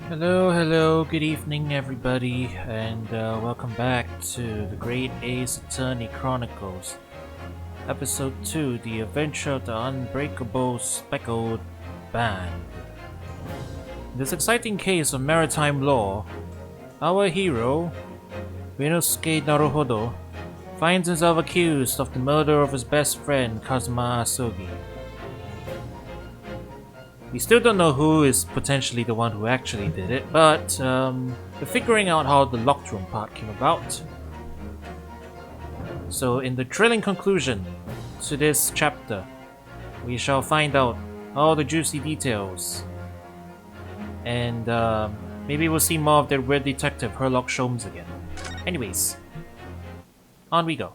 Hello, good evening everybody, and welcome back to the Great Ace Attorney Chronicles, Episode 2, The Adventure of the Unbreakable Speckled Band. In this exciting case of maritime law, our hero, Rinosuke Naruhodo, finds himself accused of the murder of his best friend Kazuma Asogi. We still don't know who is potentially the one who actually did it, but we're figuring out how the locked room part came about. So in the thrilling conclusion to this chapter, we shall find out all the juicy details. And maybe we'll see more of their weird detective Herlock Sholmes again. Anyways, on we go.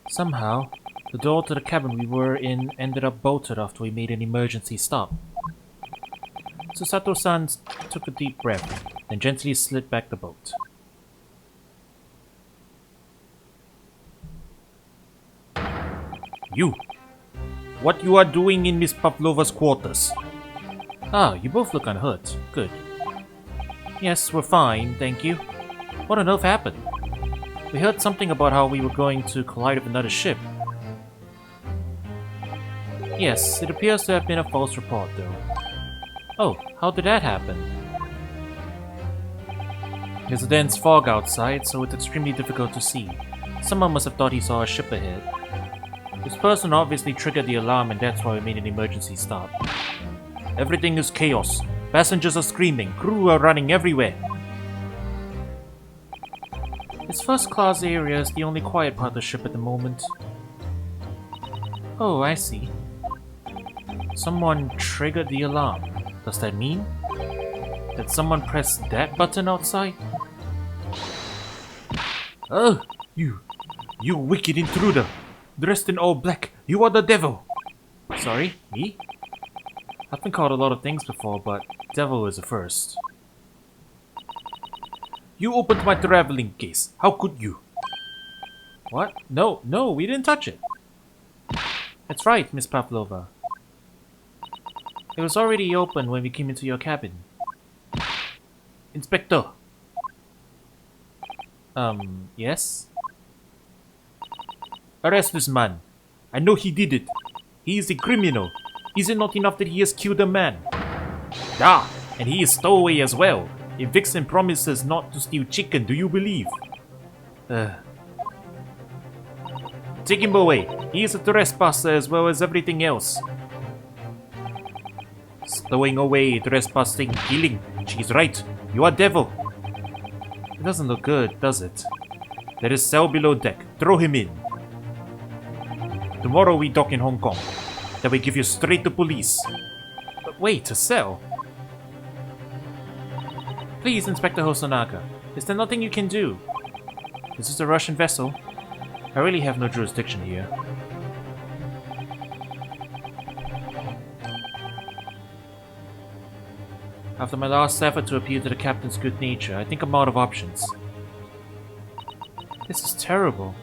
Somehow, the door to the cabin we were in ended up bolted after we made an emergency stop. Susato-san took a deep breath, then gently slid back the bolt. You! What you are doing in Miss Pavlova's quarters? Ah, you both look unhurt. Good. Yes, we're fine, thank you. What on earth happened? We heard something about how we were going to collide with another ship. Yes, it appears to have been a false report, though. Oh, how did that happen? There's a dense fog outside, so it's extremely difficult to see. Someone must have thought he saw a ship ahead. This person obviously triggered the alarm, and that's why we made an emergency stop. Everything is chaos. Passengers are screaming, crew are running everywhere. This first-class area is the only quiet part of the ship at the moment. Oh, I see. Someone triggered the alarm. Does that mean that someone pressed that button outside? Oh, you wicked intruder! Dressed in all black, you are the devil! Sorry, me? I've been called a lot of things before, but devil is a first. You opened my traveling case. How could you? What? No, we didn't touch it. That's right, Miss Pavlova. It was already open when we came into your cabin. Inspector. Yes? Arrest this man. I know he did it. He is a criminal. Is it not enough that he has killed a man? Ah, and he is stowaway as well. A vixen promises not to steal chicken, do you believe? Take him away. He is a trespasser as well as everything else. Stowing away, trespassing, killing. She's right. You are devil. It doesn't look good, does it? There is cell below deck. Throw him in. Tomorrow we dock in Hong Kong. Then we give you straight to police. But wait, a cell? Please, Inspector Hosonaga, is there nothing you can do? This is a Russian vessel. I really have no jurisdiction here. After my last effort to appeal to the captain's good nature, I think I'm out of options. This is terrible.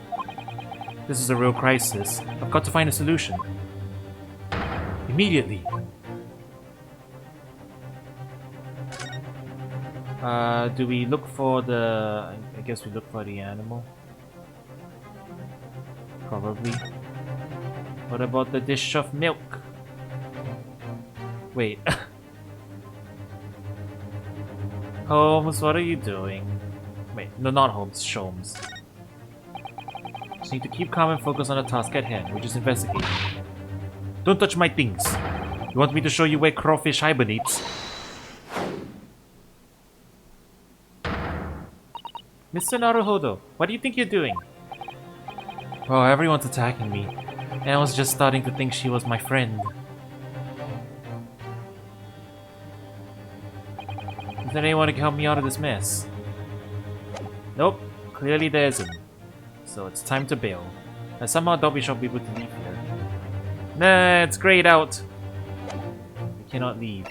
This is a real crisis. I've got to find a solution. Immediately. Do we look for the... I guess we look for the animal? Probably. What about the dish of milk? Wait. Holmes, what are you doing? Wait, no, not Holmes, Sholmes. Just need to keep calm and focus on the task at hand, which is investigating. Don't touch my things. You want me to show you where crawfish hibernates? Mr. Naruhodo, what do you think you're doing? Oh, everyone's attacking me, and I was just starting to think she was my friend. Is there anyone who can help me out of this mess? Nope, clearly there isn't. So it's time to bail. And somehow Dobby shall be able to leave here. Nah, it's grayed out. We cannot leave.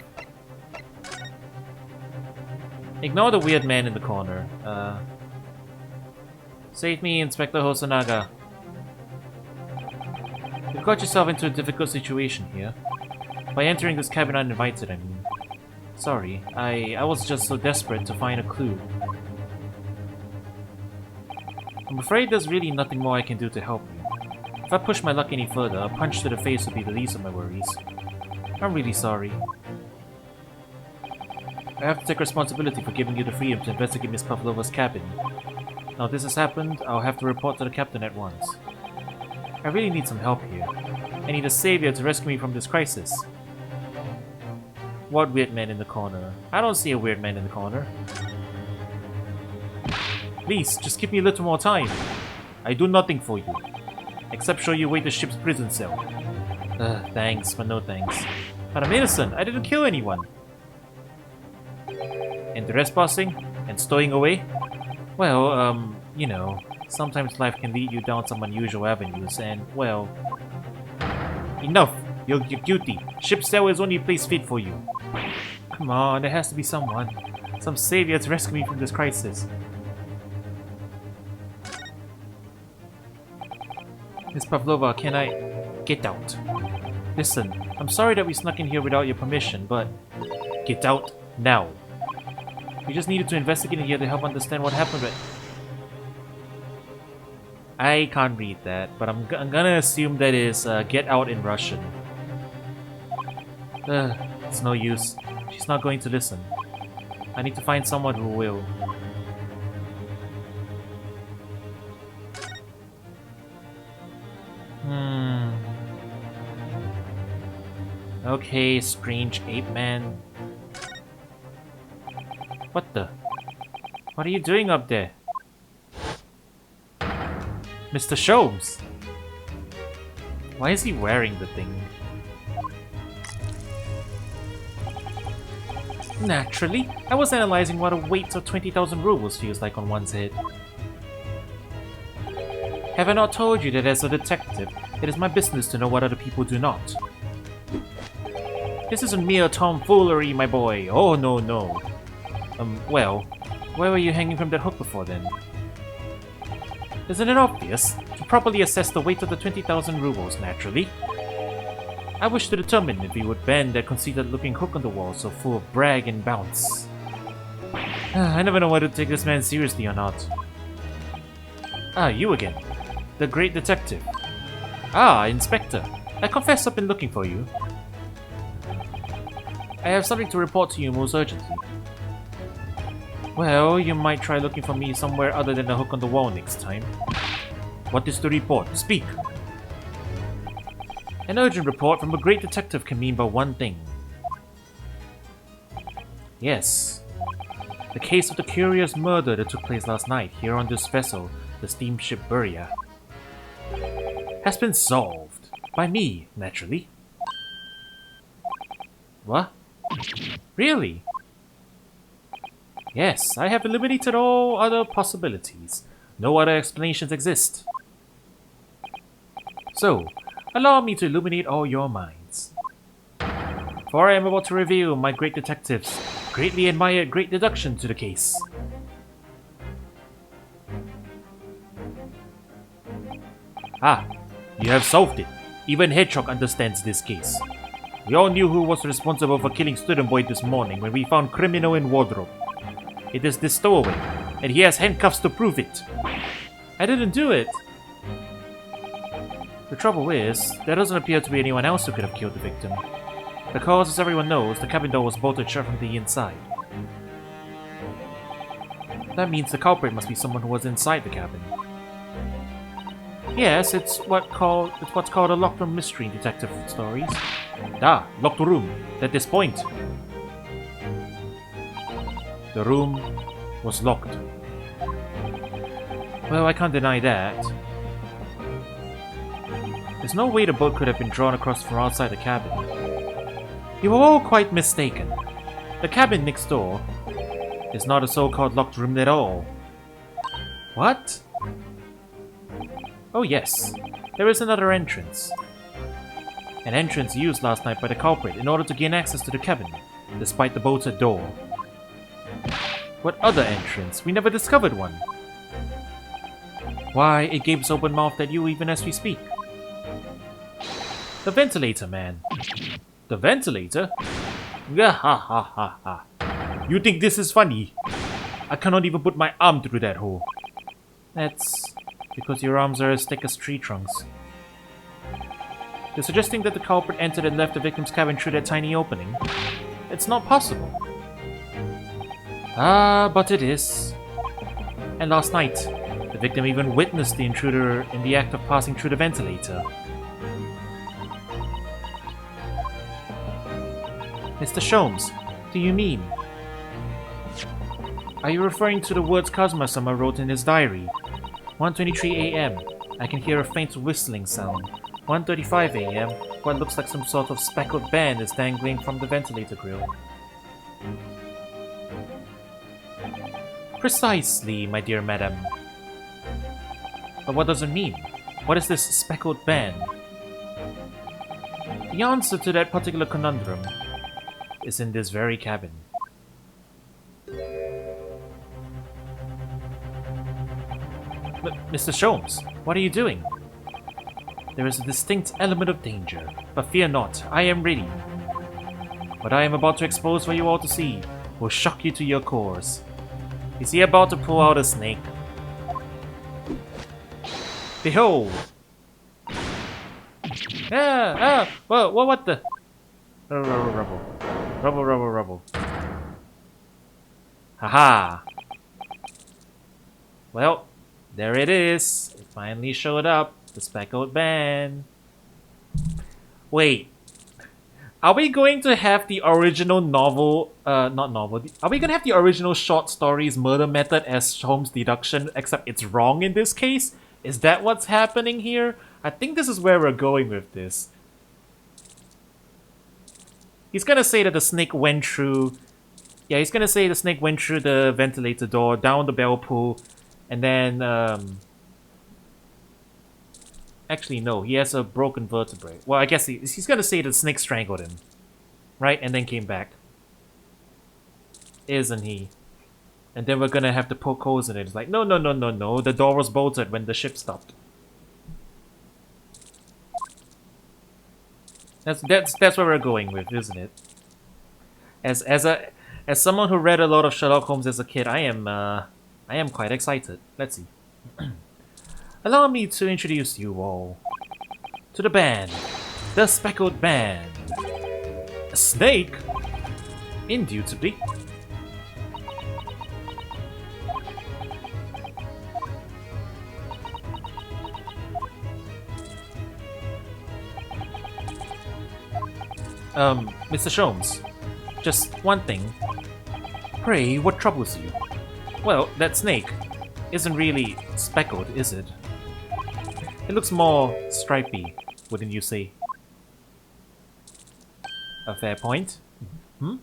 Ignore the weird man in the corner. Save me, Inspector Hosonaga. You've got yourself into a difficult situation here. By entering this cabin uninvited, I mean. Sorry, I was just so desperate to find a clue. I'm afraid there's really nothing more I can do to help you. If I push my luck any further, a punch to the face would be the least of my worries. I'm really sorry. I have to take responsibility for giving you the freedom to investigate Miss Pavlova's cabin. Now this has happened, I'll have to report to the captain at once. I really need some help here. I need a savior to rescue me from this crisis. What weird man in the corner? I don't see a weird man in the corner. Please, just give me a little more time. I do nothing for you, except show you away the ship's prison cell. Thanks, but no thanks. But I'm innocent, I didn't kill anyone. And trespassing? And stowing away? Well, you know, sometimes life can lead you down some unusual avenues, and, well... Enough! You're guilty. Ship's cell is only a place fit for you. Come on, there has to be someone. Some savior to rescue me from this crisis. Miss Pavlova, can I... Get out. Listen, I'm sorry that we snuck in here without your permission, but... Get out now. We just needed to investigate in here to help understand what happened, but... I can't read that, but I'm gonna assume that is get out in Russian. It's no use. She's not going to listen. I need to find someone who will. Okay, strange ape man. What the? What are you doing up there? Mr. Sholmes! Why is he wearing the thing? Naturally, I was analyzing what a weight of 20,000 rubles feels like on one's head. Have I not told you that as a detective, it is my business to know what other people do not? This isn't mere tomfoolery, my boy. Oh, no, no. Well, where were you hanging from that hook before then? Isn't it obvious? To properly assess the weight of the 20,000 rubles, naturally. I wish to determine if we would ban that conceited-looking hook on the wall so full of brag and bounce. I never know whether to take this man seriously or not. Ah, you again. The great detective. Ah, Inspector. I confess I've been looking for you. I have something to report to you most urgently. Well, you might try looking for me somewhere other than the hook on the wall next time. What is the report? Speak! An urgent report from a great detective can mean but one thing. Yes. The case of the curious murder that took place last night here on this vessel, the steamship Buria, has been solved. By me, naturally. What? Really? Yes, I have eliminated all other possibilities. No other explanations exist. So, allow me to illuminate all your minds. For I am about to reveal my great detective's greatly admired great deduction to the case. Ah, you have solved it. Even Hedgehog understands this case. We all knew who was responsible for killing Student Boy this morning when we found criminal in wardrobe. It is this stowaway, and he has handcuffs to prove it. I didn't do it. The trouble is, there doesn't appear to be anyone else who could have killed the victim. Because, as everyone knows, the cabin door was bolted shut from the inside. That means the culprit must be someone who was inside the cabin. Yes, it's what's called a locked room mystery in detective stories. Ah, locked room. At this point, the room was locked. Well, I can't deny that. There's no way the boat could have been drawn across from outside the cabin. You were all quite mistaken. The cabin next door is not a so-called locked room at all. What? Oh yes, there is another entrance. An entrance used last night by the culprit in order to gain access to the cabin, despite the bolted door. What other entrance? We never discovered one. Why, it gapes open-mouthed at you even as we speak. The ventilator, man. The ventilator? Ha ha ha ha. You think this is funny? I cannot even put my arm through that hole. That's because your arms are as thick as tree trunks. You're suggesting that the culprit entered and left the victim's cabin through that tiny opening? It's not possible. Ah, but it is. And last night, the victim even witnessed the intruder in the act of passing through the ventilator. Mr. Sholmes, do you mean? Are you referring to the words Kazuma-sama wrote in his diary? 1:23 a.m. I can hear a faint whistling sound. 1:35 a.m. What looks like some sort of speckled band is dangling from the ventilator grill. Precisely, my dear madam. But what does it mean? What is this speckled band? The answer to that particular conundrum is in this very cabin. Mr. Sholmes, what are you doing? There is a distinct element of danger, but fear not, I am ready. What I am about to expose for you all to see will shock you to your cores. Is he about to pull out a snake? Behold! What the? Rubble. Haha! Well, there it is. It finally showed up. The speckled band. Wait. Are we going to have the original novel, not novel, are we going to have the original short stories murder method as Holmes' deduction, except it's wrong in this case? Is that what's happening here? I think this is where we're going with this. He's gonna say that the snake went through... Yeah, he's gonna say the snake went through the ventilator door, down the bell pull, and then, Actually, no, he has a broken vertebrae. Well, I guess he's gonna say the snake strangled him. Right? And then came back. Isn't he? And then we're gonna have to poke holes in it. It's like, no. The door was bolted when the ship stopped. That's where we're going with, isn't it? As someone who read a lot of Sherlock Holmes as a kid, I am quite excited. Let's see. Allow me to introduce you all to the band, the Speckled Band. A snake? Indubitably. Mr. Sholmes, just one thing. Pray, what troubles you? Well, that snake isn't really speckled, is it? It looks more stripy, wouldn't you say? A fair point. Hmm?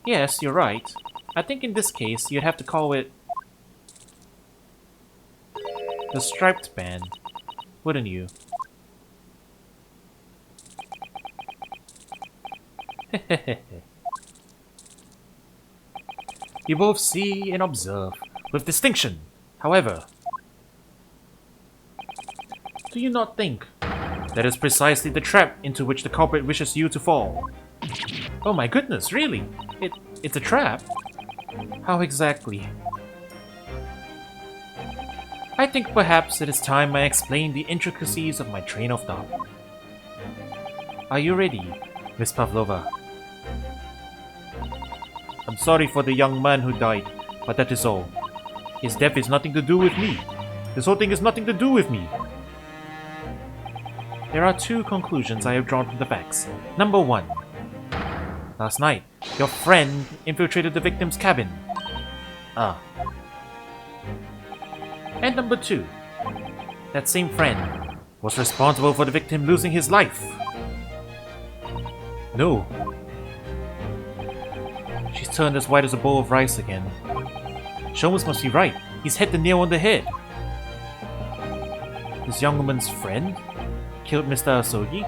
Yes, you're right. I think in this case, you'd have to call it the striped band, wouldn't you? You both see and observe with distinction. However, do you not think that is precisely the trap into which the culprit wishes you to fall? Oh my goodness, really? It's a trap? How exactly? I think perhaps it is time I explain the intricacies of my train of thought. Are you ready, Miss Pavlova? I'm sorry for the young man who died, but that is all. His death is nothing to do with me. This whole thing is nothing to do with me. There are two conclusions I have drawn from the facts. Number one. Last night, your friend infiltrated the victim's cabin. Ah. And number two. That same friend was responsible for the victim losing his life. No. She's turned as white as a bowl of rice again. Sholmes must be right. He's hit the nail on the head. This young woman's friend killed Mr. Asogi?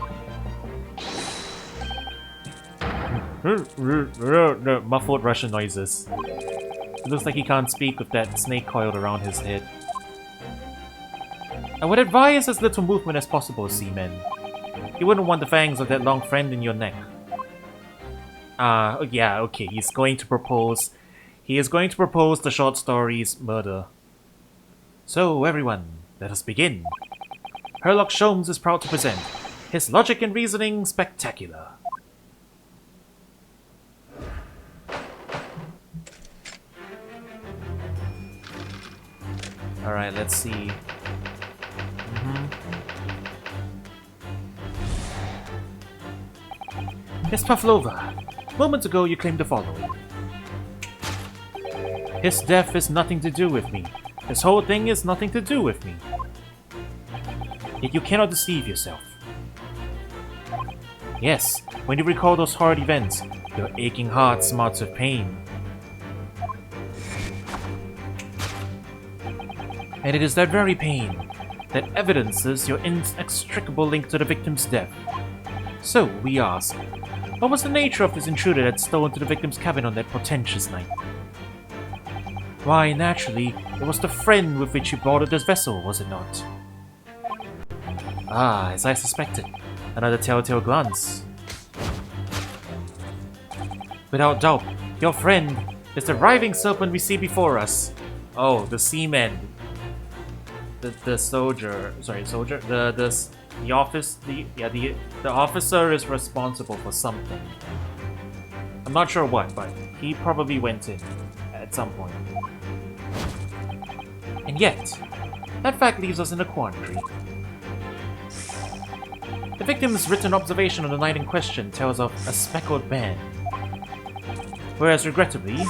Muffled Russian noises. It looks like he can't speak with that snake coiled around his head. I would advise as little movement as possible, seaman. You wouldn't want the fangs of that long friend in your neck. Yeah, okay, he's going to propose. He is going to propose the short story's murder. So, everyone, let us begin. Herlock Sholmes is proud to present his logic and reasoning spectacular. Alright, let's see. Miss Pavlova, moments ago you claimed the following. His death is nothing to do with me. This whole thing is nothing to do with me. Yet you cannot deceive yourself. Yes, when you recall those horrid events, your aching heart smarts with pain. And it is that very pain that evidences your inextricable link to the victim's death. So, we ask, what was the nature of this intruder that stole into the victim's cabin on that portentous night? Why, naturally, it was the friend with which you boarded this vessel, was it not? Ah, as I suspected, another telltale glance. Without doubt, your friend is the writhing serpent we see before us. Oh, the seaman. The soldier. Sorry, soldier. The officer is responsible for something. I'm not sure what, but he probably went in at some point. And yet, that fact leaves us in a quandary. The victim's written observation on the night in question tells of a speckled band. Whereas, regrettably,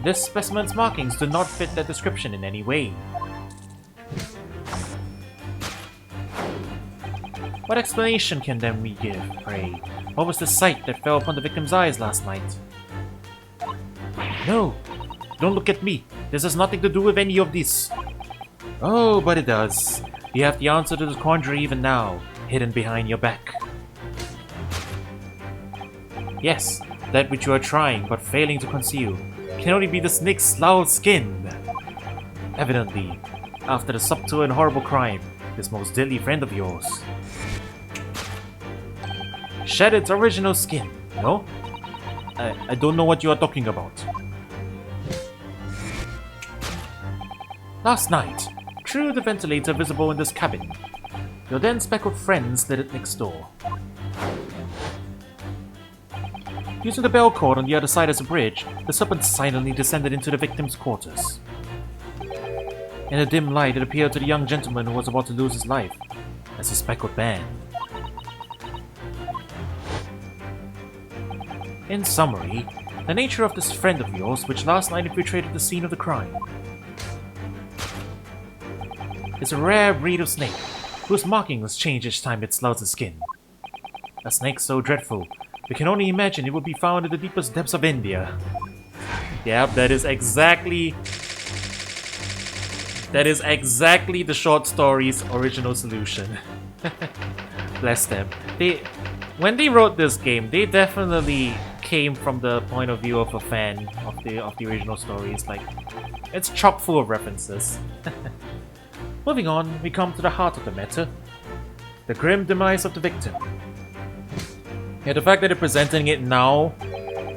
this specimen's markings do not fit that description in any way. What explanation can then we give, pray? What was the sight that fell upon the victim's eyes last night? No! Don't look at me! This has nothing to do with any of this! Oh, but it does. You have the answer to the quandary even now, hidden behind your back. Yes, that which you are trying but failing to conceal can only be the snake's sloughed skin. Evidently, after the subtle and horrible crime, this most deadly friend of yours shed its original skin, no? I don't know what you are talking about. Last night, through the ventilator visible in this cabin, your then speckled friend slid it next door. Using the bell cord on the other side as a bridge, the serpent silently descended into the victim's quarters. In the dim light, it appeared to the young gentleman who was about to lose his life as a speckled band. In summary, the nature of this friend of yours, which last night infiltrated the scene of the crime, is a rare breed of snake, whose markings change each time it sloughs its skin. A snake so dreadful, we can only imagine it would be found in the deepest depths of India. Yep, that is exactly the short story's original solution. Bless them. When they wrote this game, they definitely came from the point of view of a fan of the original stories. Like, it's chock full of references. Moving on, we come to the heart of the matter: the grim demise of the victim. Yeah, the fact that they're presenting it now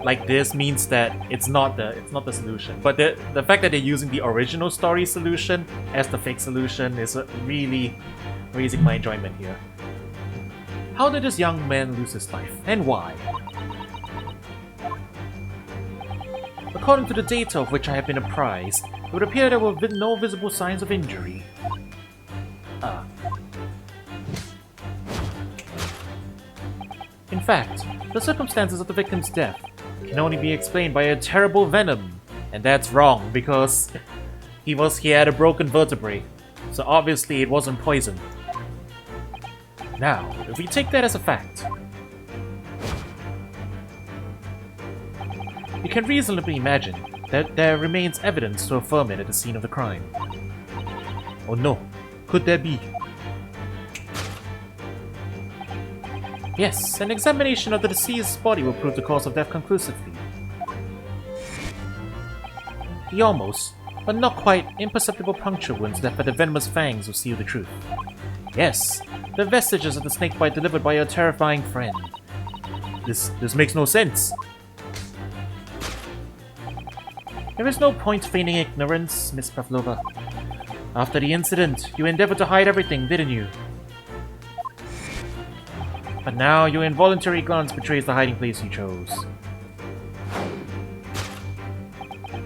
like this means that it's not the solution. But the fact that they're using the original story solution as the fake solution is really raising my enjoyment here. How did this young man lose his life, and why? According to the data of which I have been apprised, it would appear there were no visible signs of injury. In fact, the circumstances of the victim's death can only be explained by a terrible venom, and that's wrong because he had a broken vertebrae, so obviously it wasn't poison. Now, if we take that as a fact, we can reasonably imagine that there remains evidence to affirm it at the scene of the crime. Oh no, could there be? Yes, an examination of the deceased's body will prove the cause of death conclusively. The almost, but not quite, imperceptible puncture wounds left by the venomous fangs will seal the truth. Yes, the vestiges of the snakebite delivered by your terrifying friend. This makes no sense. There is no point feigning ignorance, Miss Pavlova. After the incident, you endeavored to hide everything, didn't you? But now your involuntary glance betrays the hiding place you chose.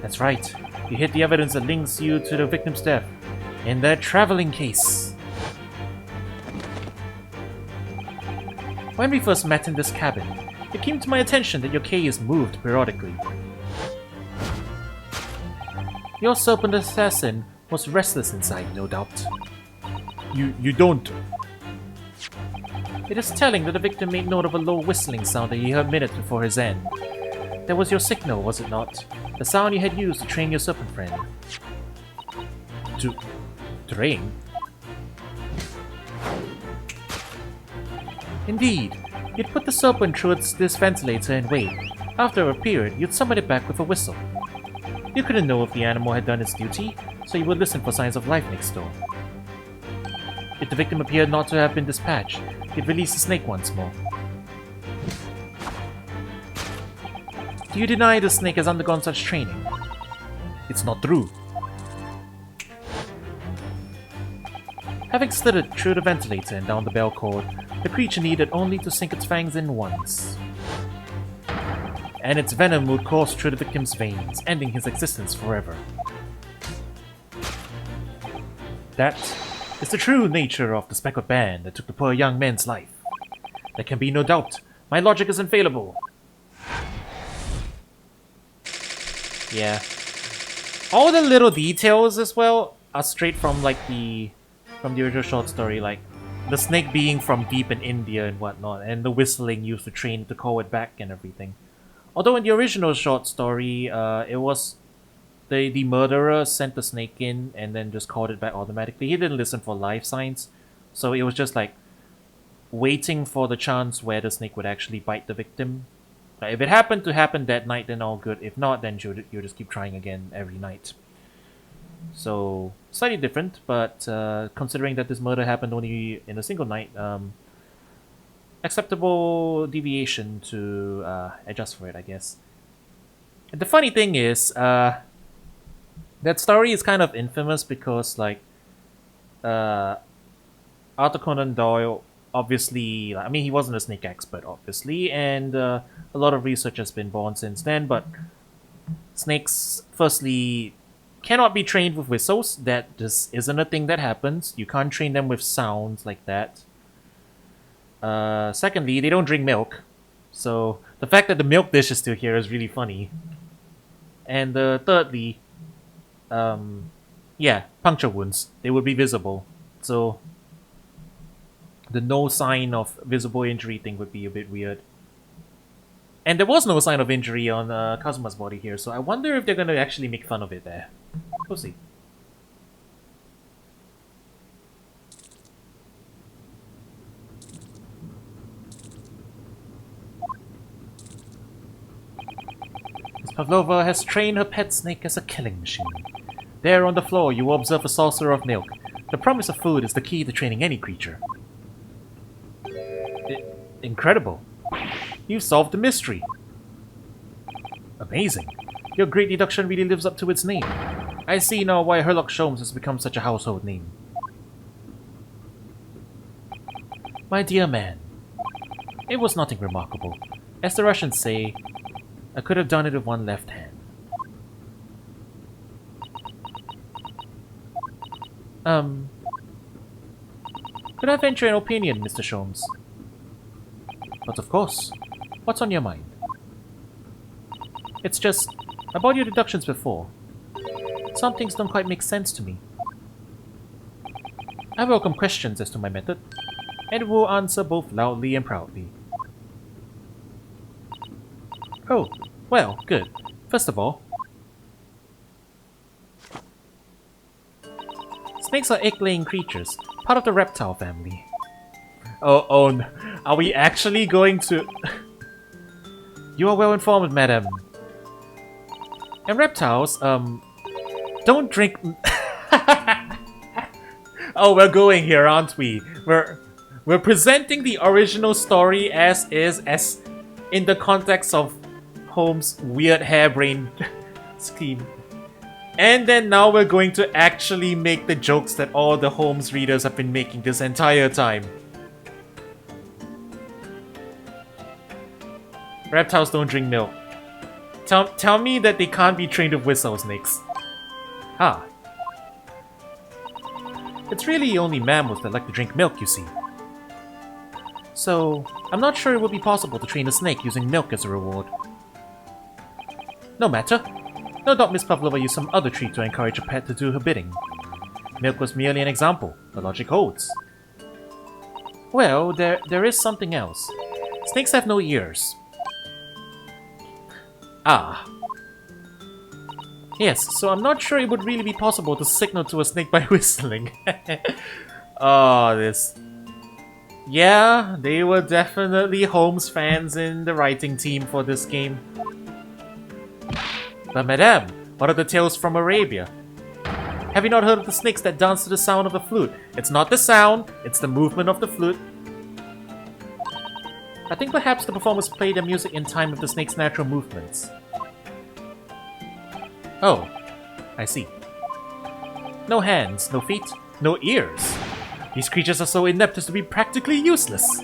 That's right. You hid the evidence that links you to the victim's death in that traveling case. When we first met in this cabin, it came to my attention that your case moved periodically. Your serpent assassin was restless inside, no doubt. You don't. It is telling that the victim made note of a low whistling sound that he heard minutes before his end. That was your signal, was it not? The sound you had used to train your serpent friend. To train? Indeed. You'd put the serpent through this ventilator and wait. After a period, you'd summon it back with a whistle. You couldn't know if the animal had done its duty, so you would listen for signs of life next door. If the victim appeared not to have been dispatched, you'd release the snake once more. Do you deny the snake has undergone such training? It's not true. Having slithered through the ventilator and down the bell cord, the creature needed only to sink its fangs in once. And its venom would course through the victim's veins, ending his existence forever. That is the true nature of the Speckled band that took the poor young man's life. There can be no doubt. My logic is infallible. Yeah. All the little details as well are straight from the original short story, like the snake being from deep in India and whatnot, and the whistling used to train to call it back and everything. Although in the original short story, it was the murderer sent the snake in and then just called it back automatically. He didn't listen for life signs, so it was just like waiting for the chance where the snake would actually bite the victim. If it happened to happen that night, then all good. If not, then you just keep trying again every night. So slightly different, but considering that this murder happened only in a single night, acceptable deviation to adjust for it, I guess. And the funny thing is, that story is kind of infamous because, like, Arthur Conan Doyle, obviously, I mean, he wasn't a snake expert, obviously, and a lot of research has been born since then, but snakes, firstly, cannot be trained with whistles. That just isn't a thing that happens. You can't train them with sounds like that. Secondly, they don't drink milk, so the fact that the milk dish is still here is really funny. And thirdly, yeah, puncture wounds. They would be visible, so the no sign of visible injury thing would be a bit weird. And there was no sign of injury on Kazuma's body here, so I wonder if they're gonna actually make fun of it there. We'll see. Miss Pavlova has trained her pet snake as a killing machine. There on the floor, you will observe a saucer of milk. The promise of food is the key to training any creature. Incredible. You've solved the mystery. Amazing. Your great deduction really lives up to its name. I see now why Herlock Sholmes has become such a household name. My dear man, it was nothing remarkable. As the Russians say, I could have done it with one left hand. Could I venture an opinion, Mr. Sholmes? But of course. What's on your mind? It's just, I bought your deductions before. Some things don't quite make sense to me. I welcome questions as to my method, and will answer both loudly and proudly. Oh, well, good. First of all, snakes are egg-laying creatures, part of the reptile family. Oh, are we actually going to... You are well informed, madam. And reptiles, Don't drink. Oh, we're going here, aren't we? We're presenting the original story as is, as in the context of Holmes' weird harebrained scheme. And then now we're going to actually make the jokes that all the Holmes readers have been making this entire time. Reptiles don't drink milk. Tell me that they can't be trained with whistle snakes. Ah. It's really only mammals that like to drink milk, you see. So, I'm not sure it would be possible to train a snake using milk as a reward. No matter. No doubt Miss Pavlova used some other treat to encourage a pet to do her bidding. Milk was merely an example. The logic holds. Well, there is something else. Snakes have no ears. Ah. Yes, so I'm not sure it would really be possible to signal to a snake by whistling. Oh, this... Yeah, they were definitely Holmes fans in the writing team for this game. But madame, what are the tales from Arabia? Have you not heard of the snakes that dance to the sound of the flute? It's not the sound, it's the movement of the flute. I think perhaps the performers play their music in time with the snake's natural movements. Oh, I see. No hands, no feet, no ears. These creatures are so inept as to be practically useless.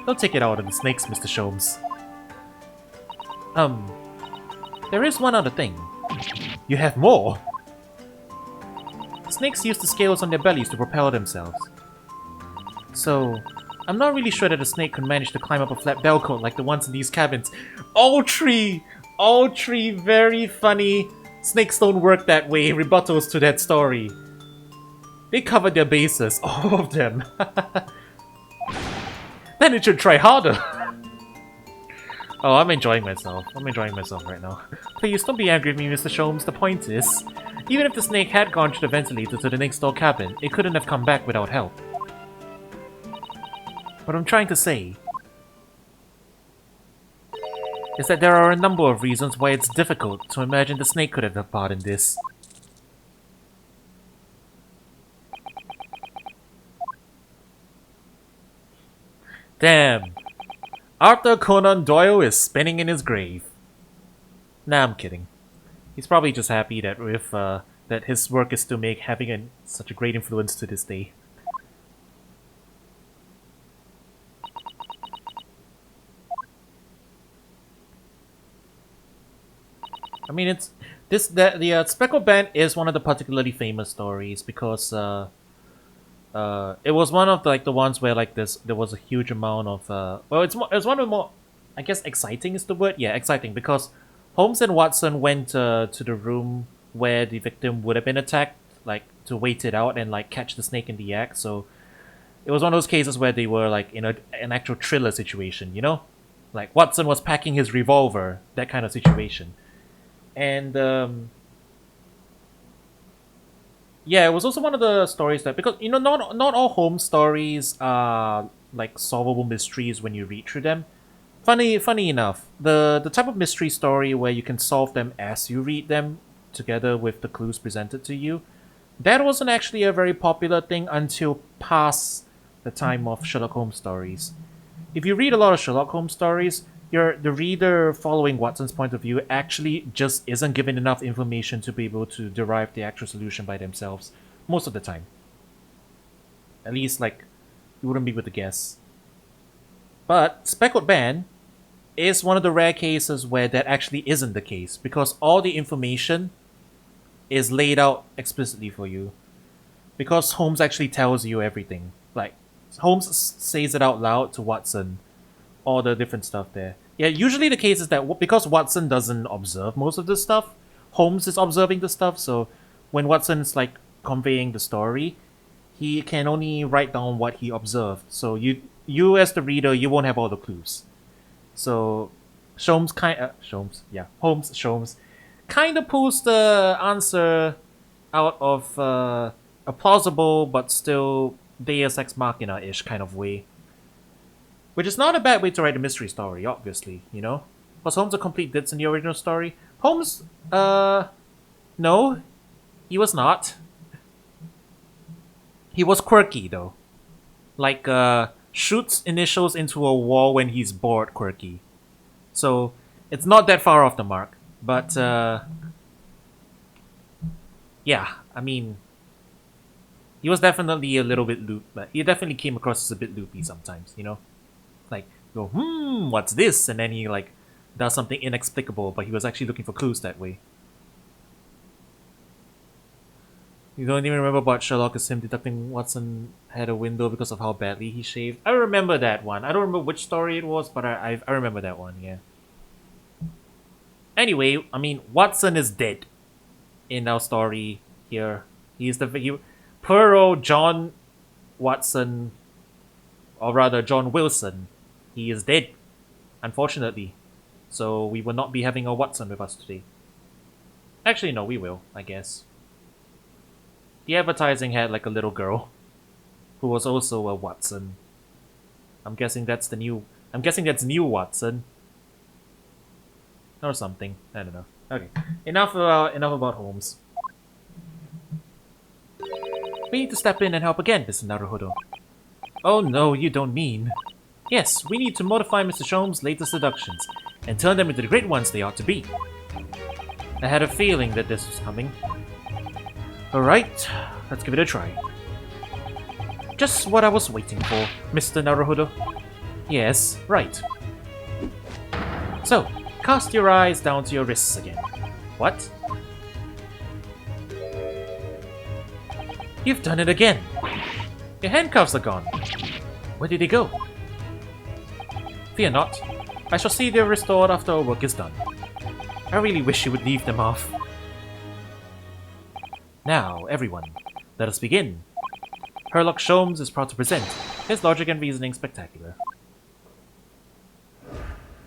Don't take it out on the snakes, Mr. Sholmes. There is one other thing. You have more? Snakes use the scales on their bellies to propel themselves. So, I'm not really sure that a snake could manage to climb up a flat bell cone like the ones in these cabins. All three very funny snakes don't work that way rebuttals to that story. They covered their bases, all of them. Then it should try harder. Oh, I'm enjoying myself. I'm enjoying myself right now. Please, don't be angry with me, Mr. Sholmes. The point is, even if the snake had gone through the ventilator to the next door cabin, it couldn't have come back without help. What I'm trying to say is that there are a number of reasons why it's difficult to imagine the snake could have a part in this. Damn. Arthur Conan Doyle is spinning in his grave. Nah, I'm kidding. He's probably just happy that that his work is still having such a great influence to this day. I mean, the Speckled Band is one of the particularly famous stories because it was one of the ones where there was a huge amount of well, it's one of the more, I guess, exciting is the word. Yeah, exciting, because Holmes and Watson went to the room where the victim would have been attacked, to wait it out and catch the snake in the act. So it was one of those cases where they were in an actual thriller situation, you know, Watson was packing his revolver, that kind of situation. And yeah, it was also one of the stories that, because not all Holmes stories are solvable mysteries when you read through them. Funny enough, the type of mystery story where you can solve them as you read them together with the clues presented to you, that wasn't actually a very popular thing until past the time of Sherlock Holmes stories. If you read a lot of Sherlock Holmes stories, the reader following Watson's point of view actually just isn't given enough information to be able to derive the actual solution by themselves most of the time. At least, you wouldn't be able to guess. But Speckled Band is one of the rare cases where that actually isn't the case, because all the information is laid out explicitly for you. Because Holmes actually tells you everything. Holmes says it out loud to Watson, all the different stuff there. Yeah, usually the case is that because Watson doesn't observe most of this stuff, Holmes is observing the stuff, so when Watson's conveying the story, he can only write down what he observed. So you as the reader, you won't have all the clues. So Holmes kind of pulls the answer out of a plausible but still Deus Ex Machina-ish kind of way. Which is not a bad way to write a mystery story, obviously, you know? Was Holmes a complete ditz in the original story? Holmes, no. He was not. He was quirky though. Like, shoots initials into a wall when he's bored quirky. So, it's not that far off the mark. But, yeah, I mean, he was definitely a little bit loopy, but he definitely came across as a bit loopy sometimes, you know? Like, go, what's this? And then he, like, does something inexplicable, but he was actually looking for clues that way. You don't even remember about Sherlock as him deducting Watson had a window because of how badly he shaved? I remember that one. I don't remember which story it was, but I remember that one, yeah. Anyway, I mean, Watson is dead in our story here. He's poor old John Watson, or rather John Wilson. He is dead, unfortunately. So we will not be having a Watson with us today. Actually, no, we will, I guess. The advertising had like a little girl who was also a Watson. I'm guessing that's new Watson. Or something. I don't know. Okay. Enough about Holmes. We need to step in and help again, Mr. Naruhodo. Oh no, you don't mean. Yes, we need to modify Mr. Sholmes' latest deductions and turn them into the great ones they ought to be. I had a feeling that this was coming. Alright, let's give it a try. Just what I was waiting for, Mr. Naruhodo. Yes, right. So, cast your eyes down to your wrists again. What? You've done it again! Your handcuffs are gone! Where did they go? Fear not. I shall see they're restored after our work is done. I really wish you would leave them off. Now, everyone, let us begin. Sherlock Sholmes is proud to present his logic and reasoning spectacular.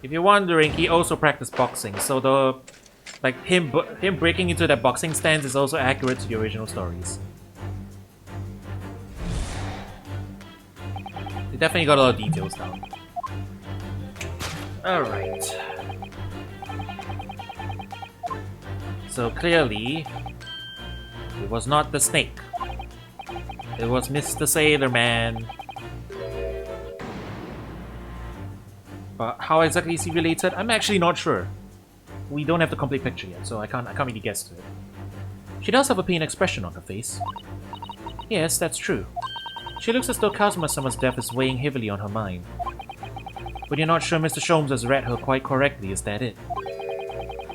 If you're wondering, he also practiced boxing, so him breaking into that boxing stance is also accurate to the original stories. They definitely got a lot of details down. Alright. So clearly, it was not the snake. It was Mr. Sailor Man. But how exactly is he related? I'm actually not sure. We don't have the complete picture yet, so I can't really guess to it. She does have a pained expression on her face. Yes, that's true. She looks as though Kazuma-sama's death is weighing heavily on her mind. But you're not sure Mr. Sholmes has read her quite correctly, is that it?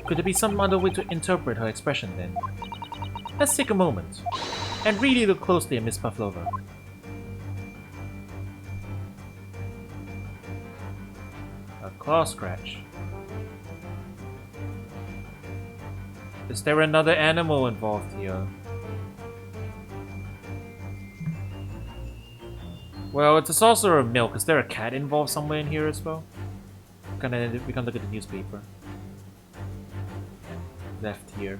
Could there be some other way to interpret her expression then? Let's take a moment and really look closely at Miss Pavlova. A claw scratch. Is there another animal involved here? Well, it's a saucer of milk. Is there a cat involved somewhere in here as well? We can look at the newspaper. Left here.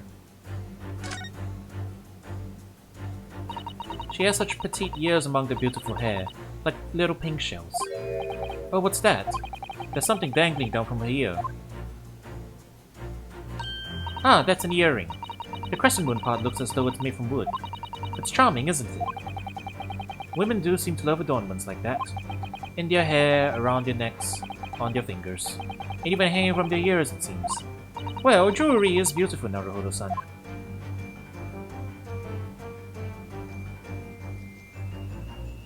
She has such petite ears among the beautiful hair, like little pink shells. Oh, what's that? There's something dangling down from her ear. Ah, that's an earring. The crescent moon part looks as though it's made from wood. It's charming, isn't it? Women do seem to love adornments like that. In their hair, around their necks, on their fingers. And even hanging from their ears, it seems. Well, jewelry is beautiful, Naruhodo-san.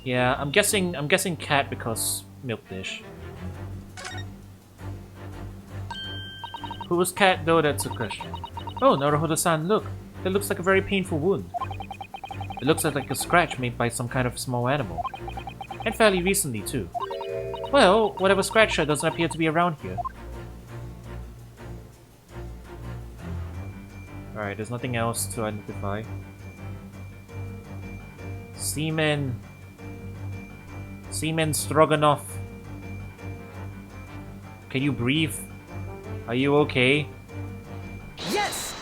Yeah, I'm guessing cat because milk dish. Who was cat though? That's a question. Oh, Naruhodo-san, look. That looks like a very painful wound. It looks like a scratch made by some kind of small animal. And fairly recently, too. Well, whatever scratched her doesn't appear to be around here. Alright, there's nothing else to identify. Seaman Stroganoff. Can you breathe? Are you okay? Yes!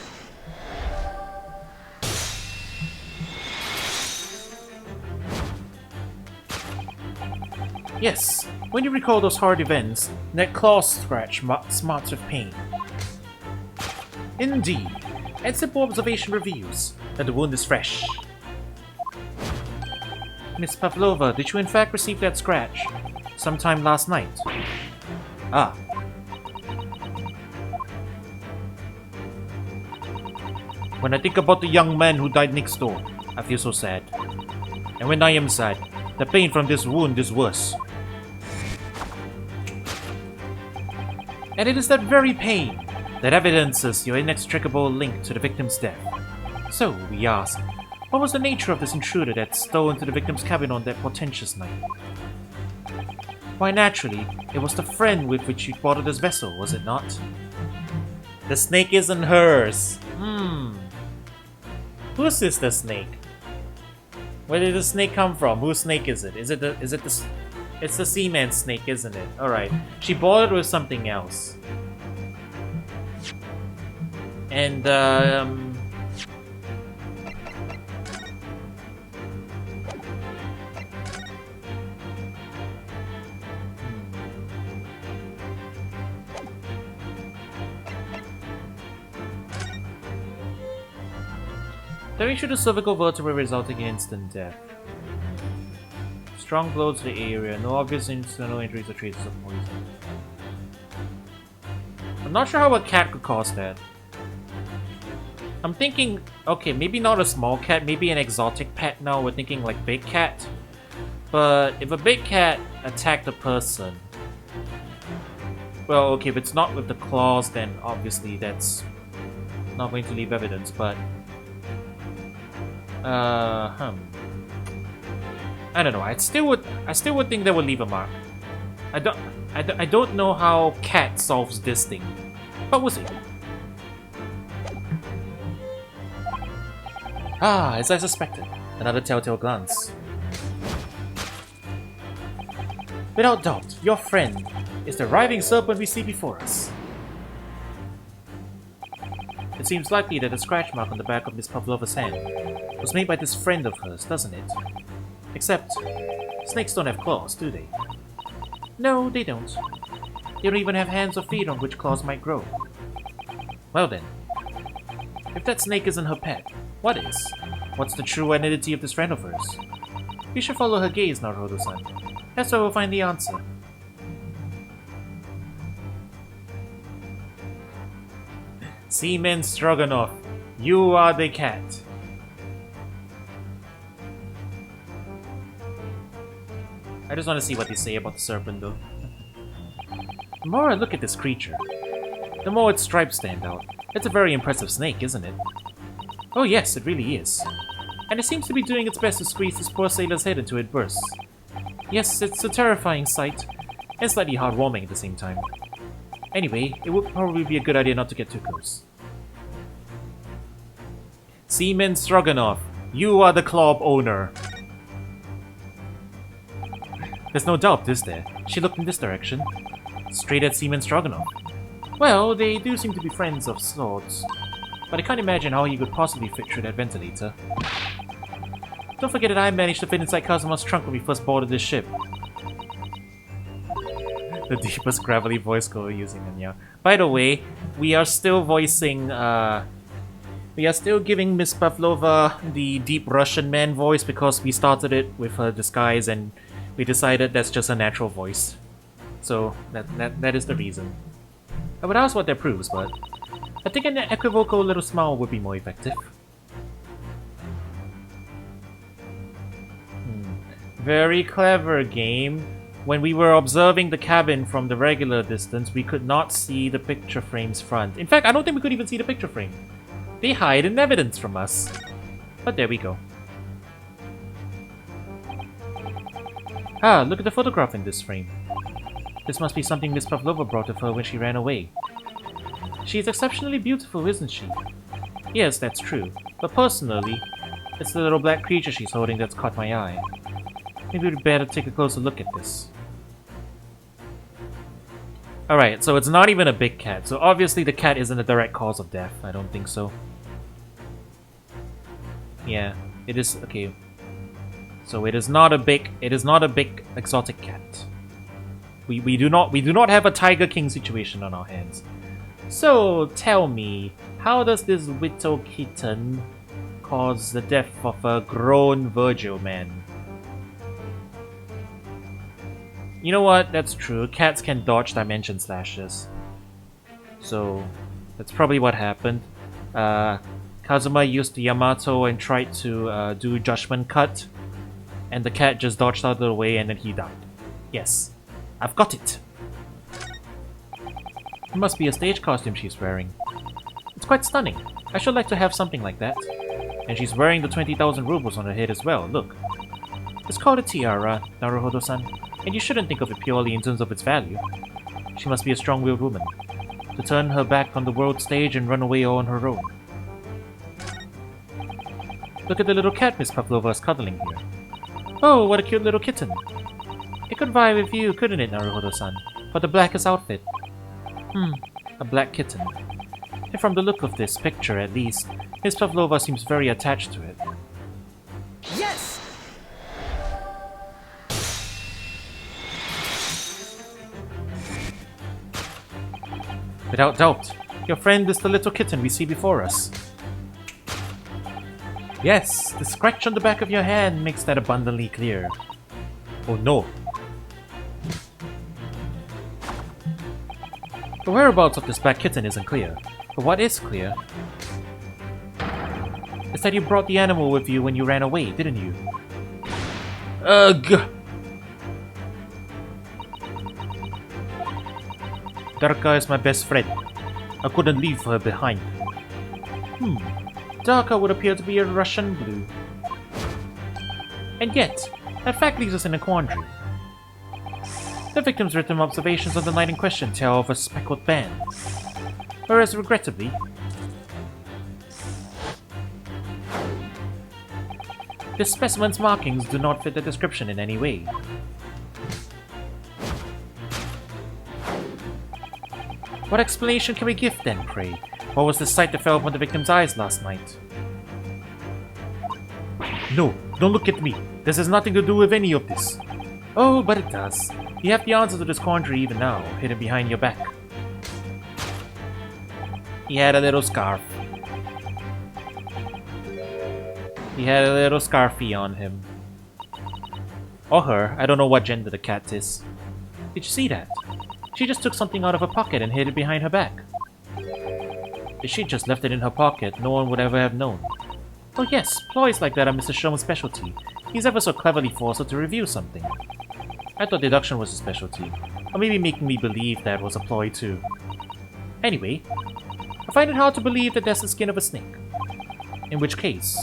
Yes, when you recall those hard events, that claw scratch smarts with pain. Indeed, and simple observation reveals that the wound is fresh. Miss Pavlova, did you in fact receive that scratch? Sometime last night? Ah. When I think about the young man who died next door, I feel so sad. And when I am sad, the pain from this wound is worse. And it is that very pain that evidences your inextricable link to the victim's death. So, we ask, what was the nature of this intruder that stole into the victim's cabin on that portentous night? Why, naturally, it was the friend with which you boarded this vessel, was it not? The snake isn't hers. Whose is the snake? Where did the snake come from? Whose snake is it? Is it the it's the seaman snake, isn't it? Alright. She boarded with something else. And damage to the cervical vertebrae resulting in instant death. Strong blow to the area, no obvious internal injuries or traces of poison. I'm not sure how a cat could cause that. I'm thinking, okay, maybe not a small cat, maybe an exotic pet now. We're thinking like big cat. But if a big cat attacked a person, well, okay, if it's not with the claws, then obviously that's not going to leave evidence, but I don't know. I still would think that would leave a mark. I don't know how cat solves this thing, but we'll see. Ah, as I suspected, another telltale glance. Without doubt, your friend is the writhing serpent we see before us. It seems likely that the scratch mark on the back of Miss Pavlova's hand was made by this friend of hers, doesn't it? Except, snakes don't have claws, do they? No, they don't. They don't even have hands or feet on which claws might grow. Well then, if that snake isn't her pet, what is? What's the true identity of this friend of hers? We should follow her gaze, Naruto-san. That's where we'll find the answer. Seaman Stroganoff, you are the cat. I just want to see what they say about the serpent, though. The more I look at this creature, the more its stripes stand out. It's a very impressive snake, isn't it? Oh yes, it really is. And it seems to be doing its best to squeeze this poor sailor's head into it bursts. Yes, it's a terrifying sight, and slightly heartwarming at the same time. Anyway, it would probably be a good idea not to get too close. Seaman Stroganoff, you are the club owner. There's no doubt, is there? She looked in this direction. Straight at Seaman Stroganoff. Well, they do seem to be friends of sorts. But I can't imagine how he could possibly fit through that ventilator. Don't forget that I managed to fit inside Kazuma's trunk when we first boarded this ship. The deepest gravelly voice we're using, and yeah. By the way, we are still voicing, we are still giving Miss Pavlova the deep Russian man voice because we started it with her disguise and we decided that's just a natural voice. So, that is the reason. I would ask what that proves, but I think an equivocal little smile would be more effective. Very clever game. When we were observing the cabin from the regular distance, we could not see the picture frame's front. In fact, I don't think we could even see the picture frame. They hide in evidence from us. But there we go. Ah, look at the photograph in this frame. This must be something Miss Pavlova brought with her when she ran away. She is exceptionally beautiful, isn't she? Yes, that's true. But personally, it's the little black creature she's holding that's caught my eye. Maybe we'd better take a closer look at this. Alright, so it's not even a big cat. So obviously the cat isn't a direct cause of death. I don't think so. Yeah, it is okay. So it is not a big exotic cat. We do not have a Tiger King situation on our hands. So tell me, how does this little kitten caused the death of a grown Virgil man. You know what? That's true. Cats can dodge dimension slashes. So, that's probably what happened. Kazuma used the Yamato and tried to do Judgment Cut. And the cat just dodged out of the way and then he died. Yes. I've got it! It must be a stage costume she's wearing. It's quite stunning. I should like to have something like that. And she's wearing the 20,000 rubles on her head as well, look. It's called a tiara, Naruhodo-san, and you shouldn't think of it purely in terms of its value. She must be a strong-willed woman, to turn her back on the world stage and run away all on her own. Look at the little cat Miss Pavlova is cuddling here. Oh, what a cute little kitten. It could vie with you, couldn't it, Naruhodo-san? For the blackest outfit. A black kitten. And from the look of this picture, at least, Miss Pavlova seems very attached to it. Yes! Without doubt, your friend is the little kitten we see before us. Yes, the scratch on the back of your hand makes that abundantly clear. Oh no. The whereabouts of this black kitten isn't clear, but what is clear is that you brought the animal with you when you ran away, didn't you? Ugh! Darka is my best friend. I couldn't leave her behind. Darka would appear to be a Russian blue. And yet, that fact leaves us in a quandary. The victim's written observations on the night in question tell of a speckled band. Whereas, regrettably, this specimen's markings do not fit the description in any way. What explanation can we give then, pray? What was the sight that fell upon the victim's eyes last night? No, don't look at me. This has nothing to do with any of this. Oh, but it does. You have the answer to this quandary even now, hidden behind your back. He had a little scarf. He had a little scarfie on him. Or her. I don't know what gender the cat is. Did you see that? She just took something out of her pocket and hid it behind her back. If she just left it in her pocket, no one would ever have known. Oh yes, ploys like that are Mr. Sherman's specialty. He's ever so cleverly forced her to review something. I thought deduction was his specialty, or maybe making me believe that was a ploy too. Anyway, I find it hard to believe that that's the skin of a snake. In which case,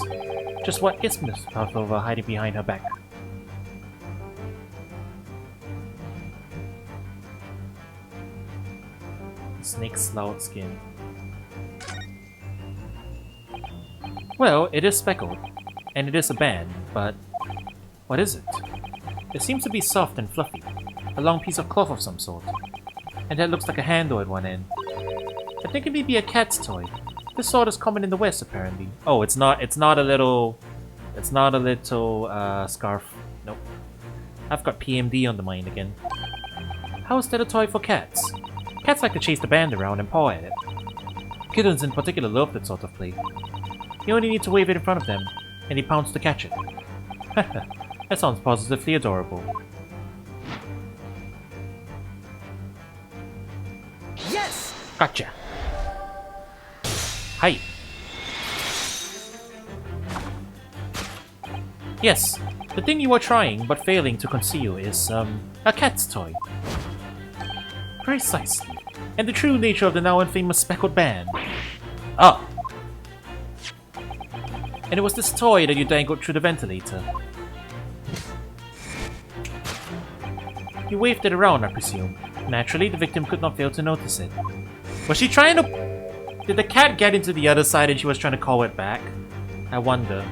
just what is Miss Pavlova hiding behind her back? Snake's snout skin. Well, it is speckled, and it is a band, but what is it? It seems to be soft and fluffy, a long piece of cloth of some sort, and that looks like a handle at one end. I think it may be a cat's toy. This sort is common in the West, apparently. Oh, it's not a little scarf. Nope. I've got PMD on the mind again. How is that a toy for cats? Cats like to chase the band around and paw at it. Kittens in particular love that sort of play. You only need to wave it in front of them, and they pounce to catch it. That sounds positively adorable. Yes! Gotcha! Hi! Yes, the thing you are trying but failing to conceal is, a cat's toy. Precisely. And the true nature of the now infamous speckled band. Ah! And it was this toy that you dangled through the ventilator. You waved it around, I presume. Naturally, the victim could not fail to notice it. Was she trying to... Did the cat get into the other side and she was trying to call it back? I wonder.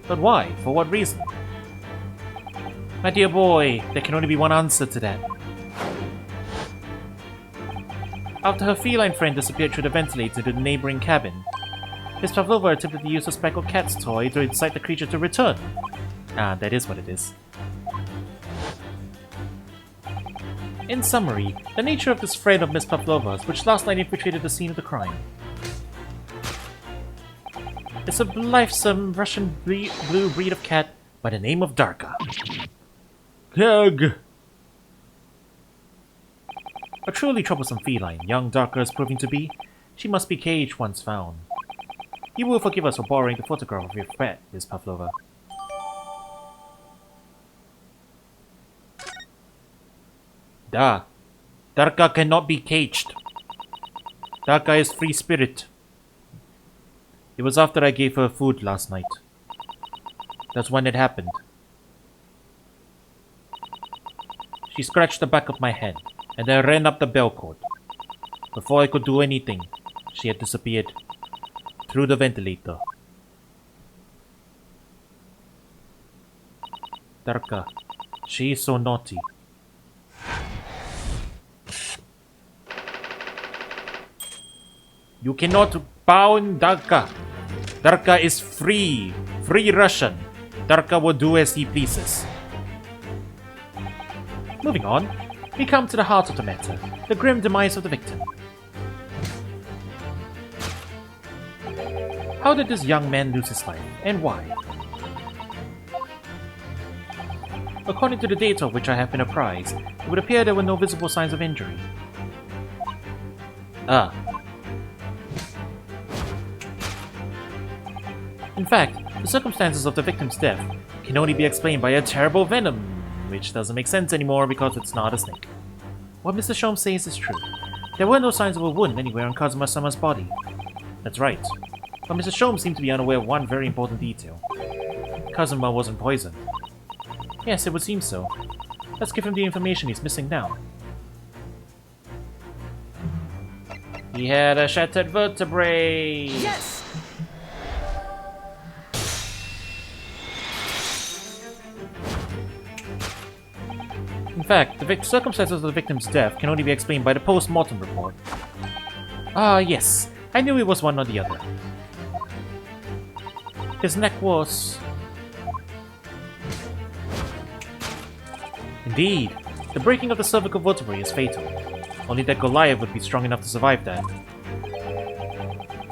But why? For what reason? My dear boy, there can only be one answer to that. After her feline friend disappeared through the ventilator to the neighboring cabin, Miss Pavlova attempted to use a speckled cat's toy to incite the creature to return. Ah, that is what it is. In summary, the nature of this friend of Miss Pavlova's, which last night infiltrated the scene of the crime. is a blithesome Russian blue breed of cat by the name of Darka. Ugh. A truly troublesome feline, young Darka is proving to be. She must be caged once found. You will forgive us for borrowing the photograph of your pet, Miss Pavlova. Darka cannot be caged. Darka is free spirit. It was after I gave her food last night. That's when it happened. She scratched the back of my head, and I ran up the bell cord. Before I could do anything, she had disappeared. Through the ventilator. Darka, she is so naughty. You cannot bound Darka. Darka is free. Free Russian. Darka will do as he pleases. Moving on, we come to the heart of the matter. The grim demise of the victim. How did this young man lose his life, and why? According to the data of which I have been apprised, it would appear there were no visible signs of injury. In fact, the circumstances of the victim's death can only be explained by a terrible venom, which doesn't make sense anymore because it's not a snake. What Mr. Shom says is true. There were no signs of a wound anywhere on Kazuma-sama's body. That's right. But Mr. Shom seemed to be unaware of one very important detail. Kazuma wasn't poisoned. Yes, it would seem so. Let's give him the information he's missing now. He had a shattered vertebrae! Yes! In fact, the circumstances of the victim's death can only be explained by the post-mortem report. Ah, yes. I knew it was one or the other. His neck was... Indeed, the breaking of the cervical vertebrae is fatal. Only that Goliath would be strong enough to survive that.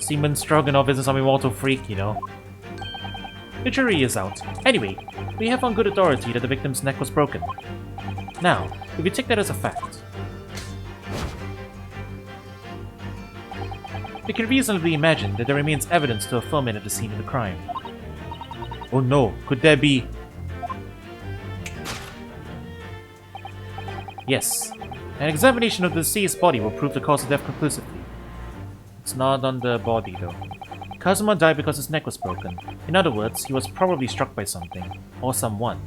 Seaman Stroganoff isn't some immortal freak, you know. The jury is out. Anyway, we have on good authority that the victim's neck was broken. Now, if we take that as a fact, we can reasonably imagine that there remains evidence to affirm it at the scene of the crime. Oh no, could there be... Yes, an examination of the deceased's body will prove the cause of death conclusively. It's not on the body though. Kazuma died because his neck was broken. In other words, he was probably struck by something, or someone.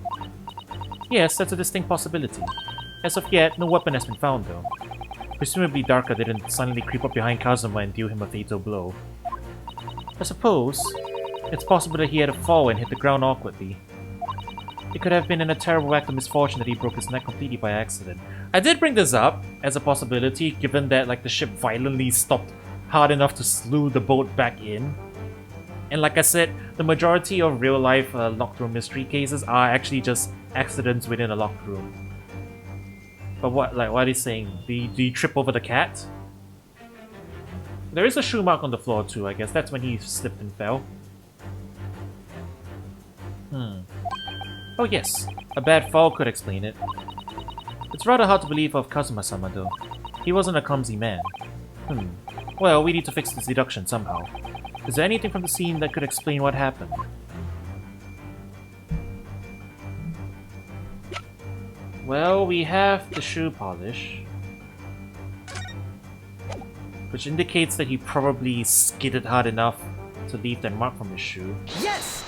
Yes, that's a distinct possibility. As of yet, no weapon has been found though. Presumably Darka didn't suddenly creep up behind Kazuma and deal him a fatal blow. I suppose it's possible that he had a fall and hit the ground awkwardly. It could have been in a terrible act of misfortune that he broke his neck completely by accident. I did bring this up as a possibility, given that like the ship violently stopped hard enough to slew the boat back in. And like I said, the majority of real-life locked room mystery cases are actually just accidents within a locked room. But what are you saying? Do you trip over the cat? There is a shoe mark on the floor too, I guess. That's when he slipped and fell. Oh yes, a bad fall could explain it. It's rather hard to believe of Kazuma-sama though. He wasn't a clumsy man. Well, we need to fix this deduction somehow. Is there anything from the scene that could explain what happened? Well, we have the shoe polish, which indicates that he probably skidded hard enough to leave that mark from his shoe. Yes!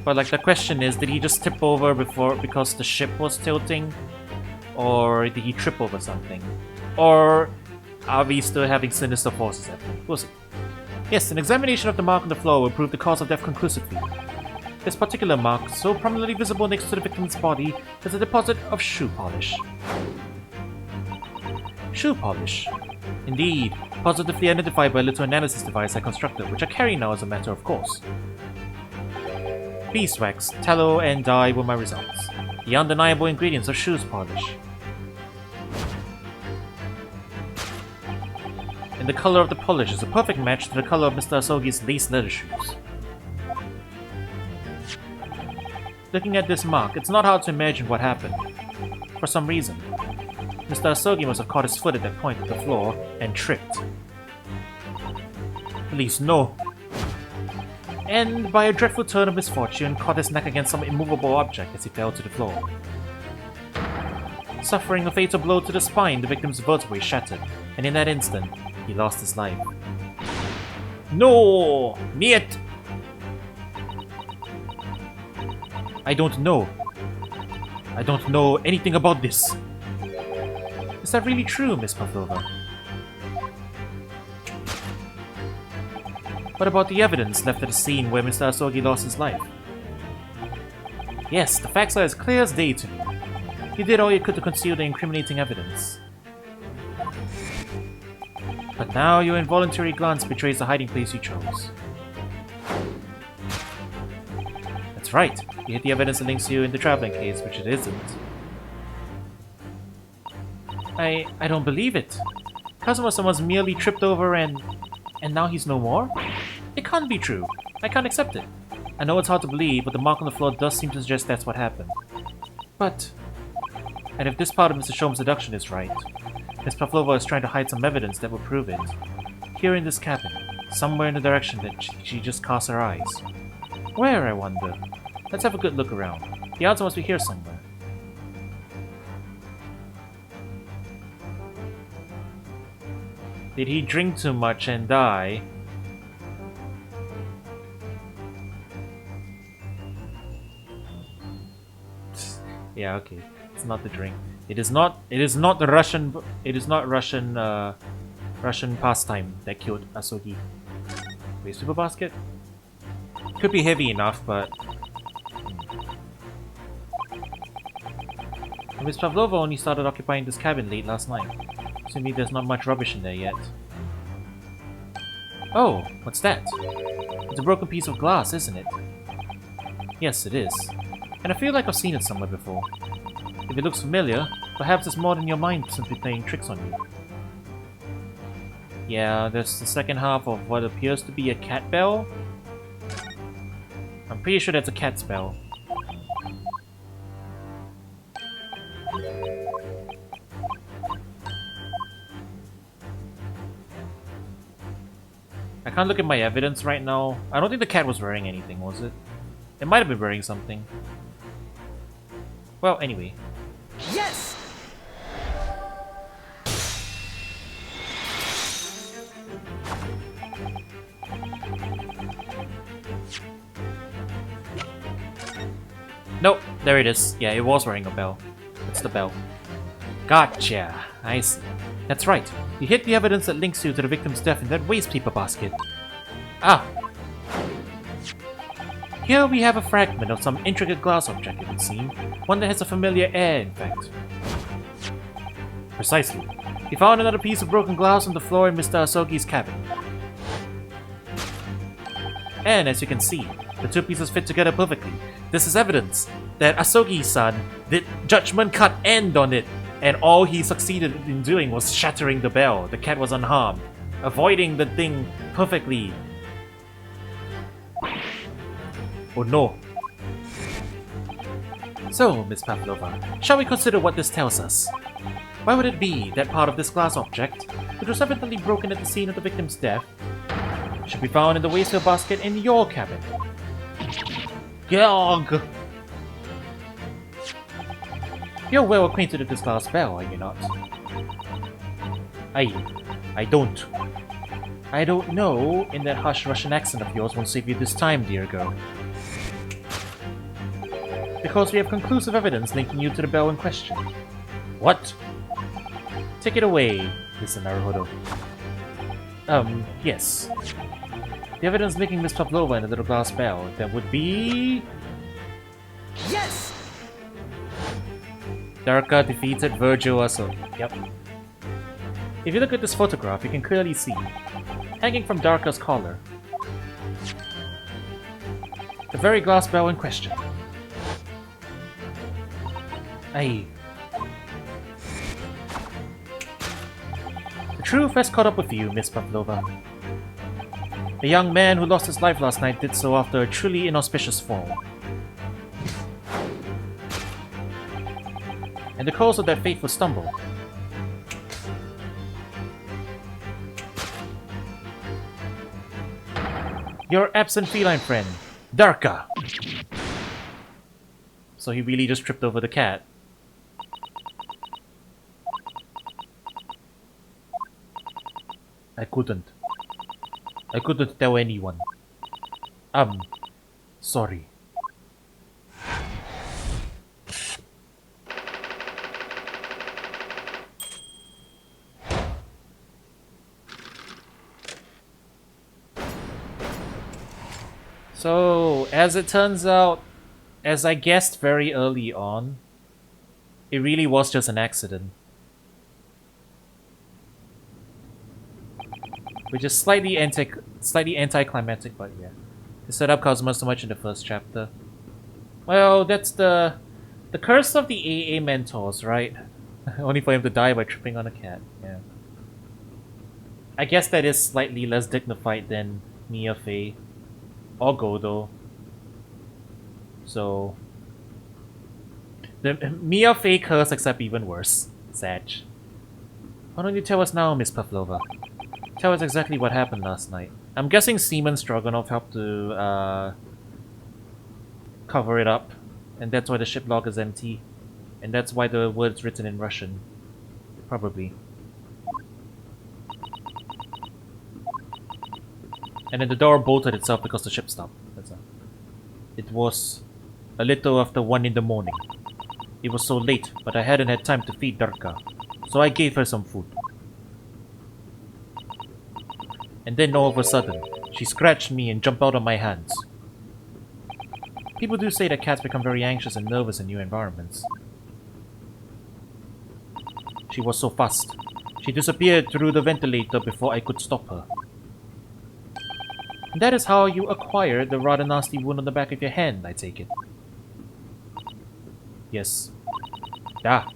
But like the question is, did he just tip over because the ship was tilting? Or did he trip over something? Or are we still having sinister forces at play? We'll see. Yes, an examination of the mark on the floor will prove the cause of death conclusively. This particular mark, so prominently visible next to the victim's body, is a deposit of shoe polish. Shoe polish. Indeed, positively identified by a little analysis device I constructed, which I carry now as a matter of course. Beeswax, tallow, and dye were my results. The undeniable ingredients of shoe polish. and the color of the polish is a perfect match to the color of Mr. Asogi's lace leather shoes. Looking at this mark, it's not hard to imagine what happened. For some reason, Mr. Asogi must have caught his foot at that point of the floor and tripped. Please, no. And by a dreadful turn of misfortune, caught his neck against some immovable object as he fell to the floor. Suffering a fatal blow to the spine, the victim's vertebrae shattered, and in that instant, he lost his life. No! Niet! I don't know. I don't know anything about this. Is that really true, Miss Pavlova? What about the evidence left at the scene where Mr. Asogi lost his life? Yes, the facts are as clear as day to me. You did all you could to conceal the incriminating evidence. But now your involuntary glance betrays the hiding place you chose. That's right. You hit the evidence that links you in the traveling case, which it isn't. I don't believe it. Cousin was someone's merely tripped over and now he's no more? It can't be true. I can't accept it. I know it's hard to believe, but the mark on the floor does seem to suggest that's what happened. But... And if this part of Mr. Shom's deduction is right, Miss Pavlova is trying to hide some evidence that will prove it. Here in this cabin, somewhere in the direction that she just cast her eyes. Where, I wonder? Let's have a good look around. The answer must be here somewhere. Did he drink too much and die? Yeah, okay. It's not the drink. It is not the Russian. It is not Russian. Russian pastime that killed Asogi. Waste paper basket. Could be heavy enough, but Miss Pavlova only started occupying this cabin late last night. Assuming there's not much rubbish in there yet. Oh, what's that? It's a broken piece of glass, isn't it? Yes, it is. And I feel like I've seen it somewhere before. If it looks familiar, perhaps it's more than your mind simply playing tricks on you. Yeah, there's the second half of what appears to be a cat bell. I'm pretty sure that's a cat spell. I can't look at my evidence right now. I don't think the cat was wearing anything, was it? It might have been wearing something. Well, anyway. Yes! Nope, there it is. Yeah, it was wearing a bell. It's the bell. Gotcha. I see. That's right. You hit the evidence that links you to the victim's death in that waste paper basket. Ah. Here we have a fragment of some intricate glass object, it would seem. One that has a familiar air, in fact. Precisely. You found another piece of broken glass on the floor in Mr. Asogi's cabin. And as you can see, the two pieces fit together perfectly. This is evidence that Asogi-san did judgment cut end on it, and all he succeeded in doing was shattering the bell. The cat was unharmed, avoiding the thing perfectly. Oh no. So, Miss Pavlova, shall we consider what this tells us? Why would it be that part of this glass object, which was evidently broken at the scene of the victim's death, should be found in the waste basket in your cabin? Georg! You're well acquainted with this glass bell, are you not? I don't. I don't know, in that harsh Russian accent of yours won't save you this time, dear girl. Because we have conclusive evidence linking you to the bell in question. What? Take it away, Mr. Naruhodo. Yes. The evidence linking Miss Pavlova and the little glass bell, that would be... Yes! Darka defeated Virgil Asogi. Yep. If you look at this photograph, you can clearly see, hanging from Darka's collar, the very glass bell in question. The truth has caught up with you, Miss Pavlova. The young man who lost his life last night did so after a truly inauspicious fall. And the cause of that fateful stumble. Your absent feline friend, Darka. So he really just tripped over the cat. I couldn't tell anyone. Sorry. So, as it turns out, as I guessed very early on, it really was just an accident. Which is slightly anticlimactic, but yeah. They set up Kazuma so much in the first chapter. Well, that's the curse of the AA mentors, right? Only for him to die by tripping on a cat, yeah. I guess that is slightly less dignified than Mia Fey. Or Godo. So... the Mia Fey curse except even worse. Sag. Why don't you tell us now, Miss Pavlova? Tell us exactly what happened last night. I'm guessing Seaman Stroganov helped to cover it up. And that's why the ship log is empty. And that's why the word's written in Russian. Probably. And then the door bolted itself because the ship stopped. That's all. It was a little after 1 in the morning. It was so late, but I hadn't had time to feed Darka. So I gave her some food. And then all of a sudden, she scratched me and jumped out of my hands. People do say that cats become very anxious and nervous in new environments. She was so fast. She disappeared through the ventilator before I could stop her. And that is how you acquired the rather nasty wound on the back of your hand, I take it. Yes. Ah.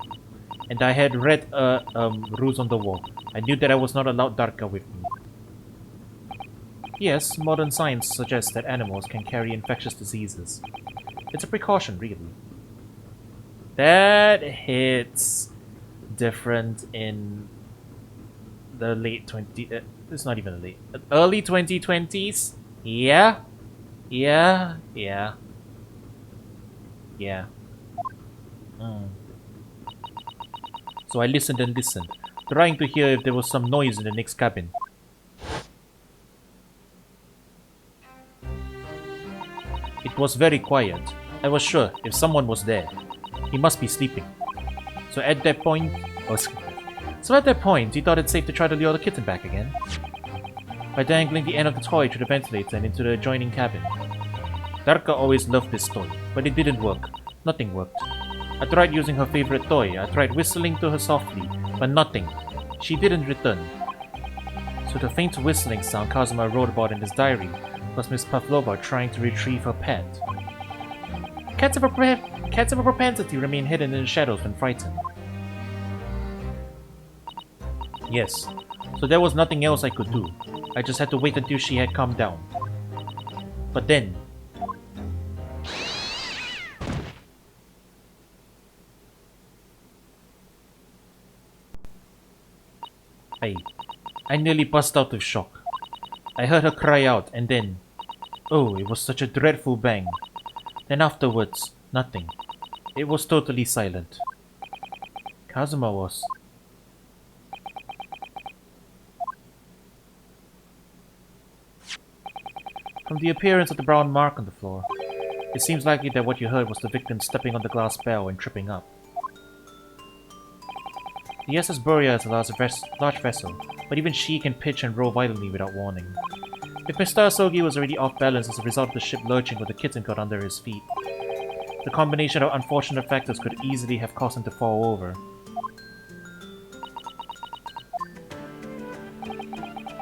And I had read rules on the wall. I knew that I was not allowed Darka with me. Yes, modern science suggests that animals can carry infectious diseases. It's a precaution, really. That hits different in the late 20s. It's not even late. Early 2020s? Yeah. Yeah. Yeah. Yeah. So I listened and listened, trying to hear if there was some noise in the next cabin. It was very quiet. I was sure if someone was there, he must be sleeping. So at that point, he thought it safe to try to lure the kitten back again. By dangling the end of the toy through the ventilator and into the adjoining cabin. Darka always loved this toy, but it didn't work. Nothing worked. I tried using her favorite toy. I tried whistling to her softly, but nothing. She didn't return. So the faint whistling sound Kazuma wrote about in his diary was Miss Pavlova trying to retrieve her pet. Cats have a propensity to remain hidden in the shadows when frightened. Yes, so there was nothing else I could do. I just had to wait until she had calmed down. But then... I nearly burst out of shock. I heard her cry out and then... Oh, it was such a dreadful bang. Then afterwards, nothing. It was totally silent. Kazuma was... From the appearance of the brown mark on the floor, it seems likely that what you heard was the victim stepping on the glass bell and tripping up. The SS Buria is a large vessel, but even she can pitch and roll violently without warning. If Mr. Asogi was already off balance as a result of the ship lurching when the kitten got under his feet, the combination of unfortunate factors could easily have caused him to fall over.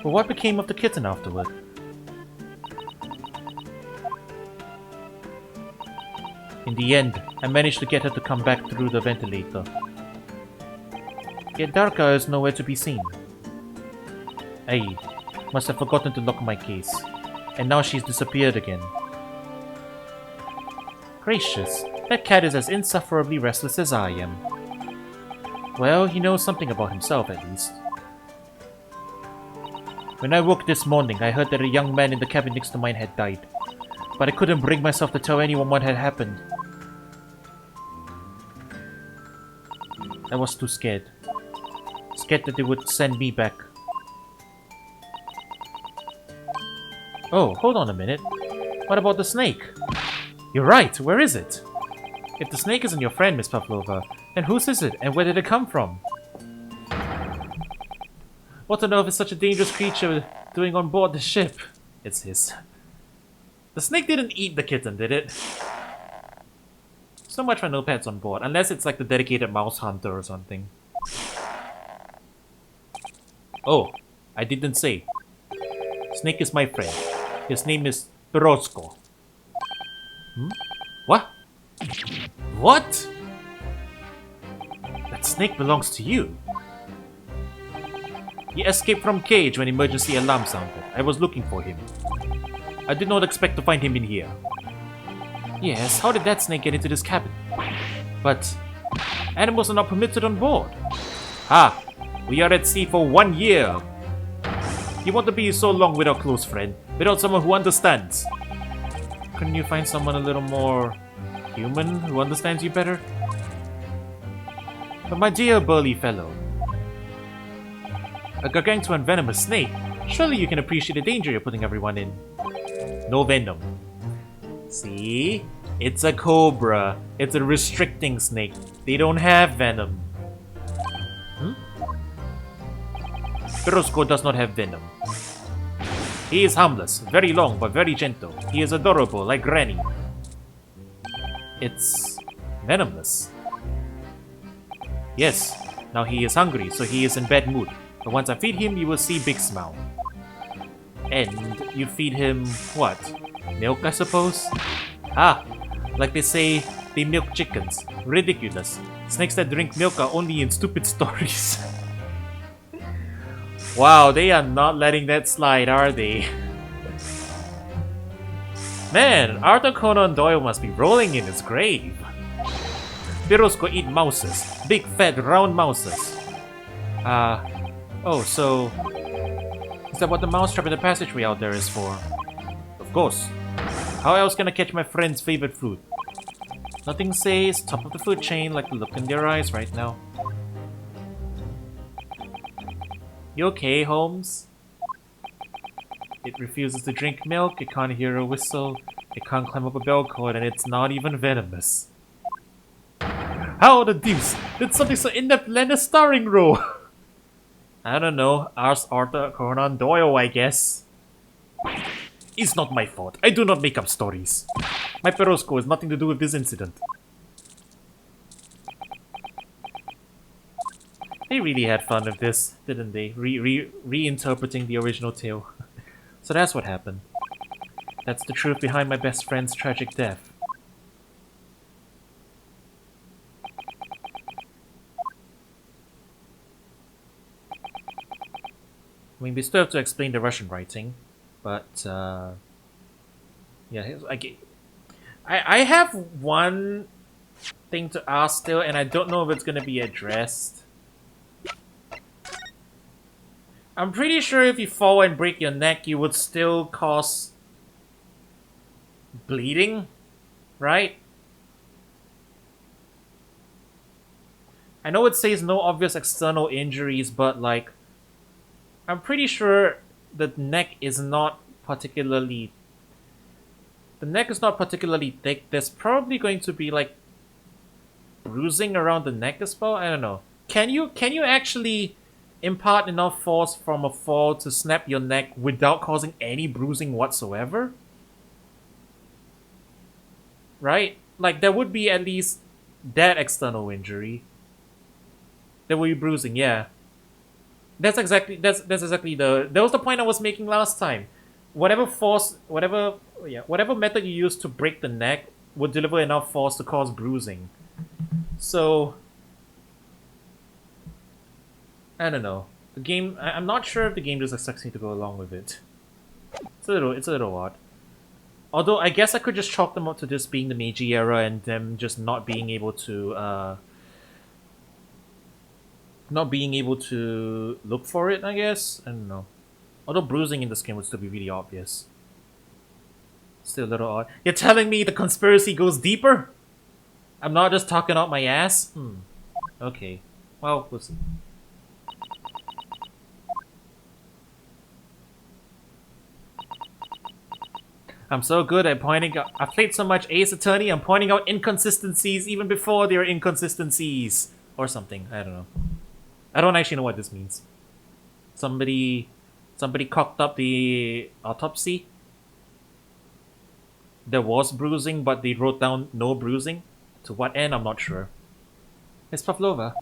But what became of the kitten afterward? In the end, I managed to get her to come back through the ventilator. Yet Darka is nowhere to be seen. I must have forgotten to lock my case. And now she's disappeared again. Gracious, that cat is as insufferably restless as I am. Well, he knows something about himself at least. When I woke this morning, I heard that a young man in the cabin next to mine had died. But I couldn't bring myself to tell anyone what had happened. I was too scared. Scared that they would send me back. Oh, hold on a minute. What about the snake? You're right, where is it? If the snake isn't your friend, Miss Pavlova, then whose is it, and where did it come from? Want to know if it's such a dangerous creature doing on board the ship? It's his. The snake didn't eat the kitten, did it? So much for no pets on board, unless it's like the dedicated mouse hunter or something. Oh, I didn't say. Snake is my friend. His name is Roscoe. Hmm? What? What? That snake belongs to you. He escaped from cage when emergency alarm sounded. I was looking for him. I did not expect to find him in here. Yes, how did that snake get into this cabin? But animals are not permitted on board. Ah, we are at sea for 1 year. You want to be so long without close friend, without someone who understands. Couldn't you find someone a little more human who understands you better? But my dear burly fellow, a gargantuan venomous snake, surely you can appreciate the danger you're putting everyone in. No venom. See? It's a cobra. It's a restricting snake. They don't have venom. Hmm? Roscoe does not have venom. He is harmless, very long but very gentle. He is adorable, like Granny. It's venomless. Yes, now he is hungry, so he is in bad mood. But once I feed him, you will see big smile. And you feed him what? Milk, I suppose? Ah, like they say, they milk chickens. Ridiculous. Snakes that drink milk are only in stupid stories. Wow, they are not letting that slide, are they? Man, Arthur Conan Doyle must be rolling in his grave. Roscoe eat mouses. Big fat round mouses. Oh, so... is that what the mousetrap in the passageway out there is for? Of course. How else can I catch my friend's favorite fruit? Nothing says top of the food chain like the look in their eyes right now. You okay, Holmes? It refuses to drink milk, it can't hear a whistle, it can't climb up a bell cord, and it's not even venomous. How the deuce did something so in-depth land a starring role? I don't know, ask Arthur Conan Doyle, I guess. It's not my fault. I do not make up stories. My Perosco has nothing to do with this incident. They really had fun with this, didn't they? Reinterpreting the original tale. So that's what happened. That's the truth behind my best friend's tragic death. I mean, we still have to explain the Russian writing, but yeah, I have one thing to ask still, and I don't know if it's gonna be addressed. I'm pretty sure if you fall and break your neck, you would still cause bleeding, right? I know it says no obvious external injuries, but like, I'm pretty sure the neck is not particularly... the neck is not particularly thick. There's probably going to be like bruising around the neck as well. I don't know. Can you actually impart enough force from a fall to snap your neck without causing any bruising whatsoever? Right? Like, there would be at least that external injury. There will be bruising, yeah. That's exactly that was the point I was making last time. Whatever force, whatever method you use to break the neck would deliver enough force to cause bruising. So I don't know. The game, I'm not sure if the game just expects me to go along with it. It's a little odd. Although I guess I could just chalk them up to just being the Meiji era and them just not being able to look for it, I guess. I don't know. Although bruising in this game would still be really obvious. Still a little odd. You're telling me the conspiracy goes deeper? I'm not just talking out my ass? Okay. Well, we'll see. I'm so good at pointing out. I've played so much Ace Attorney, I'm pointing out inconsistencies even before there are inconsistencies. Or something. I don't know. I don't actually know what this means. Somebody cocked up the autopsy. There was bruising, but they wrote down no bruising. To what end, I'm not sure. Miss Pavlova.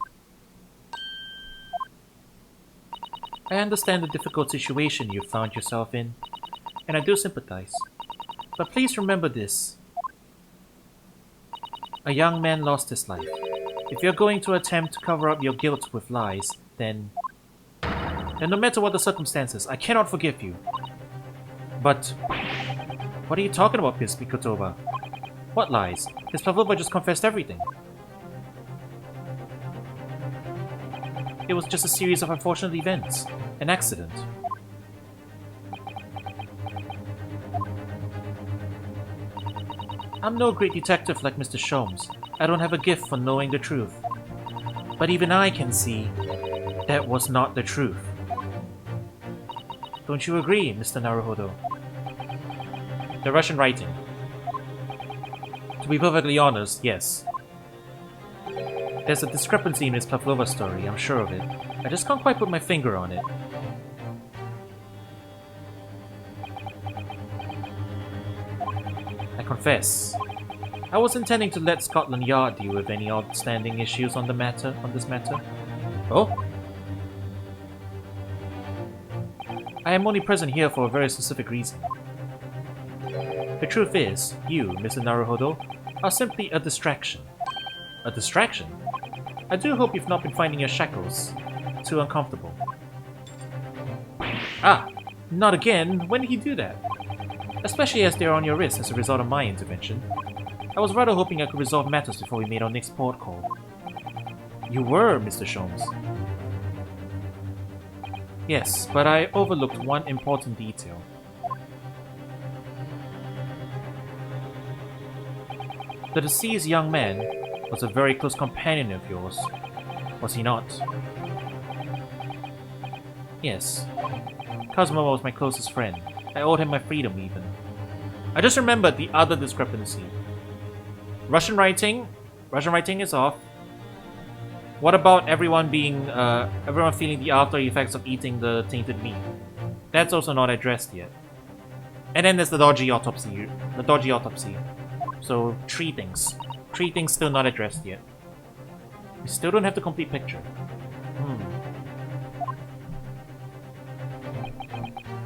I understand the difficult situation you've found yourself in, and I do sympathize. But please remember this. A young man lost his life. If you're going to attempt to cover up your guilt with lies, then no matter what the circumstances, I cannot forgive you. But what are you talking about, Miss Pikotova? What lies? Miss Pavlova just confessed everything. It was just a series of unfortunate events. An accident. I'm no great detective like Mr. Sholmes. I don't have a gift for knowing the truth. But even I can see that was not the truth. Don't you agree, Mr. Naruhodo? The Russian writing. To be perfectly honest, yes. There's a discrepancy in Miss Pavlova's story, I'm sure of it. I just can't quite put my finger on it. I confess. I was intending to let Scotland Yard deal with any outstanding issues on this matter. Oh? I am only present here for a very specific reason. The truth is, you, Mr. Naruhodo, are simply a distraction. A distraction? I do hope you've not been finding your shackles too uncomfortable. Ah! Not again! When did he do that? Especially as they are on your wrist as a result of my intervention. I was rather hoping I could resolve matters before we made our next port call. You were, Mr. Sholmes. Yes, but I overlooked one important detail. The deceased young man was a very close companion of yours, was he not? Yes. Kazuma was my closest friend. I owed him my freedom, even. I just remembered the other discrepancy. Russian writing is off. What about everyone feeling the after effects of eating the tainted meat? That's also not addressed yet. And then there's the dodgy autopsy. So, three things. Three things still not addressed yet. We still don't have the complete picture.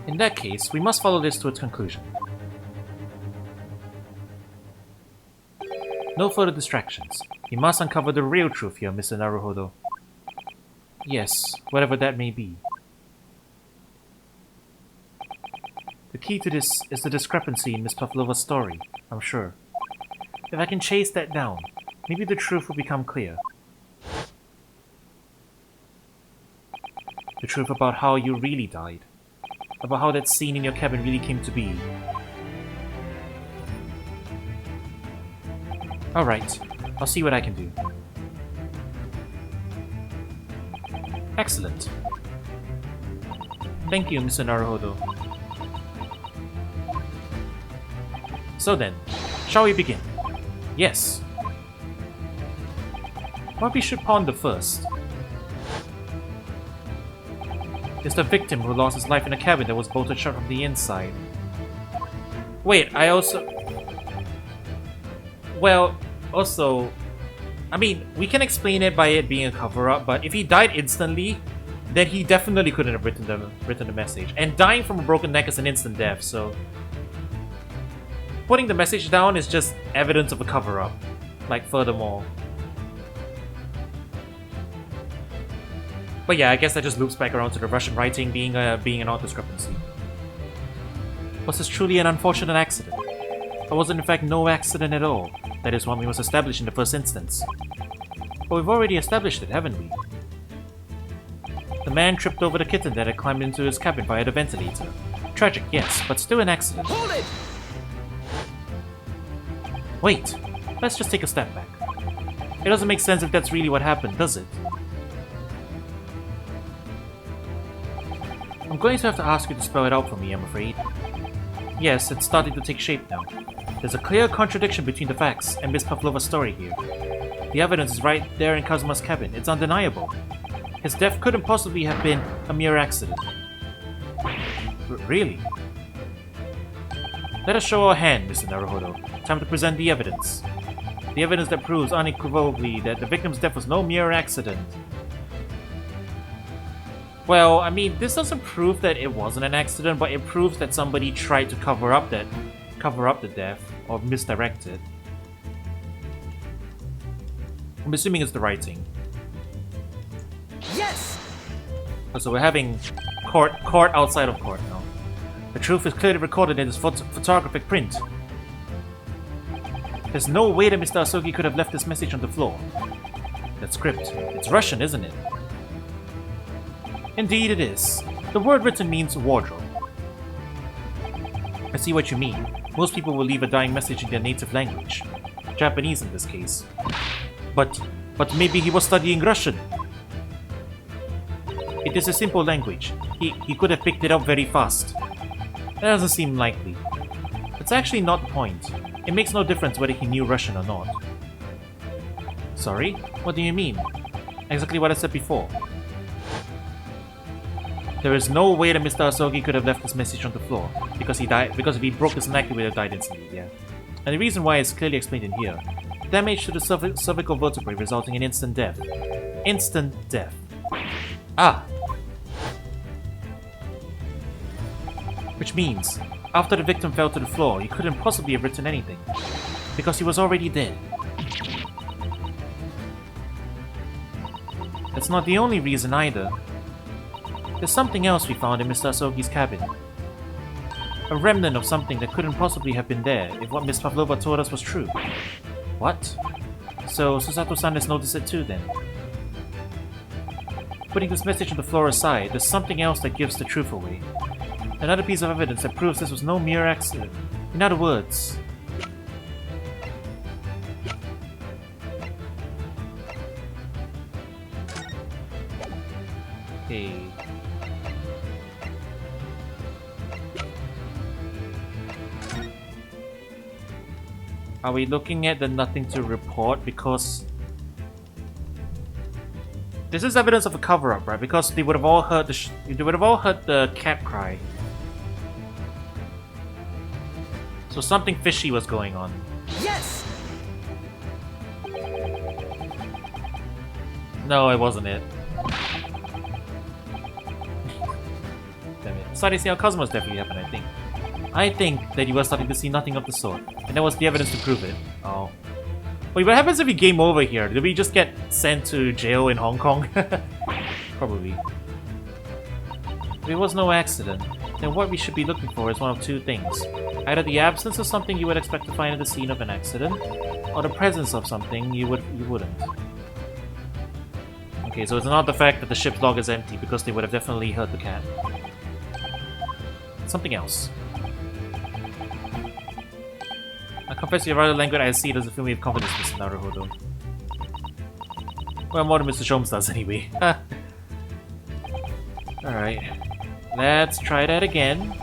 In that case, we must follow this to its conclusion. No further distractions. We must uncover the real truth here, Mr. Naruhodo. Yes, whatever that may be. The key to this is the discrepancy in Miss Pavlova's story, I'm sure. If I can chase that down, maybe the truth will become clear. The truth about how you really died. About how that scene in your cabin really came to be. Alright, I'll see what I can do. Excellent. Thank you, Mr. Naruhodo. So then, shall we begin? Yes. What we should ponder first is the victim who lost his life in a cabin that was bolted shut from the inside. Wait, I mean, we can explain it by it being a cover-up, but if he died instantly, then he definitely couldn't have written the message. And dying from a broken neck is an instant death, so putting the message down is just evidence of a cover-up. Like, furthermore. But yeah, I guess that just loops back around to the Russian writing being an art discrepancy. Was this truly an unfortunate accident? Or was it in fact no accident at all? That is what we must establish in the first instance. But we've already established it, haven't we? The man tripped over the kitten that had climbed into his cabin via the ventilator. Tragic, yes, but still an accident. Hold it! Wait, let's just take a step back. It doesn't make sense if that's really what happened, does it? I'm going to have to ask you to spell it out for me, I'm afraid. Yes, it's starting to take shape now. There's a clear contradiction between the facts and Miss Pavlova's story here. The evidence is right there in Kazuma's cabin. It's undeniable. His death couldn't possibly have been a mere accident. Really? Let us show our hand, Mr. Naruhodo. Time to present the evidence. The evidence that proves unequivocally that the victim's death was no mere accident. Well, I mean, this doesn't prove that it wasn't an accident, but it proves that somebody tried to cover up the death or misdirect it. I'm assuming it's the writing. Yes! So we're having court outside of court now. The truth is clearly recorded in this photographic print. There's no way that Mr. Asogi could have left this message on the floor. That script, it's Russian, isn't it? Indeed it is. The word written means wardrobe. I see what you mean. Most people will leave a dying message in their native language. Japanese in this case. But maybe he was studying Russian. It is a simple language. He could have picked it up very fast. That doesn't seem likely. It's actually not the point. It makes no difference whether he knew Russian or not. Sorry? What do you mean? Exactly what I said before. There is no way that Mr. Asogi could have left this message on the floor, because if he broke his neck, he would have died instantly, yeah. And the reason why is clearly explained in here. Damage to the cervical vertebrae resulting in instant death. Instant death. Ah! Which means, after the victim fell to the floor, he couldn't possibly have written anything, because he was already dead. That's not the only reason either. There's something else we found in Mr. Asogi's cabin. A remnant of something that couldn't possibly have been there if what Miss Pavlova told us was true. What? So Susato-san has noticed it too then. Putting this message on the floor aside, there's something else that gives the truth away. Another piece of evidence that proves this was no mere accident. In other words... Hey... Are we looking at the nothing to report? Because this is evidence of a cover-up, right? Because they would have all heard the cat cry. So something fishy was going on. Yes! No, it wasn't it. Damn it. Starting to see how Cosmos definitely happened, I think. I think that you were starting to see nothing of the sort, and that was the evidence to prove it. Oh. Wait, what happens if we game over here? Do we just get sent to jail in Hong Kong? Probably. If it was no accident, then what we should be looking for is one of two things. Either the absence of something you would expect to find at the scene of an accident, or the presence of something you wouldn't. Okay, so it's not the fact that the ship's log is empty, because they would have definitely heard the cat. Something else. I confess your other language I see doesn't fill me with confidence, Mr. Naruhodo. Well, more than Mr. Sholmes does anyway. Alright. Let's try that again.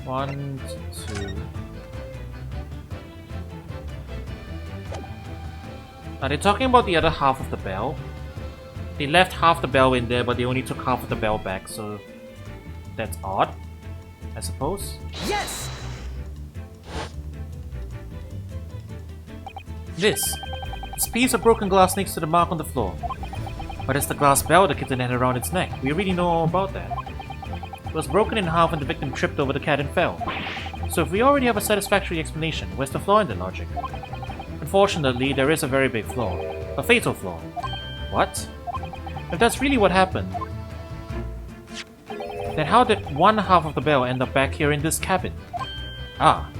One, two. Are they talking about the other half of the bell? They left half the bell in there, but they only took half of the bell back, so that's odd, I suppose. Yes! This piece of broken glass next to the mark on the floor. But it's the glass bell the kitten had around its neck. We really know all about that. It was broken in half when the victim tripped over the cat and fell. So if we already have a satisfactory explanation, where's the flaw in the logic? Unfortunately, there is a very big flaw. A fatal flaw. What? If that's really what happened, then how did one half of the bell end up back here in this cabin? Ah.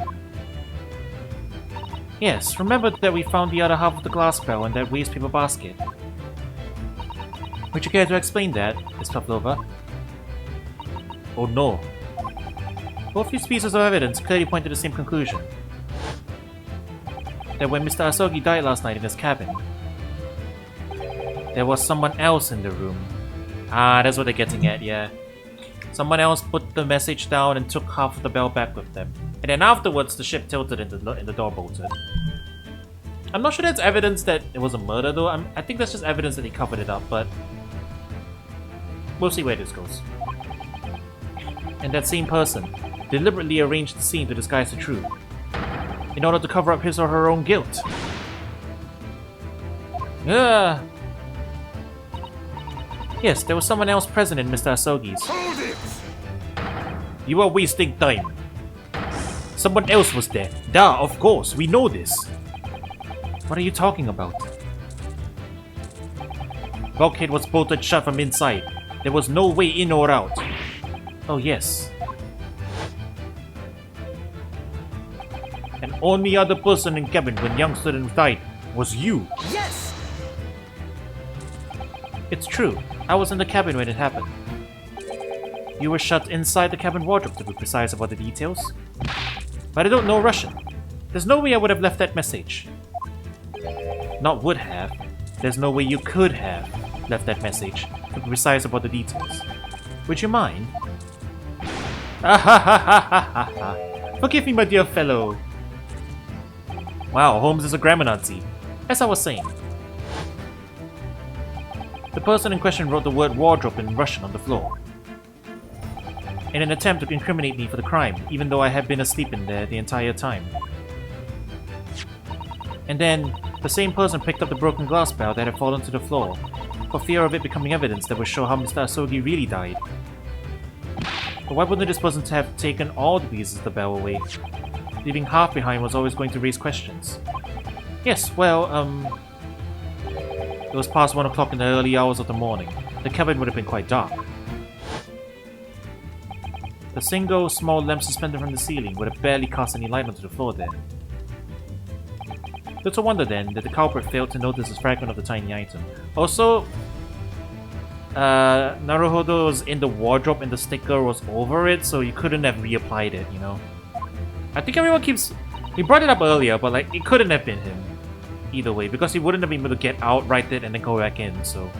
Yes, remember that we found the other half of the glass bell in that waste paper basket. Would you care to explain that, Miss Pavlova? Oh no. Both these pieces of evidence clearly point to the same conclusion. That when Mr. Asogi died last night in his cabin, there was someone else in the room. Ah, that's what they're getting at, yeah. Someone else put the message down and took half of the bell back with them. And then afterwards, the ship tilted and the door bolted. I'm not sure that's evidence that it was a murder though. I think that's just evidence that he covered it up, but we'll see where this goes. And that same person deliberately arranged the scene to disguise the truth, in order to cover up his or her own guilt. Yes, there was someone else present in Mr. Asogi's. Hold it! You are wasting time. Someone else was there. Duh, of course, we know this. What are you talking about? Bulkhead was bolted shut from inside. There was no way in or out. Oh yes. And only other person in cabin when young student died was you. Yes! It's true. I was in the cabin when it happened. You were shut inside the cabin wardrobe to be precise about the details. But I don't know Russian. There's no way I would have left that message. Not would have. There's no way you could have left that message to be precise about the details. Would you mind? Forgive me, my dear fellow. Wow, Holmes is a grammar Nazi. As I was saying. The person in question wrote the word wardrobe in Russian on the floor, in an attempt to incriminate me for the crime, even though I had been asleep in there the entire time. And then, the same person picked up the broken glass bell that had fallen to the floor, for fear of it becoming evidence that would show how Mr. Asogi really died. But why wouldn't this person have taken all the pieces of the bell away? Leaving half behind was always going to raise questions. Yes, well, it was past 1 o'clock in the early hours of the morning. The cabin would have been quite dark. The single small lamp suspended from the ceiling would have barely cast any light onto the floor there. Little wonder then that the culprit failed to notice this fragment of the tiny item. Also, Naruhodo was in the wardrobe and the sticker was over it, so you couldn't have reapplied it, you know? I think everyone keeps... He brought it up earlier, but like, it couldn't have been him. Either way, because he wouldn't have been able to get out, write it, and then go back in, so...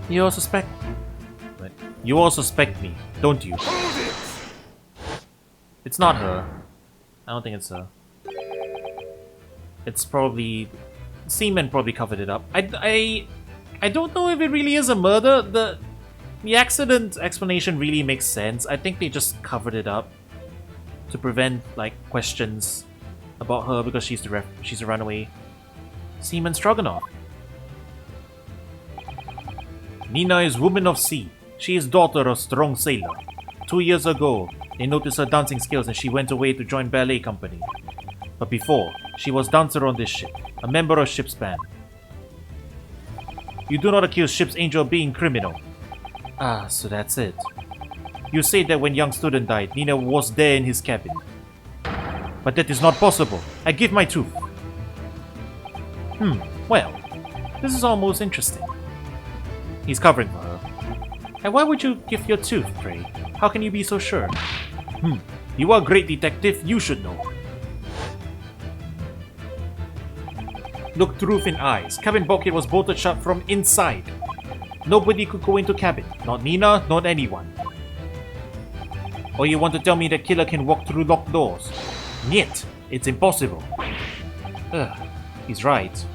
You all suspect... What? You all suspect me, don't you? It's not her. I don't think it's her. It's probably... Seaman probably covered it up. I don't know if it really is a murder. The accident explanation really makes sense. I think they just covered it up to prevent, like, questions about her because she's a runaway. Seaman Stroganoff. Nina is woman of sea. She is daughter of strong sailor. 2 years ago, they noticed her dancing skills and she went away to join ballet company. But before, she was dancer on this ship, a member of ship's band. You do not accuse Ship's Angel of being criminal. Ah, so that's it. You say that when young student died, Nina was there in his cabin. But that is not possible. I give my tooth. Well, this is almost interesting. He's covering for her. And why would you give your tooth, pray? How can you be so sure? You are a great detective, you should know. Look truth in eyes. Cabin bulkhead was bolted shut from inside. Nobody could go into cabin. Not Nina, not anyone. Or you want to tell me that killer can walk through locked doors? Niet, it's impossible. Ugh, He's right.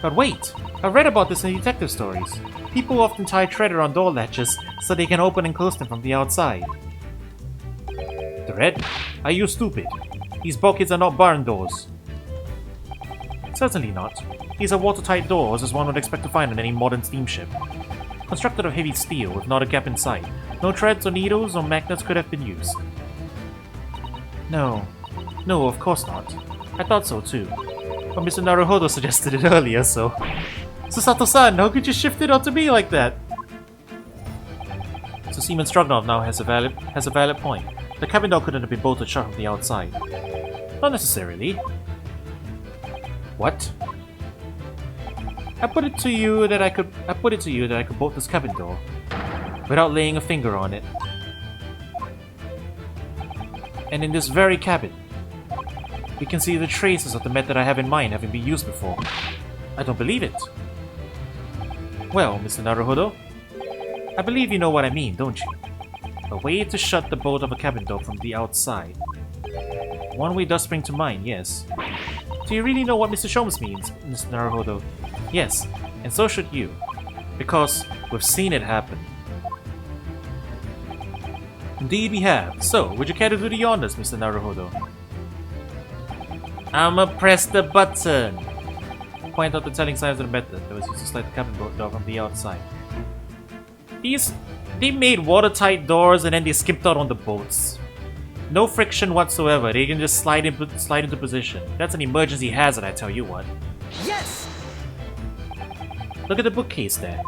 But wait! I've read about this in detective stories. People often tie thread around door latches so they can open and close them from the outside. Thread? Are you stupid? These bulkheads are not barn doors. Certainly not. These are watertight doors as one would expect to find on any modern steamship. Constructed of heavy steel with not a gap inside. No threads or needles or magnets could have been used. No. No, of course not. I thought so too. But Mr. Naruhodo suggested it earlier, so... Susato-san, how could you shift it onto me like that? So Seaman Stroganoff now has a valid point. The cabin door couldn't have been bolted shut from the outside. Not necessarily. What? I put it to you that I could bolt this cabin door without laying a finger on it. And in this very cabin, we can see the traces of the method I have in mind having been used before. I don't believe it. Well, Mr. Naruhodo, I believe you know what I mean, don't you? A way to shut the bolt of a cabin door from the outside. One way does spring to mind, yes. Do you really know what Mr. Sholmes means, Mr. Naruhodo? Yes, and so should you. Because we've seen it happen. Indeed we have. So, would you care to do the honors, Mr. Naruhodo? I'ma press the button! Point out the telling signs of the method that was used to slide the cabin door from the outside. They made watertight doors and then they skipped out on the bolts. No friction whatsoever, they can just slide into position. That's an emergency hazard, I tell you what. Yes! Look at the bookcase there.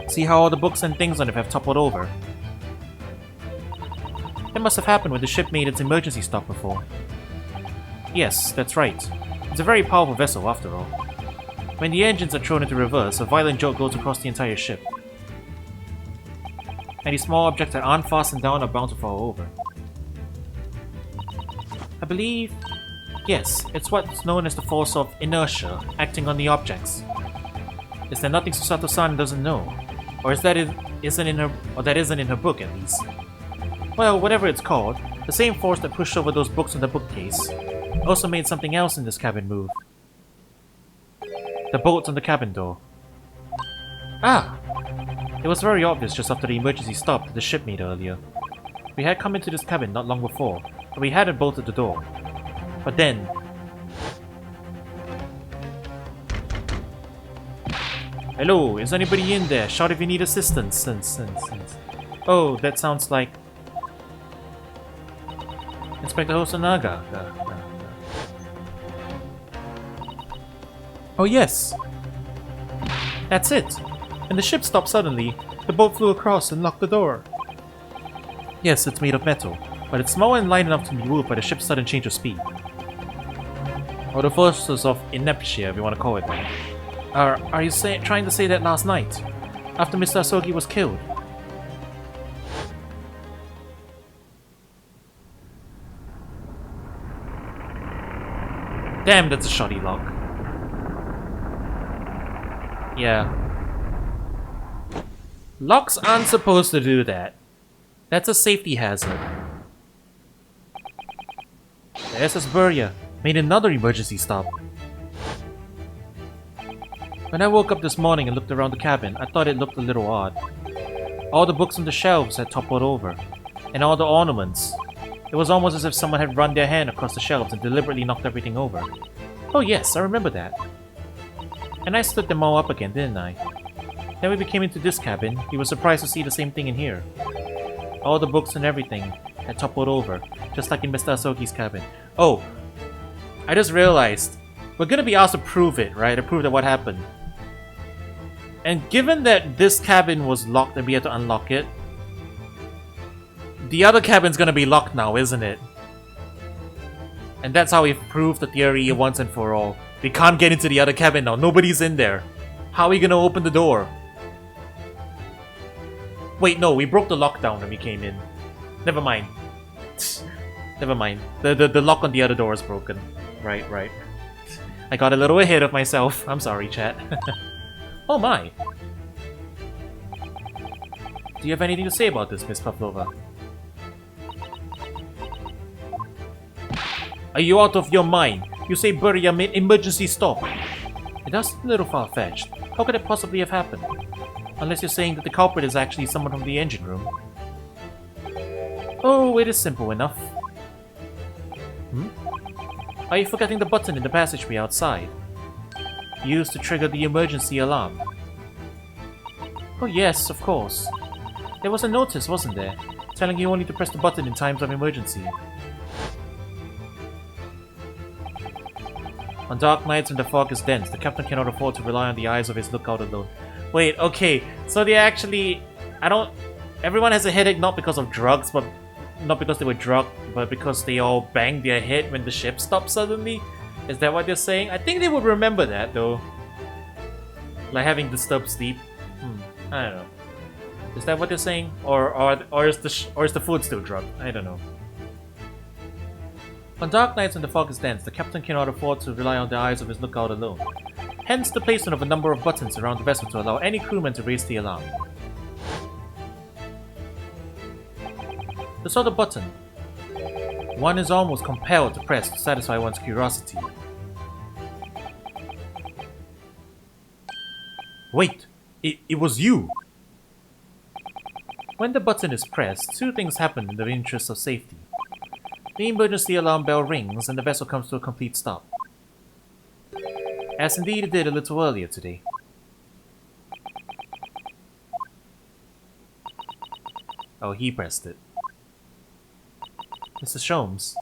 See how all the books and things on it have toppled over? That must have happened when the ship made its emergency stop before. Yes, that's right. It's a very powerful vessel after all. When the engines are thrown into reverse, a violent jolt goes across the entire ship. Any small objects that aren't fastened down are bound to fall over. I believe... yes, it's what's known as the force of inertia acting on the objects. Is there nothing Susato-san doesn't know? Or that isn't in her book at least? Well, whatever it's called, the same force that pushed over those books in the bookcase also made something else in this cabin move. The bolt on the cabin door. Ah! It was very obvious just after the emergency stop that the ship made earlier. We had come into this cabin not long before, but we hadn't bolted the door. But then... Hello, is anybody in there? Shout if you need assistance. Oh, that sounds like... Inspector Hosonaga. Oh yes! That's it! And the ship stopped suddenly. The boat flew across and locked the door. Yes, it's made of metal, but it's small and light enough to be moved by the ship's sudden change of speed. Or the forces of inertia, if you want to call it that. Are you trying to say that last night? After Mr. Asogi was killed? Damn, that's a shoddy lock. Yeah. Locks aren't supposed to do that. That's a safety hazard. The SS Burya made another emergency stop. When I woke up this morning and looked around the cabin, I thought it looked a little odd. All the books on the shelves had toppled over, and all the ornaments. It was almost as if someone had run their hand across the shelves and deliberately knocked everything over. Oh yes, I remember that. And I stood them all up again, didn't I? Then when we came into this cabin, we were surprised to see the same thing in here. All the books and everything had toppled over, just like in Mr. Asogi's cabin. Oh, I just realized, we're gonna be asked to prove it, right? To prove that what happened. And given that this cabin was locked and we had to unlock it, the other cabin's gonna be locked now, isn't it? And that's how we've proved the theory once and for all. We can't get into the other cabin now, nobody's in there. How are we gonna open the door? Wait, no, we broke the lockdown when we came in. Never mind. Never mind. The lock on the other door is broken. Right. I got a little ahead of myself. I'm sorry, chat. Oh my. Do you have anything to say about this, Miss Pavlova? Are you out of your mind? You say Burya made emergency stop. That's a little far-fetched. How could it possibly have happened? Unless you're saying that the culprit is actually someone from the engine room. Oh, it is simple enough. Are you forgetting the button in the passageway outside? Used to trigger the emergency alarm. Oh yes, of course. There was a notice, wasn't there? Telling you only to press the button in times of emergency. On dark nights when the fog is dense, the captain cannot afford to rely on the eyes of his lookout alone. Wait, okay, so they actually... Everyone has a headache not because of drugs, but... Not because they were drugged, but because they all banged their head when the ship stopped suddenly? Is that what they're saying? I think they would remember that, though. Like having disturbed sleep. I don't know. Is that what they're saying? Or is the food still drugged? I don't know. On dark nights when the fog is dense, the captain cannot afford to rely on the eyes of his lookout alone. Hence the placement of a number of buttons around the vessel to allow any crewman to raise the alarm. The sort of button one is almost compelled to press to satisfy one's curiosity. Wait! It was you! When the button is pressed, two things happen in the interest of safety. The emergency alarm bell rings and the vessel comes to a complete stop. As indeed it did a little earlier today. Oh, he pressed it. Mr. Sholmes,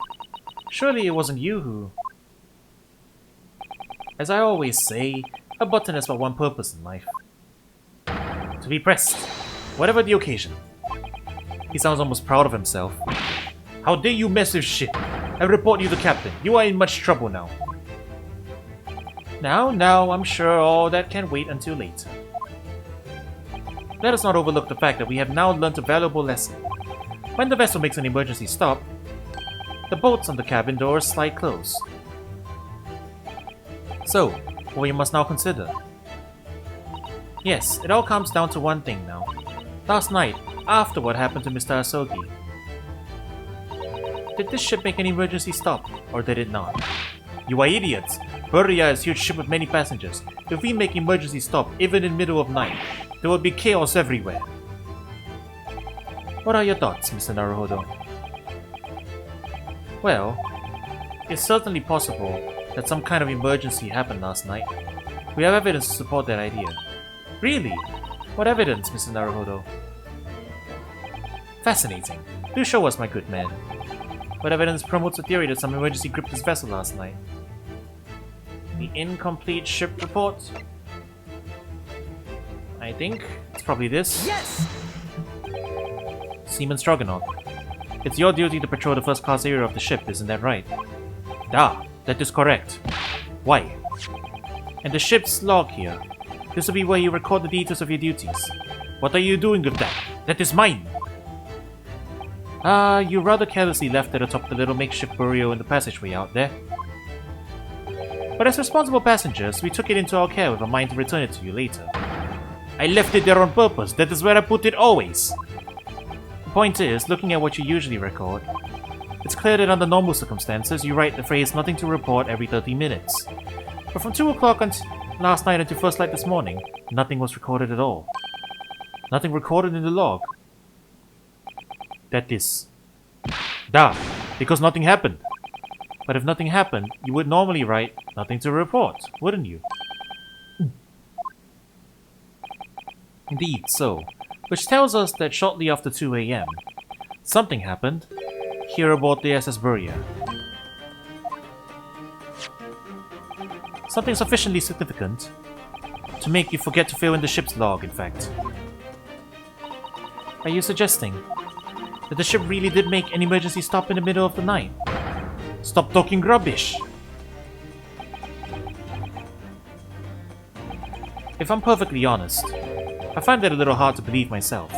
surely it wasn't you who... As I always say, a button has but one purpose in life. To be pressed, whatever the occasion. He sounds almost proud of himself. How dare you mess with shit! I report you to Captain. You are in much trouble now. Now, I'm sure all that can wait until later. Let us not overlook the fact that we have now learnt a valuable lesson. When the vessel makes an emergency stop, the bolts on the cabin doors slide close. So, what you must now consider. Yes, it all comes down to one thing now. Last night, after what happened to Mr. Asogi, did this ship make an emergency stop, or did it not? You are idiots! Burya is a huge ship with many passengers. If we make emergency stop, even in middle of night, there will be chaos everywhere. What are your thoughts, Mr. Naruhodo? Well, it's certainly possible that some kind of emergency happened last night. We have evidence to support that idea. Really? What evidence, Mr. Naruhodo? Fascinating. Do show us, my good man. What evidence promotes the theory that some emergency gripped this vessel last night? The incomplete ship report? I think it's probably this. Yes! Seaman Stroganoff. It's your duty to patrol the first class area of the ship, isn't that right? Ah, that is correct. Why? And the ship's log here. This will be where you record the details of your duties. What are you doing with that? That is mine! You rather carelessly left it atop the little makeshift burial in the passageway out there. But as responsible passengers, we took it into our care with a mind to return it to you later. I left it there on purpose. That is where I put it always. The point is, looking at what you usually record, it's clear that under normal circumstances, you write the phrase nothing to report every 30 minutes. But from 2 o'clock last night until first light this morning, nothing was recorded at all. Nothing recorded in the log. That is... because nothing happened. But if nothing happened, you would normally write nothing to report, wouldn't you? Indeed so. Which tells us that shortly after 2 AM, something happened here aboard the SS Burya. Something sufficiently significant to make you forget to fill in the ship's log, in fact. Are you suggesting that the ship really did make an emergency stop in the middle of the night? Stop talking rubbish! If I'm perfectly honest, I find that a little hard to believe myself.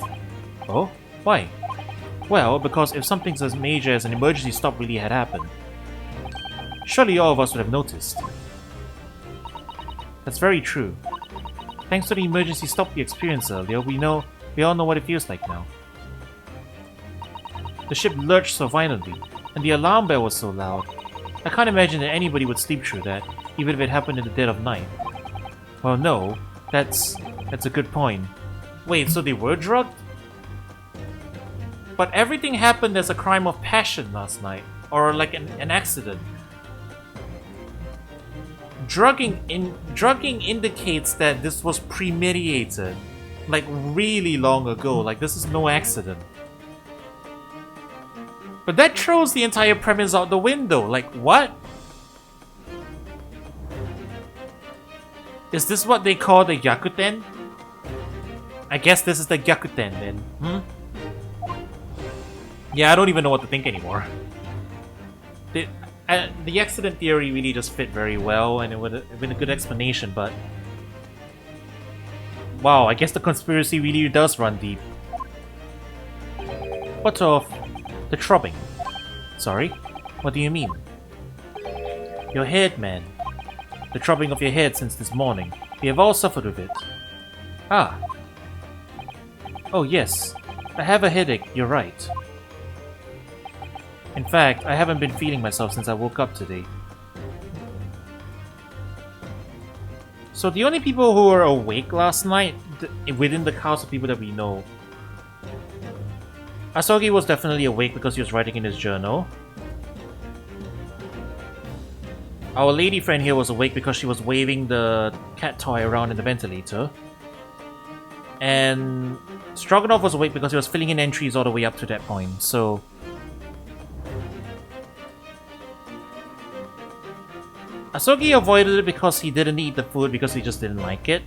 Oh? Why? Well, because if something as major as an emergency stop really had happened, surely all of us would have noticed. That's very true. Thanks to the emergency stop we experienced earlier, we all know what it feels like now. The ship lurched so violently, and the alarm bell was so loud, I can't imagine that anybody would sleep through that, even if it happened in the dead of night. Well, no, that's a good point. Wait, so they were drugged? But everything happened as a crime of passion last night, or like an accident. Drugging indicates that this was premeditated, like really long ago, like this is no accident. But that throws the entire premise out the window, like what? Is this what they call the Gyakuten? I guess this is the Gyakuten then, Yeah, I don't even know what to think anymore. The accident theory really just fit very well, and it would have been a good explanation, but... Wow, I guess the conspiracy really does run deep. What of the throbbing? Sorry? What do you mean? Your head, man. The throbbing of your head since this morning. We have all suffered with it. Ah. Oh yes. I have a headache, you're right. In fact, I haven't been feeling myself since I woke up today. So the only people who were awake last night, within the cast of people that we know, Asogi was definitely awake because he was writing in his journal. Our lady friend here was awake because she was waving the cat toy around in the ventilator. And Stroganoff was awake because he was filling in entries all the way up to that point, so... Asogi avoided it because he didn't eat the food because he just didn't like it.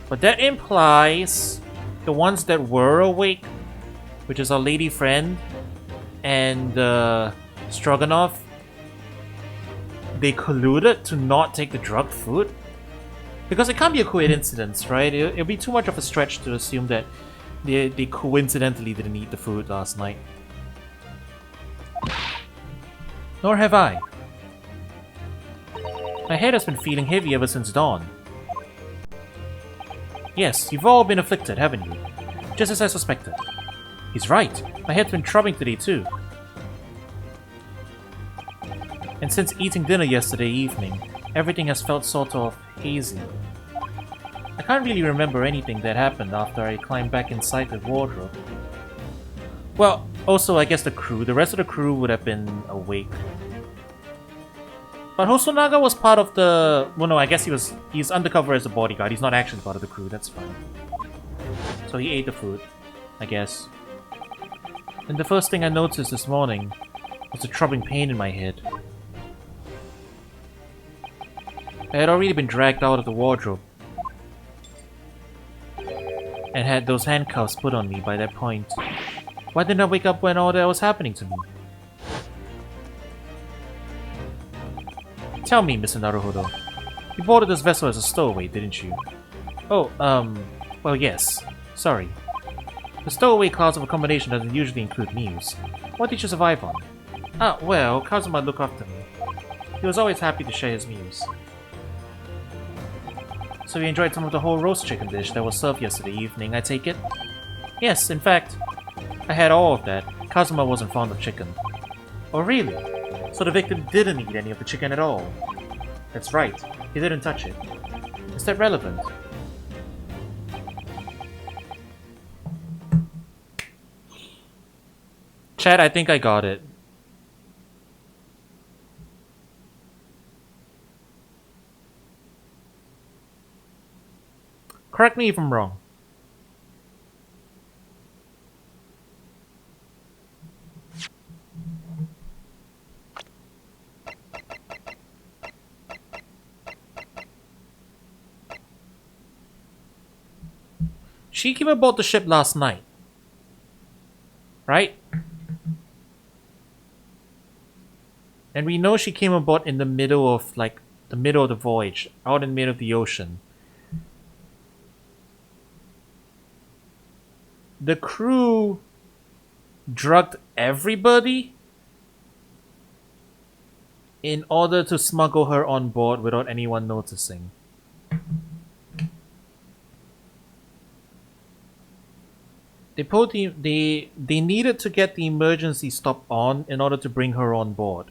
But that implies the ones that were awake, which is our lady friend and Stroganoff, they colluded to not take the drugged food? Because it can't be a coincidence, right? It'll be too much of a stretch to assume that they coincidentally didn't eat the food last night. Nor have I. My head has been feeling heavy ever since dawn. Yes, you've all been afflicted, haven't you? Just as I suspected. He's right. My head's been throbbing today too. And since eating dinner yesterday evening, everything has felt sort of hazy. I can't really remember anything that happened after I climbed back inside the wardrobe. Well, also I guess the rest of the crew would have been awake. But Hosonaga was part of the... Well, no, I guess he's undercover as a bodyguard. He's not actually part of the crew, that's fine. So he ate the food, I guess. And the first thing I noticed this morning was a throbbing pain in my head. I had already been dragged out of the wardrobe and had those handcuffs put on me by that point. Why didn't I wake up when all that was happening to me? Tell me, Mr. Naruhodo. You boarded this vessel as a stowaway, didn't you? Oh, well yes. Sorry. The stowaway class of accommodation doesn't usually include meals. What did you survive on? Ah, well, Kazuma looked after me. He was always happy to share his meals. So you enjoyed some of the whole roast chicken dish that was served yesterday evening, I take it? Yes, in fact, I had all of that. Kazuma wasn't fond of chicken. Oh really? So the victim didn't eat any of the chicken at all? That's right, he didn't touch it. Is that relevant? Chad, I think I got it. Correct me if I'm wrong. She came aboard the ship last night, right? And we know she came aboard in the middle of, like, the middle of the voyage, out in the middle of the ocean. The crew drugged everybody in order to smuggle her on board without anyone noticing. They needed to get the emergency stop on in order to bring her on board.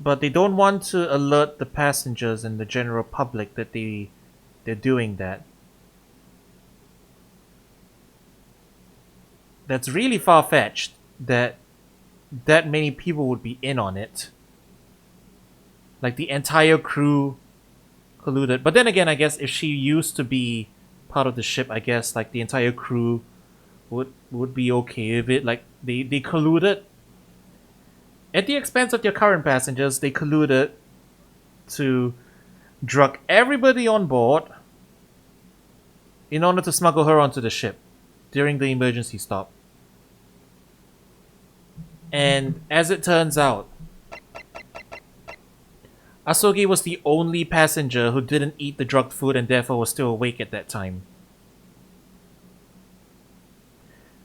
but they don't want to alert the passengers and the general public that they're doing that. That's really far-fetched that many people would be in on it. Like the entire crew colluded. But then again, I guess if she used to be part of the ship, I guess like the entire crew would be okay with it. Like they colluded at the expense of their current passengers. They colluded to drug everybody on board in order to smuggle her onto the ship during the emergency stop. And as it turns out, Asogi was the only passenger who didn't eat the drugged food and therefore was still awake at that time.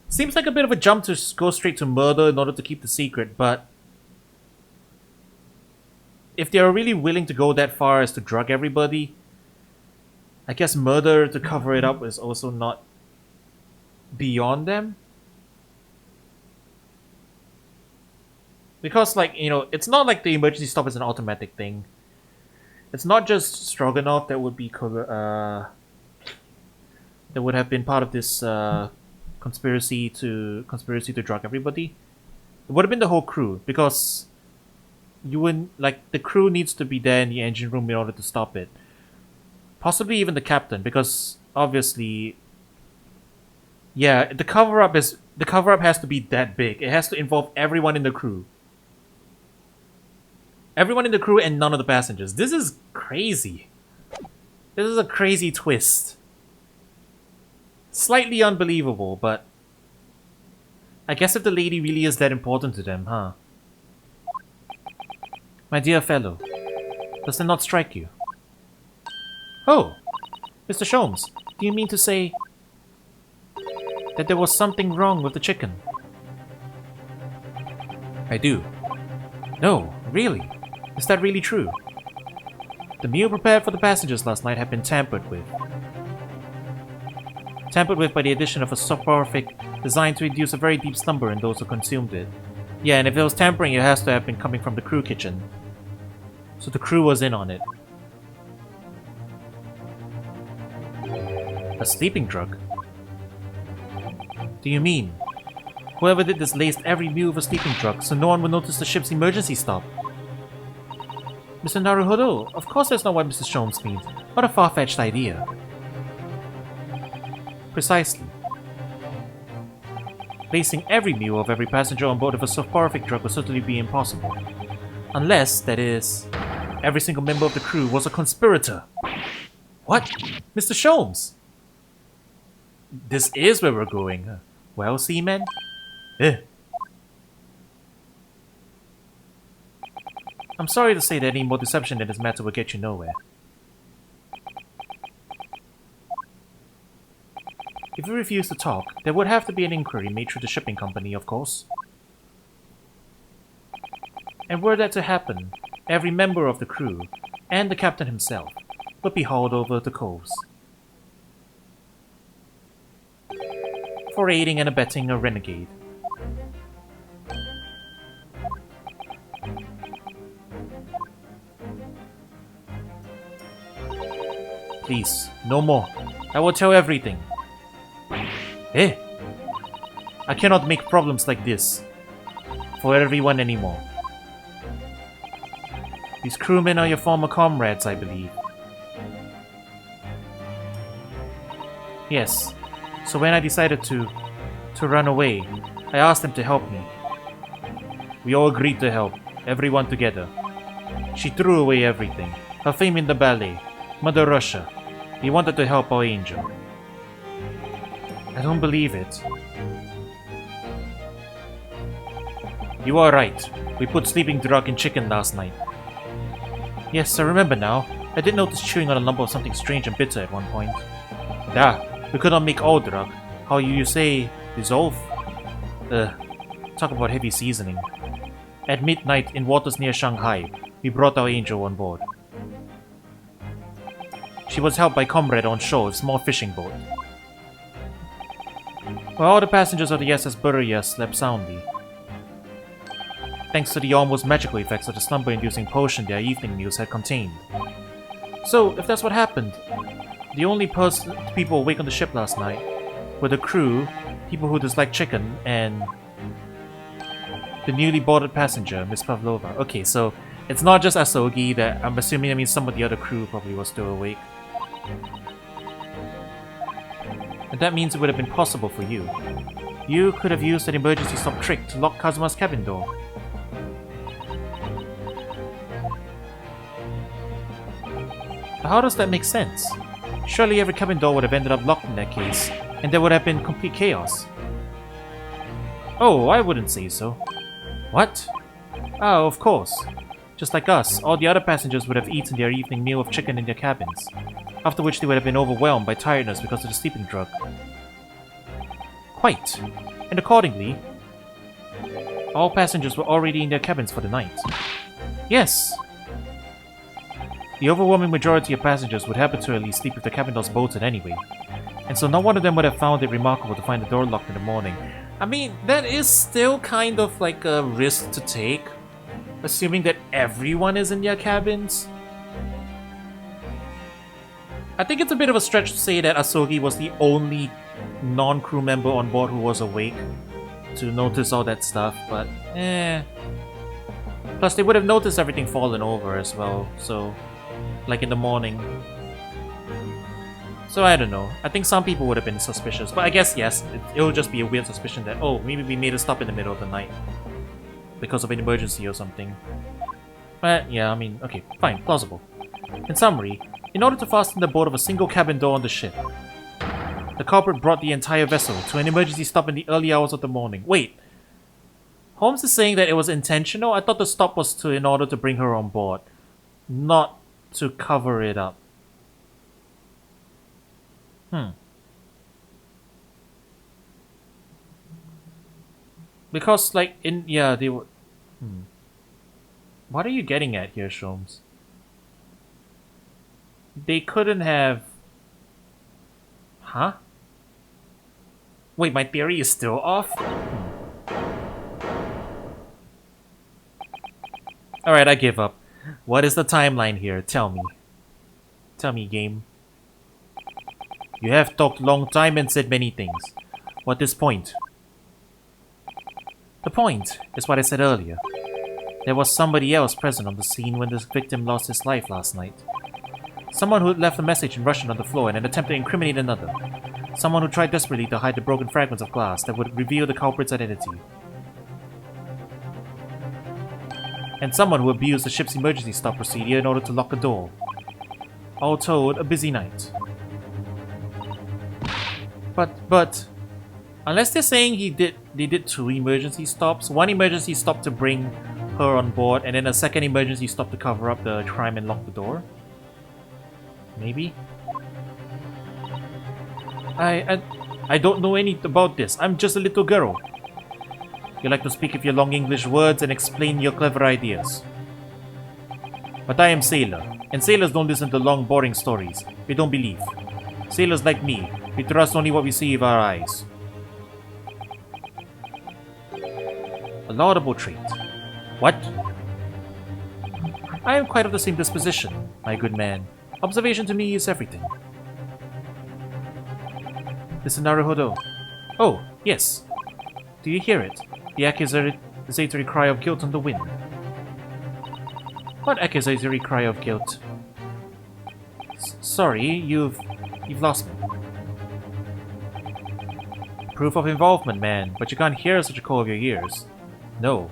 Seems like a bit of a jump to go straight to murder in order to keep the secret, but if they are really willing to go that far as to drug everybody, I guess murder to cover it up is also not beyond them. Because, like, you know, it's not like the emergency stop is an automatic thing. It's not just Stroganoff that would be that would have been part of this conspiracy to drug everybody. It would have been the whole crew, because you wouldn't, like, the crew needs to be there in the engine room in order to stop it. Possibly even the captain, because obviously, yeah, the cover up has to be that big. It has to involve everyone in the crew. Everyone in the crew and none of the passengers. This is crazy. This is a crazy twist. Slightly unbelievable, but I guess if the lady really is that important to them, huh? My dear fellow, does that not strike you? Oh, Mr. Sholmes, do you mean to say that there was something wrong with the chicken? I do. No, really? Is that really true? The meal prepared for the passengers last night had been tampered with. Tampered with by the addition of a soporific designed to induce a very deep slumber in those who consumed it. Yeah, and if there was tampering, it has to have been coming from the crew kitchen. So the crew was in on it. A sleeping drug? Do you mean whoever did this laced every meal with a sleeping drug so no one would notice the ship's emergency stop? Mr. Naruhodo, of course that's not what Mrs. Sholmes means. What a far-fetched idea. Precisely. Lacing every meal of every passenger on board with a soporific drug would certainly be impossible. Unless, that is, every single member of the crew was a conspirator. What? Mr. Sholmes? This is where we're going. Well, seamen? I'm sorry to say that any more deception in this matter will get you nowhere. If you refuse to talk, there would have to be an inquiry made through the shipping company, of course. And were that to happen, every member of the crew, and the captain himself, would be hauled over the coves for aiding and abetting a renegade. Please, no more. I will tell everything. I cannot make problems like this for everyone anymore. These crewmen are your former comrades, I believe. Yes. So when I decided to run away, I asked them to help me. We all agreed to help, everyone together. She threw away everything. Her fame in the ballet, Mother Russia. He wanted to help our angel. I don't believe it. You are right. We put sleeping drug in chicken last night. Yes, I remember now. I did notice chewing on a lump of something strange and bitter at one point. We could not make all drug. How you say, dissolve? Talk about heavy seasoning. At midnight in waters near Shanghai, we brought our angel on board. She was helped by comrade on shore with a small fishing boat. While all the passengers of the SS Burya slept soundly. thanks to the almost magical effects of the slumber-inducing potion their evening meals had contained. So, if that's what happened, the only people awake on the ship last night were the crew, people who dislike chicken, and the newly boarded passenger, Miss Pavlova. Okay, so it's not just Asogi that I'm assuming that means some of the other crew probably was still awake. And that means it would have been possible for you. You could have used an emergency stop trick to lock Kazuma's cabin door. But how does that make sense? Surely every cabin door would have ended up locked in that case, and there would have been complete chaos. Oh, I wouldn't say so. What? Oh, of course. Just like us, all the other passengers would have eaten their evening meal of chicken in their cabins, after which they would have been overwhelmed by tiredness because of the sleeping drug. Quite. And accordingly, all passengers were already in their cabins for the night. Yes! The overwhelming majority of passengers would habitually sleep with their cabin doors bolted anyway, and so not one of them would have found it remarkable to find the door locked in the morning. I mean, that is still kind of like a risk to take, assuming that everyone is in their cabins. I think it's a bit of a stretch to say that Asogi was the only non-crew member on board who was awake to notice all that stuff, but Plus, they would have noticed everything falling over as well, so like in the morning. So I don't know. I think some people would have been suspicious, but I guess yes, it'll just be a weird suspicion that, oh, maybe we made a stop in the middle of the night because of an emergency or something. But yeah, I mean, okay, fine, plausible. In summary, in order to fasten the board of a single cabin door on the ship, the culprit brought the entire vessel to an emergency stop in the early hours of the morning. Wait, Holmes is saying that it was intentional? I thought the stop was in order to bring her on board, not to cover it up. Because, like, they were... What are you getting at here, Sholmes? They couldn't have... Huh? Wait, my theory is still off? Alright, I give up. What is the timeline here? Tell me. Tell me, game. You have talked long time and said many things. What is point? The point is what I said earlier. There was somebody else present on the scene when the victim lost his life last night. Someone who had left a message in Russian on the floor in an attempt to incriminate another. Someone who tried desperately to hide the broken fragments of glass that would reveal the culprit's identity. And someone who abused the ship's emergency stop procedure in order to lock a door. All told, a busy night. But unless they're saying they did 2 emergency stops, 1 emergency stop to bring her on board, and then a second emergency stop to cover up the crime and lock the door? Maybe? I don't know anything about this. I'm just a little girl. You like to speak with your long English words and explain your clever ideas. But I am sailor, and sailors don't listen to long, boring stories. We don't believe. Sailors like me, we trust only what we see with our eyes. A laudable trait. What? I am quite of the same disposition, my good man. Observation to me is everything. Listen, Naruhodo. Oh, yes. Do you hear it? The accusatory cry of guilt on the wind. What accusatory cry of guilt? Sorry, you've lost me. Proof of involvement, man, but you can't hear such a call of your ears. No.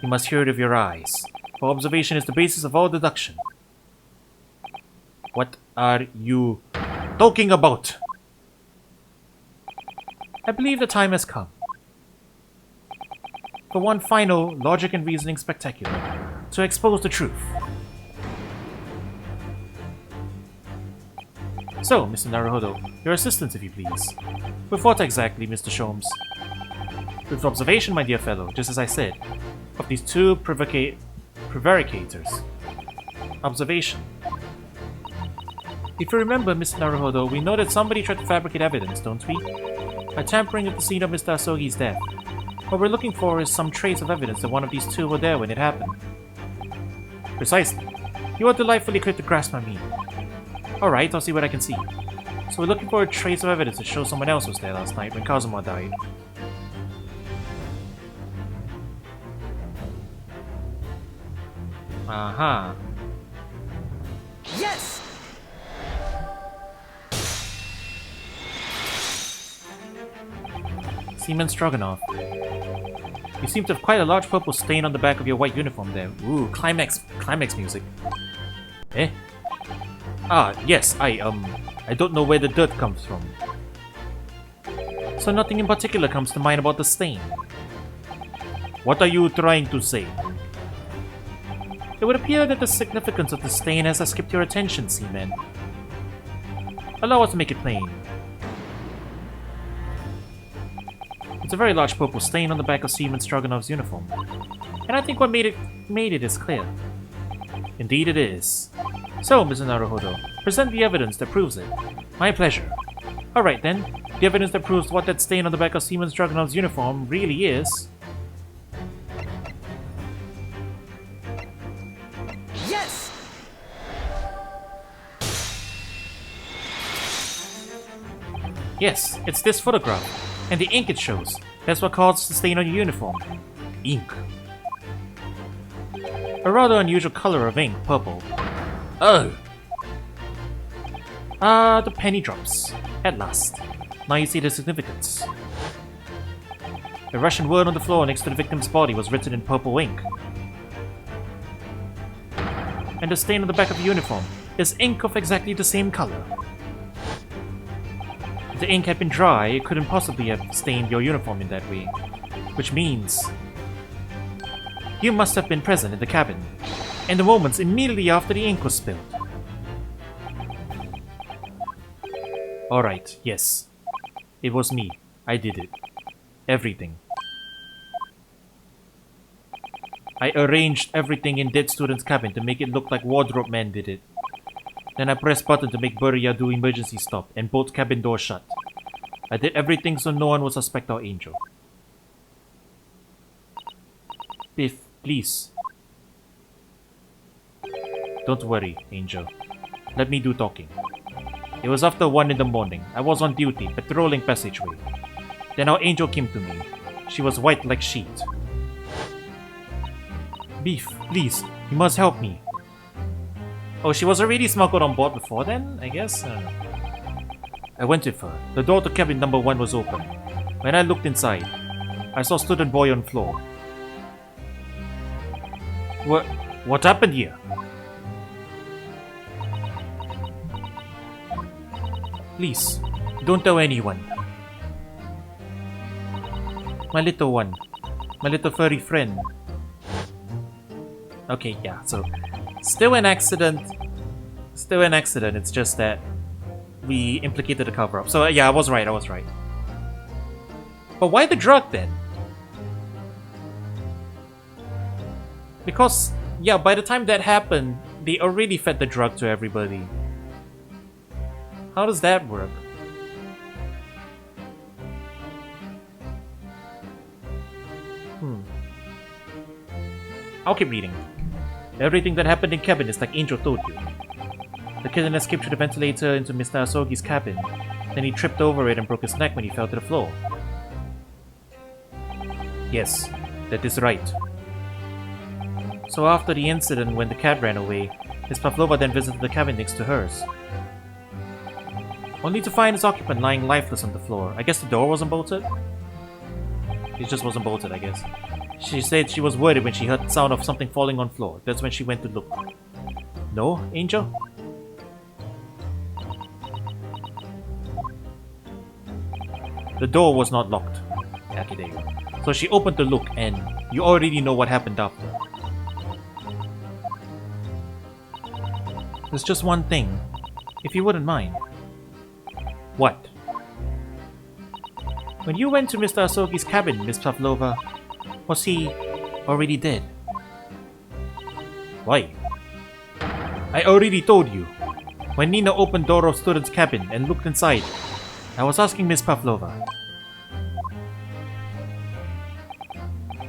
You must hear it with your eyes, for observation is the basis of all deduction. What are you talking about? I believe the time has come. For one final, logic and reasoning spectacular, to expose the truth. So, Mr. Naruhodo, your assistance if you please. With what exactly, Mr. Sholmes? With observation, my dear fellow, just as I said, of these 2 prevaricators. Observation. If you remember, Mr. Naruhodo, we know that somebody tried to fabricate evidence, don't we? By tampering with the scene of Mr. Asogi's death. What we're looking for is some trace of evidence that one of these two were there when it happened. Precisely. You are delightfully quick to grasp my meaning. Alright, I'll see what I can see. So we're looking for a trace of evidence to show someone else was there last night when Kazuma died. Aha. Yes! Seaman Stroganoff. You seem to have quite a large purple stain on the back of your white uniform there. Ooh, climax music. Eh? Ah, yes, I don't know where the dirt comes from. So nothing in particular comes to mind about the stain. What are you trying to say? It would appear that the significance of the stain has escaped your attention, Seaman. Allow us to make it plain. It's a very large purple stain on the back of Seaman Stroganoff's uniform. And I think what made it is clear. Indeed it is. So, Mr. Naruhodo, present the evidence that proves it. My pleasure. Alright then, the evidence that proves what that stain on the back of Seaman Stroganoff's uniform really is... Yes! Yes, it's this photograph, and the ink it shows. That's what caused the stain on your uniform. Ink. A rather unusual color of ink, purple. Oh! Ah, the penny drops. At last. Now you see the significance. The Russian word on the floor next to the victim's body was written in purple ink. And the stain on the back of the uniform is ink of exactly the same color. If the ink had been dry, it couldn't possibly have stained your uniform in that way. Which means... you must have been present in the cabin, in the moments immediately after the ink was spilled. Alright, yes. It was me. I did it. Everything. I arranged everything in Dead Student's cabin to make it look like Wardrobe Man did it. Then I pressed button to make Buriya do emergency stop and both cabin doors shut. I did everything so no one would suspect our Angel. Biff, please. Don't worry, Angel. Let me do talking. It was after 1 in the morning. I was on duty, patrolling passageway. Then our Angel came to me. She was white like sheet. Beef, please, you must help me. Oh, she was already smuggled on board before then, I guess? I don't know. I went with her. The door to cabin number 1 was open. When I looked inside, I saw student boy on floor. What happened here? Please, don't tell anyone. My little one. My little furry friend. Okay, yeah, so... still an accident. Still an accident, it's just that... we implicated the cover-up. So, yeah, I was right. But why the drug, then? Because, yeah, by the time that happened, they already fed the drug to everybody. How does that work? I'll keep reading. Everything that happened in cabin is like Angel told you. The kitten escaped through the ventilator into Mr. Asogi's cabin. Then he tripped over it and broke his neck when he fell to the floor. Yes, that is right. So after the incident when the cat ran away, Miss Pavlova then visited the cabin next to hers. Only to find its occupant lying lifeless on the floor. I guess the door wasn't bolted? It just wasn't bolted, I guess. She said she was worried when she heard the sound of something falling on the floor. That's when she went to look. No, Angel? The door was not locked. Okay, there you go. So she opened to look and you already know what happened after. There's just one thing, if you wouldn't mind. What? When you went to Mr. Asogi's cabin, Miss Pavlova, was he already dead? Why? I already told you. When Nina opened door of student's cabin and looked inside, I was asking Miss Pavlova.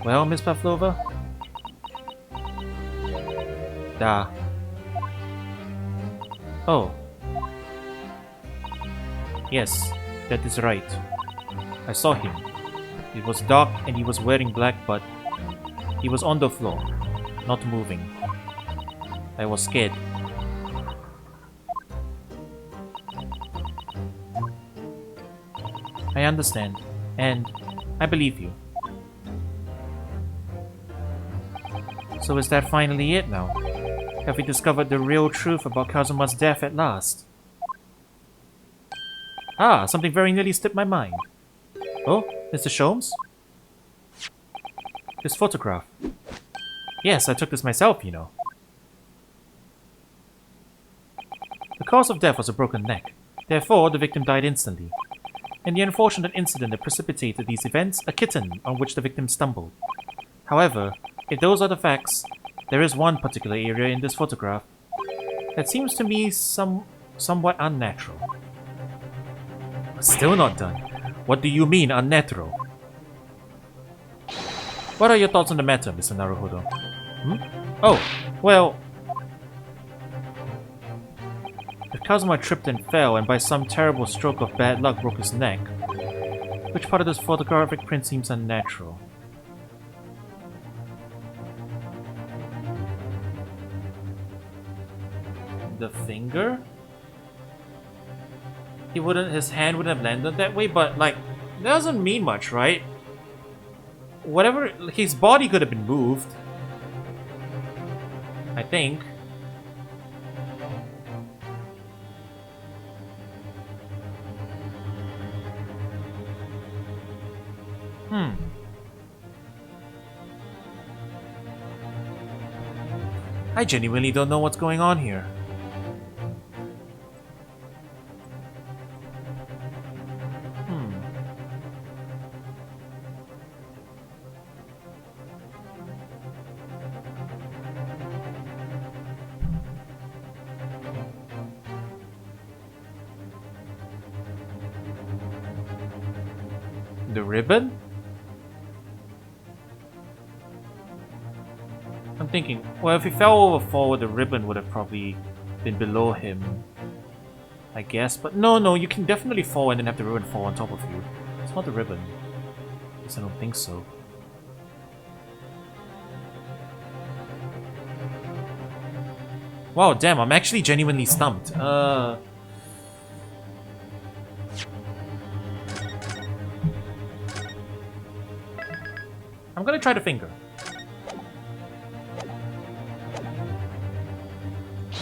Well, Miss Pavlova? Da. Oh. Yes, that is right. I saw him. It was dark and he was wearing black, but he was on the floor, not moving. I was scared. I understand, and I believe you. So is that finally it now? Have we discovered the real truth about Kazuma's death at last? Ah, something very nearly slipped my mind. Oh, Mr. Sholmes? This photograph. Yes, I took this myself, you know. The cause of death was a broken neck. Therefore, the victim died instantly. In the unfortunate incident that precipitated these events, a kitten on which the victim stumbled. However, if those are the facts, there is one particular area in this photograph that seems to me somewhat unnatural. Still not done. What do you mean, unnatural? What are your thoughts on the matter, Mr. Naruhodo? Oh, well... If Kazuma tripped and fell and by some terrible stroke of bad luck broke his neck, which part of this photographic print seems unnatural? The finger? His hand wouldn't have landed that way, but like, that doesn't mean much, right? Whatever, his body could have been moved. I think. I genuinely don't know what's going on here. The ribbon? I'm thinking, well, if he fell over forward, the ribbon would have probably been below him, I guess. But no, you can definitely fall and then have the ribbon fall on top of you. It's not the ribbon. At least I don't think so. Wow, damn, I'm actually genuinely stumped. I'm gonna try the finger.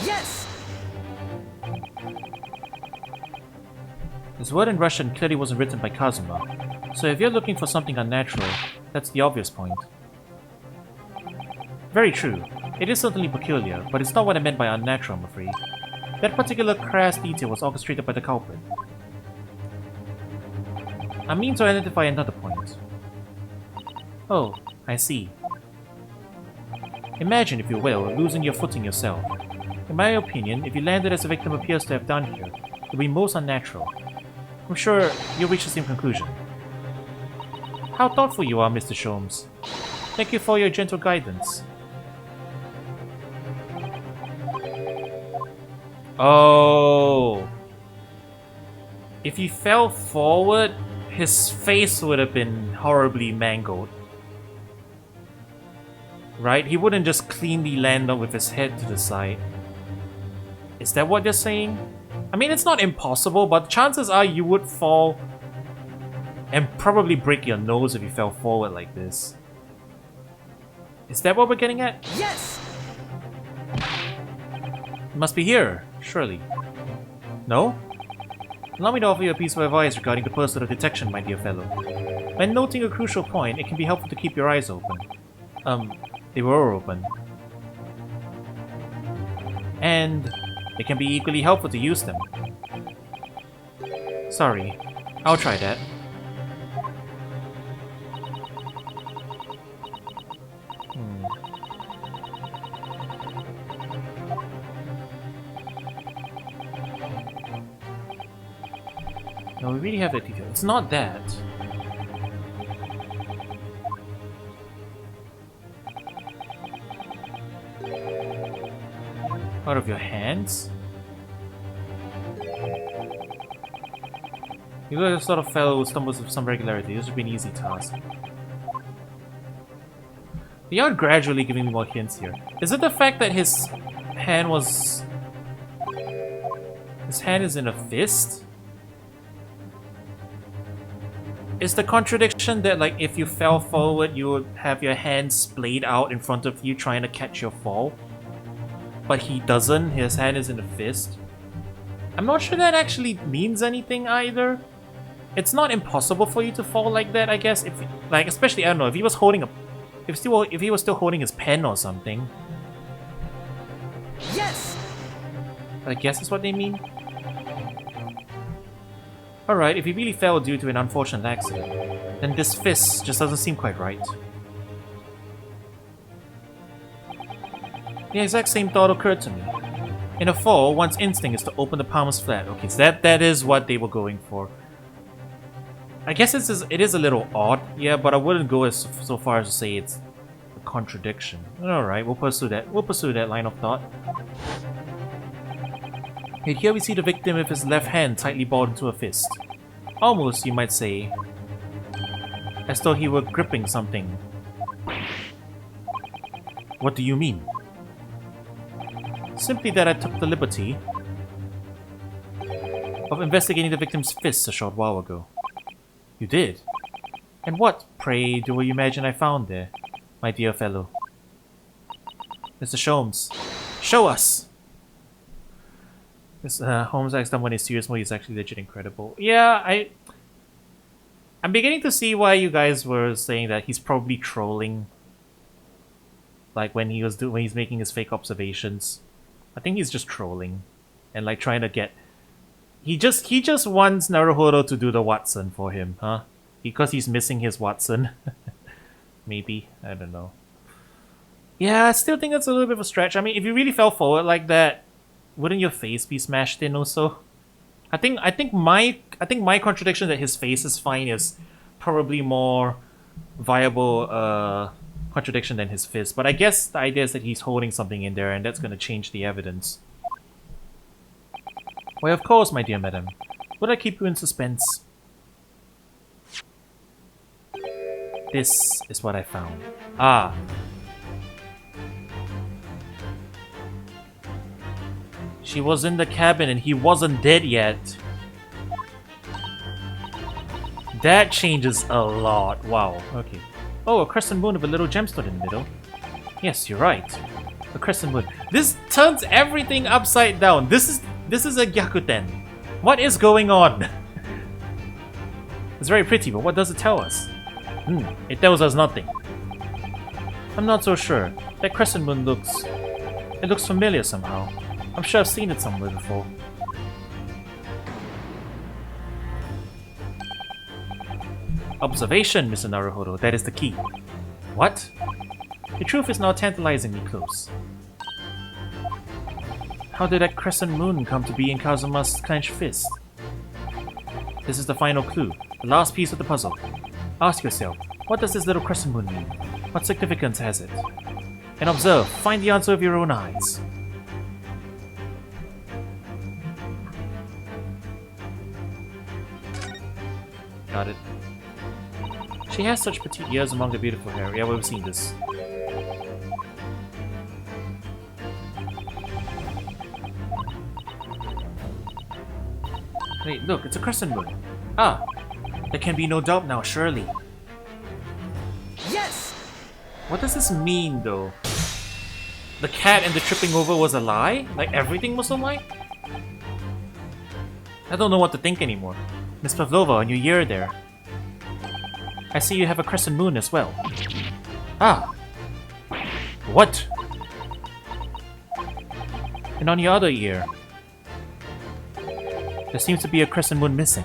Yes! This word in Russian clearly wasn't written by Kazuma, so if you're looking for something unnatural, that's the obvious point. Very true. It is certainly peculiar, but it's not what I meant by unnatural, I'm afraid. That particular crass detail was orchestrated by the culprit. I mean to identify another point. Oh, I see. Imagine, if you will, losing your footing yourself. In my opinion, if you landed as the victim appears to have done here, it would be most unnatural. I'm sure you'll reach the same conclusion. How thoughtful you are, Mr. Sholmes. Thank you for your gentle guidance. Oh. If he fell forward, his face would have been horribly mangled. Right? He wouldn't just cleanly land up with his head to the side. Is that what you're saying? I mean, it's not impossible, but chances are you would fall and probably break your nose if you fell forward like this. Is that what we're getting at? Yes! It must be here, surely. No? Allow me to offer you a piece of advice regarding the pursuit of detection, my dear fellow. When noting a crucial point, it can be helpful to keep your eyes open. They were open. And it can be equally helpful to use them. Sorry, I'll try that. No, we really have that detail. It's not that. Out of your hands? You look like a sort of fellow who stumbles with some regularity. This would be an easy task. You are gradually giving me more hints here. Is it the fact that his hand was... His hand is in a fist? Is the contradiction that, like, if you fell forward, you would have your hand splayed out in front of you trying to catch your fall? But he doesn't, his hand is in a fist? I'm not sure that actually means anything either. It's not impossible for you to fall like that, I guess. If, like, especially, I don't know, if he was holding a... If he was still holding his pen or something. Yes! I guess that's what they mean. Alright, if he really fell due to an unfortunate accident, then this fist just doesn't seem quite right. The exact same thought occurred to me. In a fall, one's instinct is to open the palms flat. Okay, so that is what they were going for. I guess it is a little odd, yeah, but I wouldn't go so far as to say it's a contradiction. Alright, we'll pursue that. We'll pursue that line of thought. And here we see the victim with his left hand tightly balled into a fist. Almost, you might say, as though he were gripping something. What do you mean? Simply that I took the liberty of investigating the victim's fists a short while ago. You did? And what, pray, do you imagine I found there, my dear fellow? Mr. Sholmes, show us! This Holmes acts done when he's serious mode is actually legit incredible. Yeah, I'm beginning to see why you guys were saying that he's probably trolling. Like when he's making his fake observations. I think he's just trolling. And like trying to get... He just wants Naruhodo to do the Watson for him, huh? Because he's missing his Watson. Maybe. I don't know. Yeah, I still think that's a little bit of a stretch. I mean, if you really fell forward like that, wouldn't your face be smashed in also? I think my contradiction that his face is fine is probably more viable contradiction than his fist. But I guess the idea is that he's holding something in there and that's gonna change the evidence. Why, of course, my dear madam. Would I keep you in suspense? This is what I found. Ah. She was in the cabin and he wasn't dead yet. That changes a lot. Wow, okay. Oh, a crescent moon with a little gemstone in the middle. Yes, you're right. A crescent moon. This turns everything upside down. This is a Gyakuten. What is going on? It's very pretty, but what does it tell us? It tells us nothing. I'm not so sure. That crescent moon looks... It looks familiar somehow. I'm sure I've seen it somewhere before. Observation, Mr. Naruhodo. That is the key. What? The truth is now tantalizingly close. How did that crescent moon come to be in Kazuma's clenched fist? This is the final clue, the last piece of the puzzle. Ask yourself, what does this little crescent moon mean? What significance has it? And observe, find the answer with your own eyes. Got it. She has such petite ears among the beautiful hair. Yeah, we've seen this. Wait, look, it's a crescent moon. Ah, there can be no doubt now, surely. Yes! What does this mean, though? The cat and the tripping over was a lie? Like, everything was a lie? I don't know what to think anymore. Miss Pavlova, on your ear there. I see you have a crescent moon as well. Ah! What? And on your other ear, there seems to be a crescent moon missing.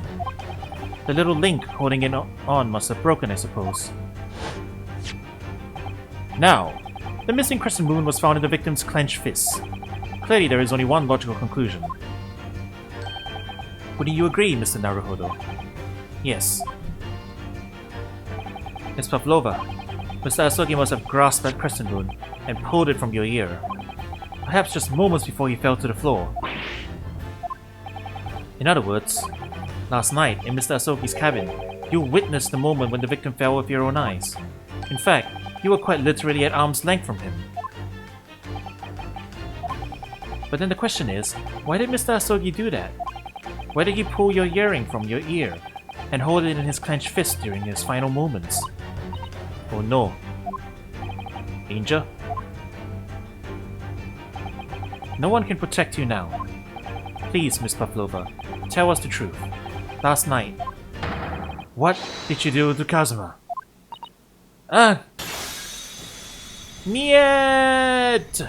The little link holding it on must have broken, I suppose. Now, the missing crescent moon was found in the victim's clenched fist. Clearly there is only one logical conclusion. Wouldn't you agree, Mr. Naruhodo? Yes. Miss Pavlova, Mr. Asogi must have grasped that crescent moon and pulled it from your ear. Perhaps just moments before he fell to the floor. In other words, last night in Mr. Asoki's cabin, you witnessed the moment when the victim fell with your own eyes. In fact, you were quite literally at arm's length from him. But then the question is, why did Mr. Asogi do that? Why did he pull your earring from your ear and hold it in his clenched fist during his final moments? Oh no. Danger? No one can protect you now. Please, Miss Pavlova, tell us the truth. Last night, what did you do to Kazuma? Ah! Niet!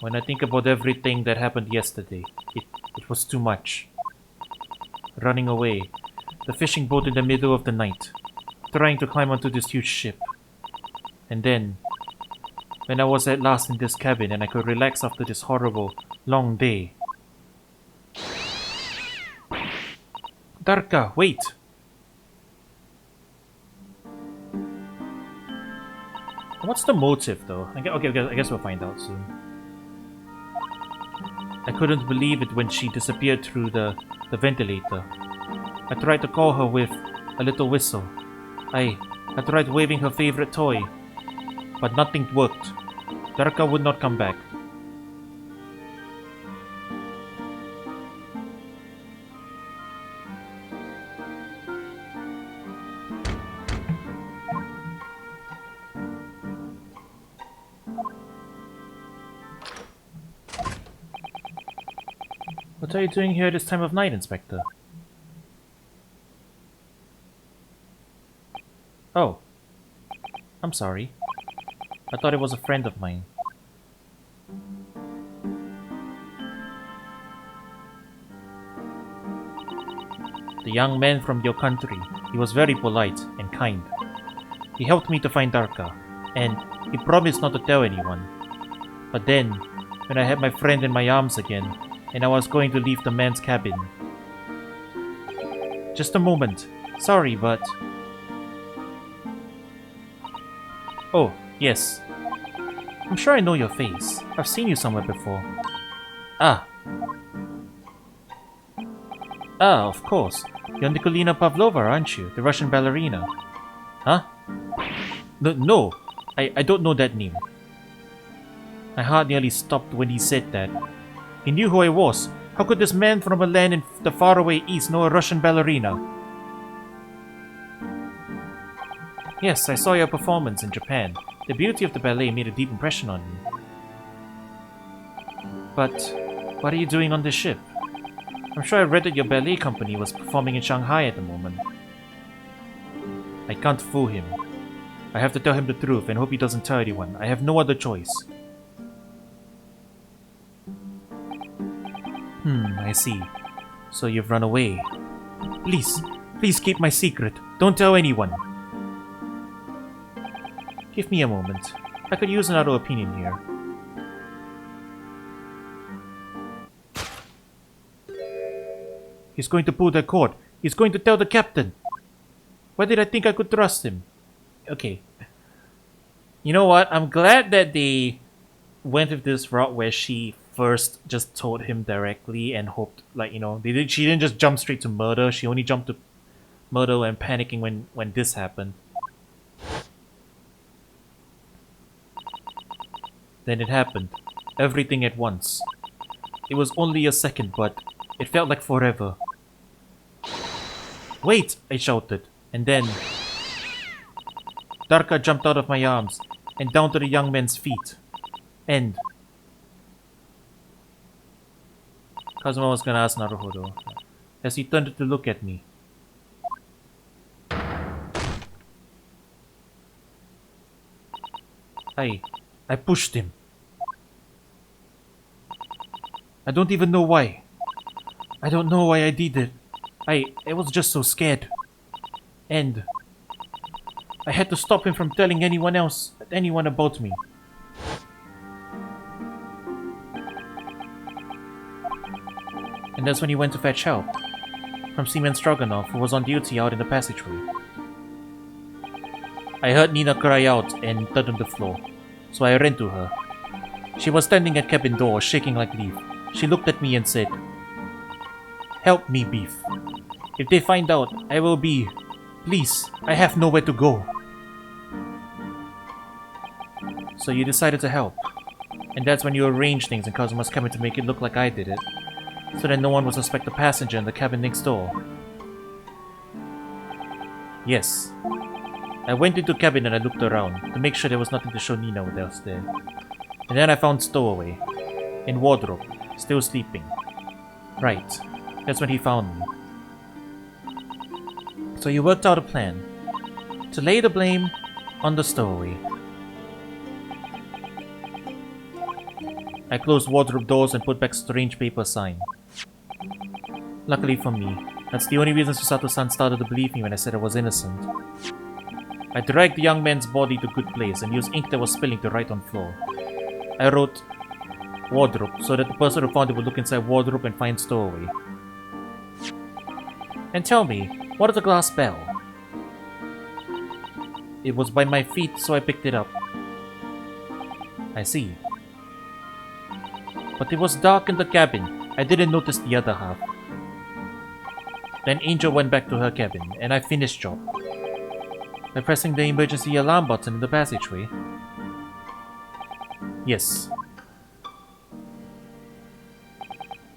When I think about everything that happened yesterday, it was too much. Running away, the fishing boat in the middle of the night, trying to climb onto this huge ship. And then, when I was at last in this cabin and I could relax after this horrible, long day. Darka, wait! What's the motive though? Okay, I guess we'll find out soon. I couldn't believe it when she disappeared through the ventilator. I tried to call her with a little whistle. I tried waving her favorite toy, but nothing worked. Darka would not come back. What are you doing here this time of night, Inspector? Oh. I'm sorry. I thought it was a friend of mine. The young man from your country. He was very polite and kind. He helped me to find Darka, and he promised not to tell anyone. But then, when I had my friend in my arms again, and I was going to leave the man's cabin. Just a moment. Sorry, but... Oh, yes. I'm sure I know your face. I've seen you somewhere before. Ah. Ah, of course. You're Nikolina Pavlova, aren't you? The Russian ballerina. Huh? No. I don't know that name. My heart nearly stopped when he said that. He knew who I was. How could this man from a land in the faraway east know a Russian ballerina? Yes, I saw your performance in Japan. The beauty of the ballet made a deep impression on me. But what are you doing on this ship? I'm sure I read that your ballet company was performing in Shanghai at the moment. I can't fool him. I have to tell him the truth and hope he doesn't tell anyone. I have no other choice. I see. So you've run away. Please keep my secret. Don't tell anyone. Give me a moment. I could use another opinion here. He's going to pull the cord. He's going to tell the captain. Why did I think I could trust him? Okay. You know what? I'm glad that they went with this route where she first just told him directly and hoped, like, you know, she didn't just jump straight to murder. She only jumped to murder and panicking when this happened. Then it happened. Everything at once. It was only a second, but it felt like forever. Wait! I shouted. And then... Darka jumped out of my arms and down to the young man's feet. And... Kazuma was gonna ask Naruhodo as he turned to look at me. I pushed him. I don't even know why. I don't know why I did it. I was just so scared. And I had to stop him from telling anyone about me. And that's when he went to fetch help from Seaman Stroganov, who was on duty out in the passageway. I heard Nina cry out and thud on the floor, so I ran to her. She was standing at cabin door, shaking like leaf. She looked at me and said, "Help me, Beef. If they find out, I will be... Please, I have nowhere to go." So you decided to help. And that's when you arranged things in Kazuma's cabin to make it look like I did it. So that no one would suspect the passenger in the cabin next door. Yes. I went into the cabin and I looked around to make sure there was nothing to show Nina what else there. And then I found Stowaway. In wardrobe, still sleeping. Right. That's when he found me. So you worked out a plan. To lay the blame on the Stowaway. I closed wardrobe doors and put back strange paper sign. Luckily for me, that's the only reason Susato-san started to believe me when I said I was innocent. I dragged the young man's body to a good place and used ink that was spilling to write on floor. I wrote wardrobe so that the person who found it would look inside wardrobe and find Stowaway. And tell me, what is the glass bell? It was by my feet, so I picked it up. I see. But it was dark in the cabin. I didn't notice the other half. Then Angel went back to her cabin, and I finished job. By pressing the emergency alarm button in the passageway. Yes.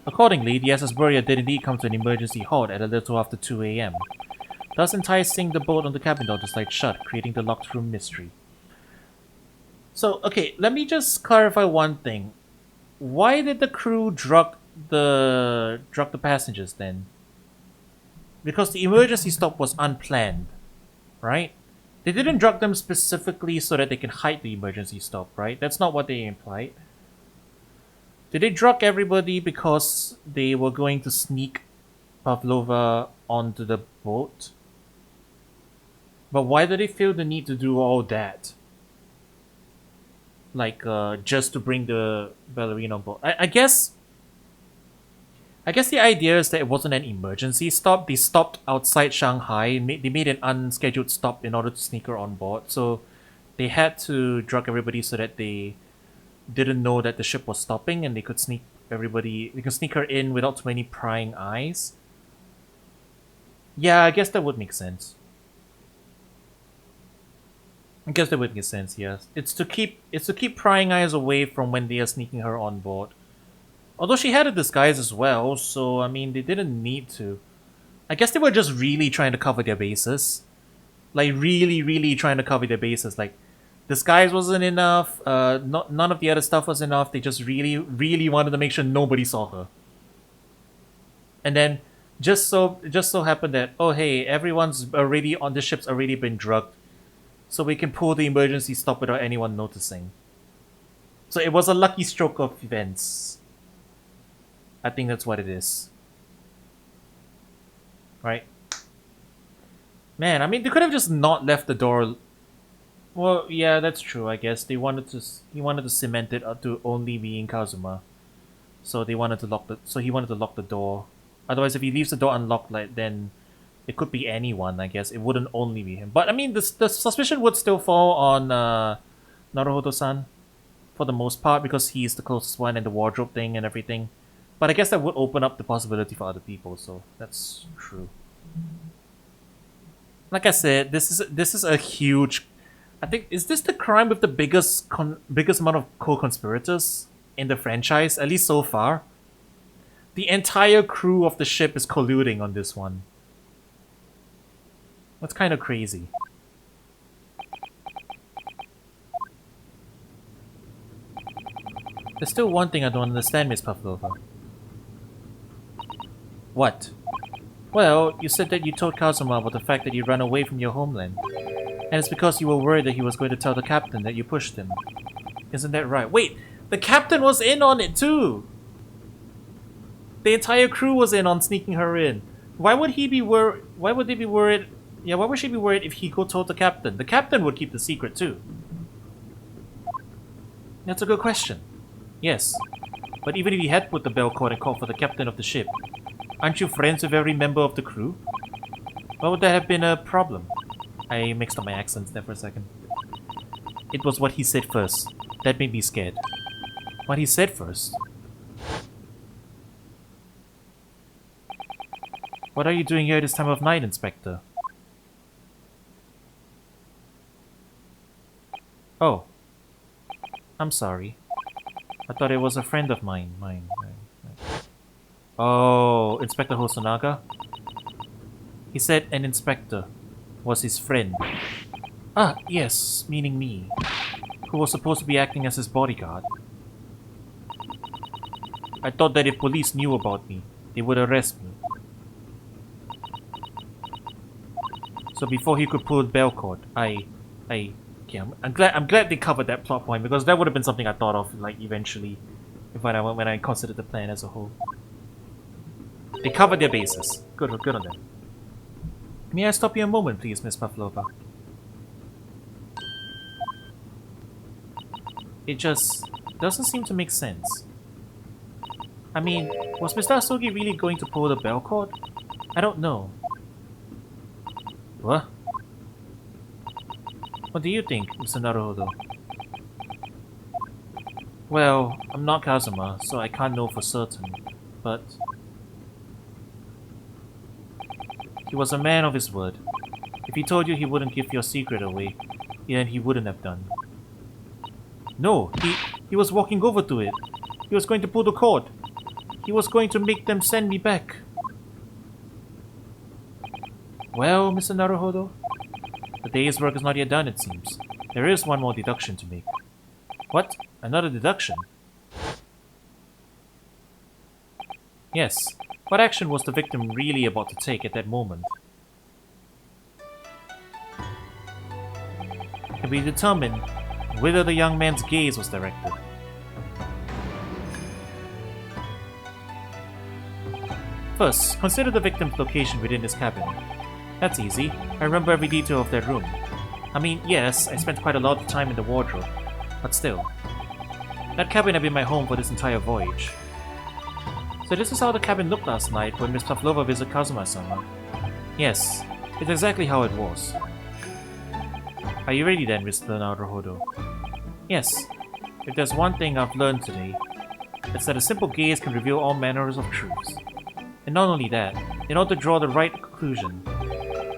Accordingly, the SS Burya did indeed come to an emergency halt at a little after 2 AM, thus enticing the bolt on the cabin door to slide shut, creating the locked room mystery. So, okay, let me just clarify one thing. Why did the crew drug the passengers then? Because the emergency stop was unplanned, right? They didn't drug them specifically so that they can hide the emergency stop, right? That's not what they implied. Did they drug everybody because they were going to sneak Pavlova onto the boat? But why did they feel the need to do all that? Like, just to bring the ballerina on board. I guess the idea is that it wasn't an emergency stop. They stopped outside Shanghai. They made an unscheduled stop in order to sneak her on board. So they had to drug everybody so that they didn't know that the ship was stopping, and they could sneak everybody. They could sneak her in without too many prying eyes. Yeah, I guess that would make sense. Yes. It's to keep prying eyes away from when they are sneaking her on board. Although she had a disguise as well, so I mean they didn't need to. I guess they were just really trying to cover their bases. Like really trying to cover their bases. Like disguise wasn't enough, none of the other stuff was enough. They just really wanted to make sure nobody saw her. And then just so happened that, oh hey, everyone's already on the ship's already been drugged. So we can pull the emergency stop without anyone noticing. So it was a lucky stroke of events. I think that's what it is. Right? Man, I mean, they could have just not left the door. Well, yeah, that's true, I guess. He wanted to cement it to only being Kazuma. So he wanted to lock the door. Otherwise, if he leaves the door unlocked, like, then it could be anyone, I guess. It wouldn't only be him. But I mean, the suspicion would still fall on Naruhodo-san for the most part, because he's the closest one, and the wardrobe thing and everything. But I guess that would open up the possibility for other people, so that's true. Like I said, this is a huge... I think, is this the crime with the biggest amount of co-conspirators in the franchise, at least so far? The entire crew of the ship is colluding on this one. That's kind of crazy. There's still one thing I don't understand, Miss Pavlova. What? Well, you said that you told Kazuma about the fact that you ran away from your homeland. And it's because you were worried that he was going to tell the captain that you pushed him. Isn't that right? Wait! The captain was in on it too! The entire crew was in on sneaking her in. Why would he be worried? Why would they be worried? Yeah, why would she be worried if he told the captain? The captain would keep the secret too. That's a good question. Yes. But even if he had put the bell cord and called for the captain of the ship, aren't you friends with every member of the crew? Why would that have been a problem? I mixed up my accents there for a second. It was what he said first. That made me scared. What he said first? What are you doing here this time of night, Inspector? Oh. I'm sorry. I thought it was a friend of mine. Oh, Inspector Hosonaga? He said an inspector was his friend. Ah, yes, meaning me, who was supposed to be acting as his bodyguard. I thought that if police knew about me, they would arrest me. So before he could pull the bell cord, yeah, I'm glad they covered that plot point, because that would have been something I thought of, like, eventually, when I considered the plan as a whole. They covered their bases. Good on them. May I stop you a moment, please, Miss Pavlova? It just doesn't seem to make sense. I mean, was Mr. Asogi really going to pull the bell cord? I don't know. What? What do you think, Mr. Naruhodo? Well, I'm not Kazuma, so I can't know for certain, but... he was a man of his word. If he told you he wouldn't give your secret away, then he wouldn't have done. No, he was walking over to it. He was going to pull the cord. He was going to make them send me back. Well, Mr. Naruhodo, the day's work is not yet done, it seems. There is one more deduction to make. What? Another deduction? Yes. What action was the victim really about to take at that moment? Can we determine whither the young man's gaze was directed? First, consider the victim's location within his cabin. That's easy. I remember every detail of that room. I mean, yes, I spent quite a lot of time in the wardrobe, but still. That cabin had been my home for this entire voyage. So this is how the cabin looked last night when Miss Pavlova visited Kazuma-sama. Yes, it's exactly how it was. Are you ready then, Mr. Naruhodo? Yes. If there's one thing I've learned today, it's that a simple gaze can reveal all manners of truths. And not only that, in order to draw the right conclusion,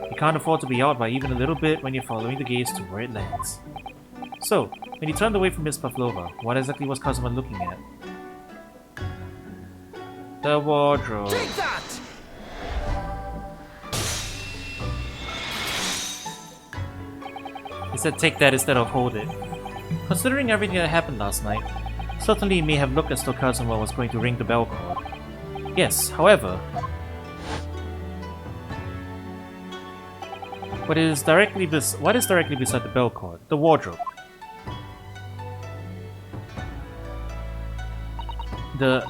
you can't afford to be out by even a little bit when you're following the gaze to where it lands. So, when he turned away from Miss Pavlova, what exactly was Kazuma looking at? The wardrobe. Take that! He said take that instead of hold it. Considering everything that happened last night, certainly it may have looked as though Kazuma was going to ring the bell cord. Yes, however... what is directly beside the bell cord? The wardrobe. The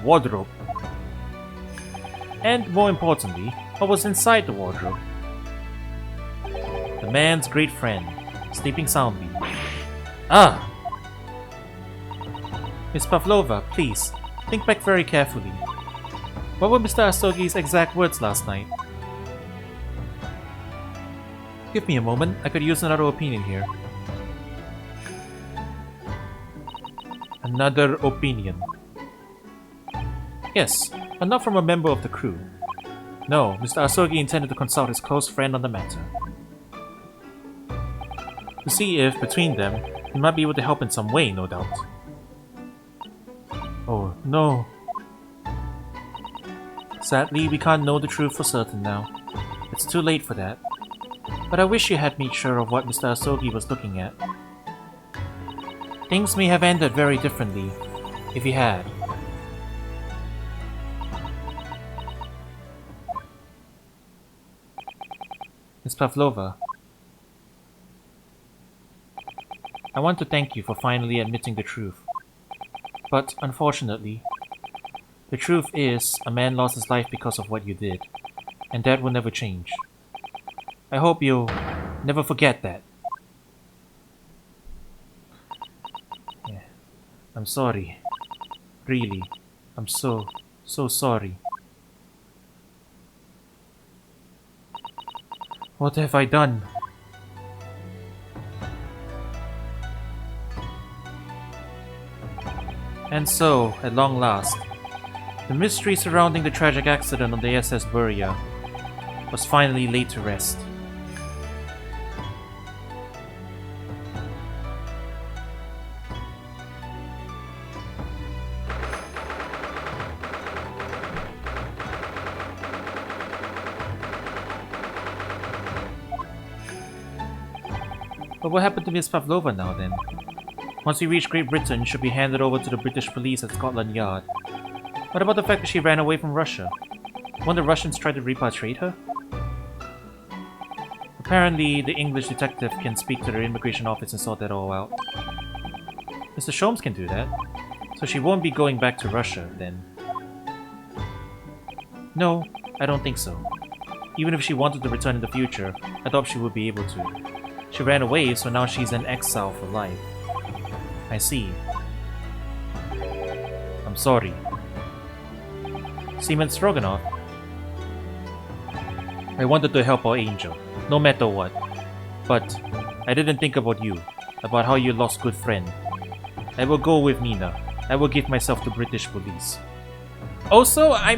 wardrobe. And more importantly, what was inside the wardrobe? The man's great friend, sleeping soundly. Ah! Miss Pavlova, please, think back very carefully. What were Mr. Asogi's exact words last night? Give me a moment, I could use another opinion here. Another opinion. Yes, but not from a member of the crew. No, Mr. Asogi intended to consult his close friend on the matter. To see if, between them, he might be able to help in some way, no doubt. Oh, no. Sadly, we can't know the truth for certain now. It's too late for that. But I wish you had made sure of what Mr. Asogi was looking at. Things may have ended very differently if he had. Miss Pavlova, I want to thank you for finally admitting the truth. But unfortunately, the truth is a man lost his life because of what you did, and that will never change. I hope you'll never forget that. Yeah. I'm sorry. Really. I'm so sorry. What have I done? And so, at long last, the mystery surrounding the tragic accident on the SS Buria was finally laid to rest. But what happened to Miss Pavlova now then? Once we reach Great Britain, she'll be handed over to the British police at Scotland Yard. What about the fact that she ran away from Russia? Won't the Russians try to repatriate her? Apparently, the English detective can speak to their immigration office and sort that all out. Mr. Sholmes can do that. So she won't be going back to Russia, then. No, I don't think so. Even if she wanted to return in the future, I thought she would be able to. She ran away, so now she's in exile for life. I see. I'm sorry. Seaman Stroganoff. I wanted to help our angel, no matter what. But I didn't think about you, about how you lost good friend. I will go with Nina. I will give myself to British police. Also, are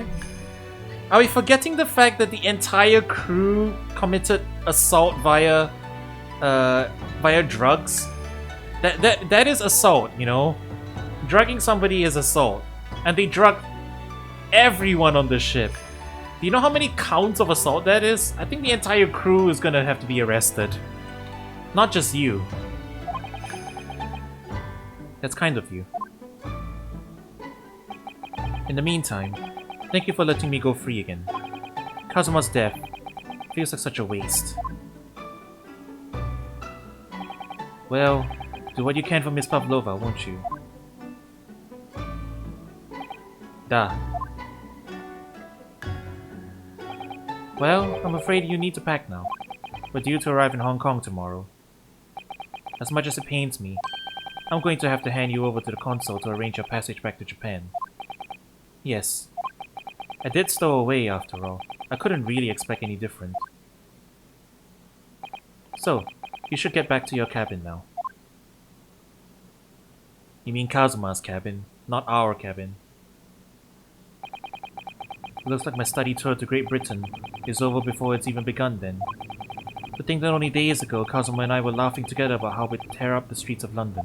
we forgetting the fact that the entire crew committed assault via drugs? That is assault, you know? Drugging somebody is assault. And they drugged everyone on the ship. Do you know how many counts of assault that is? I think the entire crew is gonna have to be arrested. Not just you. That's kind of you. In the meantime, thank you for letting me go free again. Kazuma's death feels like such a waste. Well, do what you can for Miss Pavlova, won't you? Da. Well, I'm afraid you need to pack now. We're due to arrive in Hong Kong tomorrow. As much as it pains me, I'm going to have to hand you over to the consul to arrange your passage back to Japan. Yes. I did stow away after all. I couldn't really expect any different. So, you should get back to your cabin now. You mean Kazuma's cabin, not our cabin. It looks like my study tour to Great Britain is over before it's even begun then. To think that only days ago Kazuma and I were laughing together about how we'd tear up the streets of London.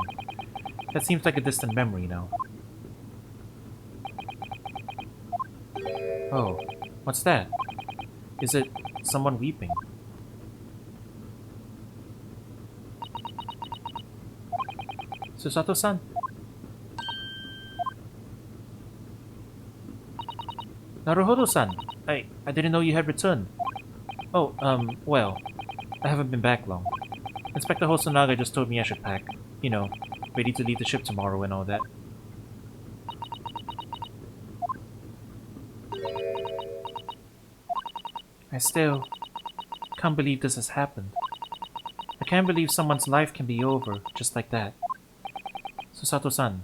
That seems like a distant memory now. Oh, what's that? Is it someone weeping? Susato-san? Naruhodo-san! I didn't know you had returned. Oh, well, I haven't been back long. Inspector Hosonaga just told me I should pack. You know, ready to leave the ship tomorrow and all that. I still can't believe this has happened. I can't believe someone's life can be over just like that. Susato-san.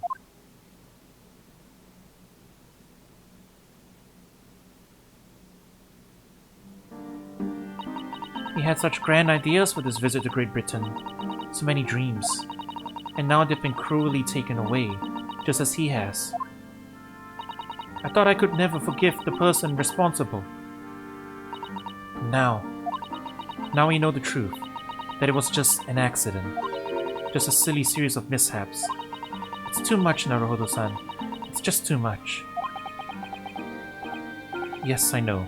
We had such grand ideas for this visit to Great Britain. So many dreams. And now they've been cruelly taken away, just as he has. I thought I could never forgive the person responsible. Now we know the truth. That it was just an accident. Just a silly series of mishaps. It's too much, Naruhodo-san. It's just too much. Yes, I know.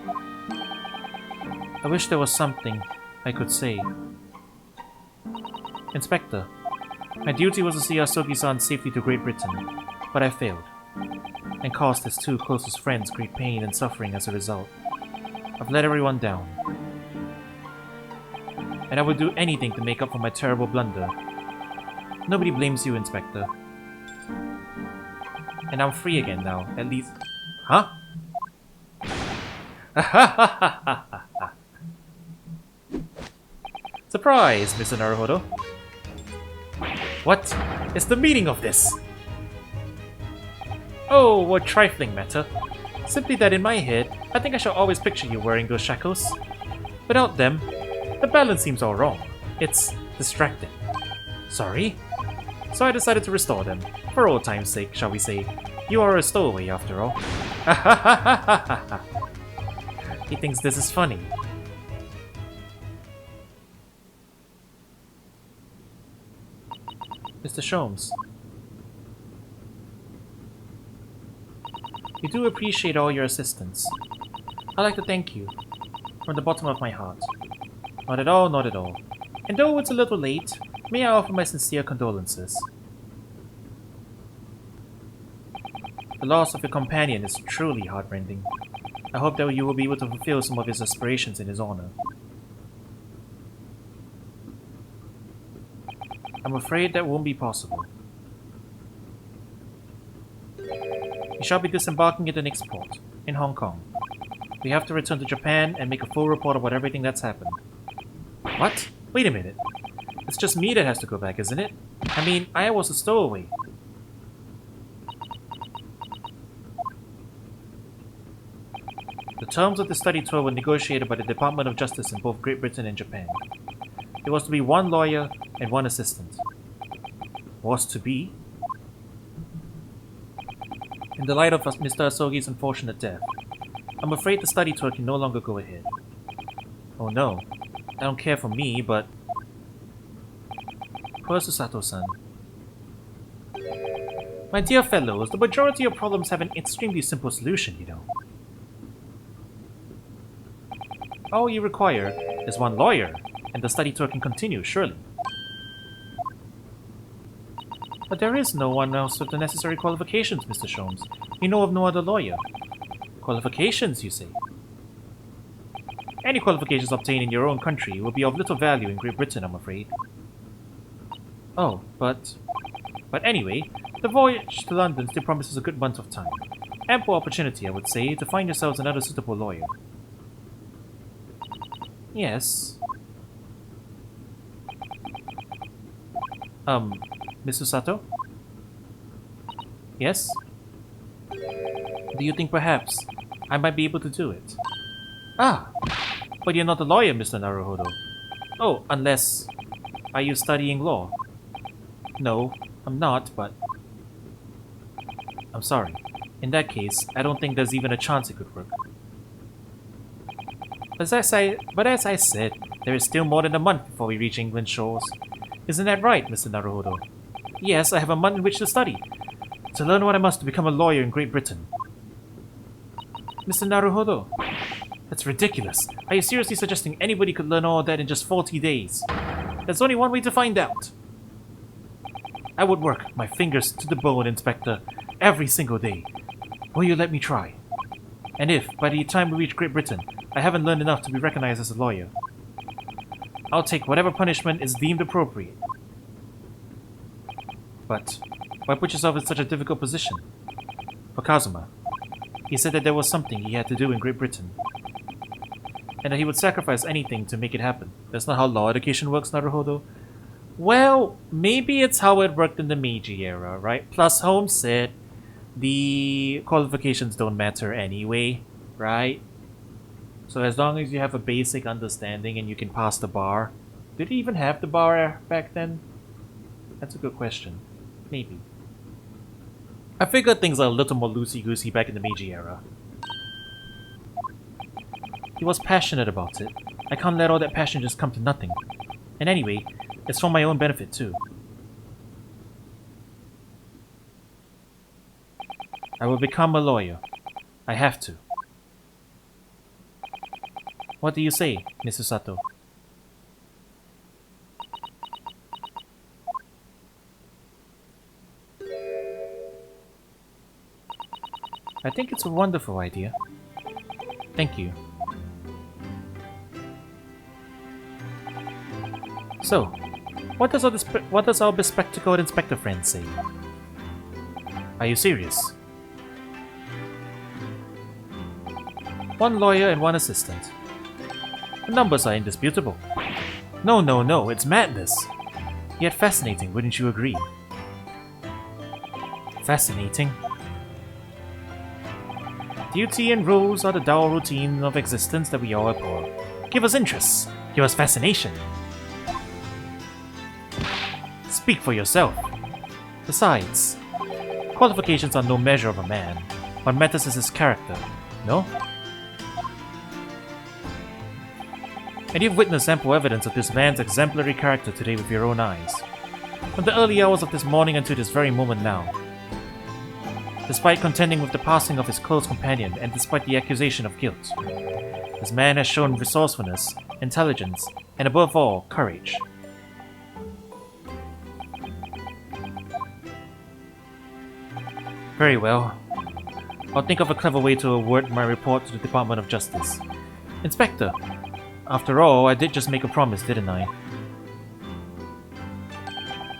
I wish there was something I could say. Inspector, my duty was to see Asogi-san safely to Great Britain, but I failed, and caused his two closest friends great pain and suffering as a result. I've let everyone down. And I would do anything to make up for my terrible blunder. Nobody blames you, Inspector. And I'm free again now, at least... Huh? Surprise, Mr. Naruhodo. What is the meaning of this? Oh, what trifling matter. Simply that in my head, I think I shall always picture you wearing those shackles. Without them, the balance seems all wrong. It's distracting. Sorry? so I decided to restore them. For old time's sake, shall we say. You are a stowaway after all. He thinks this is funny. Mr. Sholmes. We do appreciate all your assistance. I'd like to thank you. From the bottom of my heart. Not at all, not at all. And though it's a little late, may I offer my sincere condolences. The loss of your companion is truly heartrending. I hope that you will be able to fulfill some of his aspirations in his honor. I'm afraid that won't be possible. We shall be disembarking at the next port, in Hong Kong. We have to return to Japan and make a full report about everything that's happened. What? Wait a minute. It's just me that has to go back, isn't it? I mean, I was a stowaway. The terms of the study tour were negotiated by the Department of Justice in both Great Britain and Japan. There was to be one lawyer and one assistant. Was to be? In the light of Mr. Asogi's unfortunate death, I'm afraid the study tour can no longer go ahead. Oh no. I don't care for me, but... Poor Susato-san. My dear fellows, the majority of problems have an extremely simple solution, you know. All you require is one lawyer, and the study tour can continue, surely. But there is no one else with the necessary qualifications, Mr. Sholmes. You know of no other lawyer. Qualifications, you say? Any qualifications obtained in your own country will be of little value in Great Britain, I'm afraid. Oh, but anyway, the voyage to London still promises a good month of time. Ample opportunity, I would say, to find yourselves another suitable lawyer. Yes. Miss Susato? Yes? Do you think perhaps I might be able to do it? Ah! But you're not a lawyer, Mr. Naruhodo. Oh, unless... Are you studying law? No, I'm not, but... I'm sorry. In that case, I don't think there's even a chance it could work. But as I said, there is still more than a month before we reach England's shores. Isn't that right, Mr. Naruhodo? Yes, I have a month in which to study. To learn what I must to become a lawyer in Great Britain. Mr. Naruhodo, that's ridiculous. Are you seriously suggesting anybody could learn all that in just 40 days? There's only one way to find out. I would work my fingers to the bone, Inspector, every single day. Will you let me try? And if, by the time we reach Great Britain, I haven't learned enough to be recognized as a lawyer, I'll take whatever punishment is deemed appropriate. But why put yourself in such a difficult position? For Kazuma, he said that there was something he had to do in Great Britain, and that he would sacrifice anything to make it happen. That's not how law education works, Naruhodo. Well, maybe it's how it worked in the Meiji era, right? Plus, Holmes said the qualifications don't matter anyway, right? So as long as you have a basic understanding and you can pass the bar. Did he even have the bar back then? That's a good question. Maybe. I figured things are a little more loosey-goosey back in the Meiji era. He was passionate about it. I can't let all that passion just come to nothing. And anyway, it's for my own benefit too. I will become a lawyer. I have to. What do you say, Mrs. Sato? I think it's a wonderful idea. Thank you. So, what does our bespectacled inspector friend say? Are you serious? One lawyer and one assistant. The numbers are indisputable. No, it's madness. Yet fascinating, wouldn't you agree? Fascinating? Duty and rules are the dull routine of existence that we all abhor. Give us interest. Give us fascination. Speak for yourself. Besides, qualifications are no measure of a man. What matters is his character, no? And you've witnessed ample evidence of this man's exemplary character today with your own eyes. From the early hours of this morning until this very moment now. Despite contending with the passing of his close companion and despite the accusation of guilt, this man has shown resourcefulness, intelligence, and above all, courage. Very well. I'll think of a clever way to award my report to the Department of Justice. Inspector, after all, I did just make a promise, didn't I?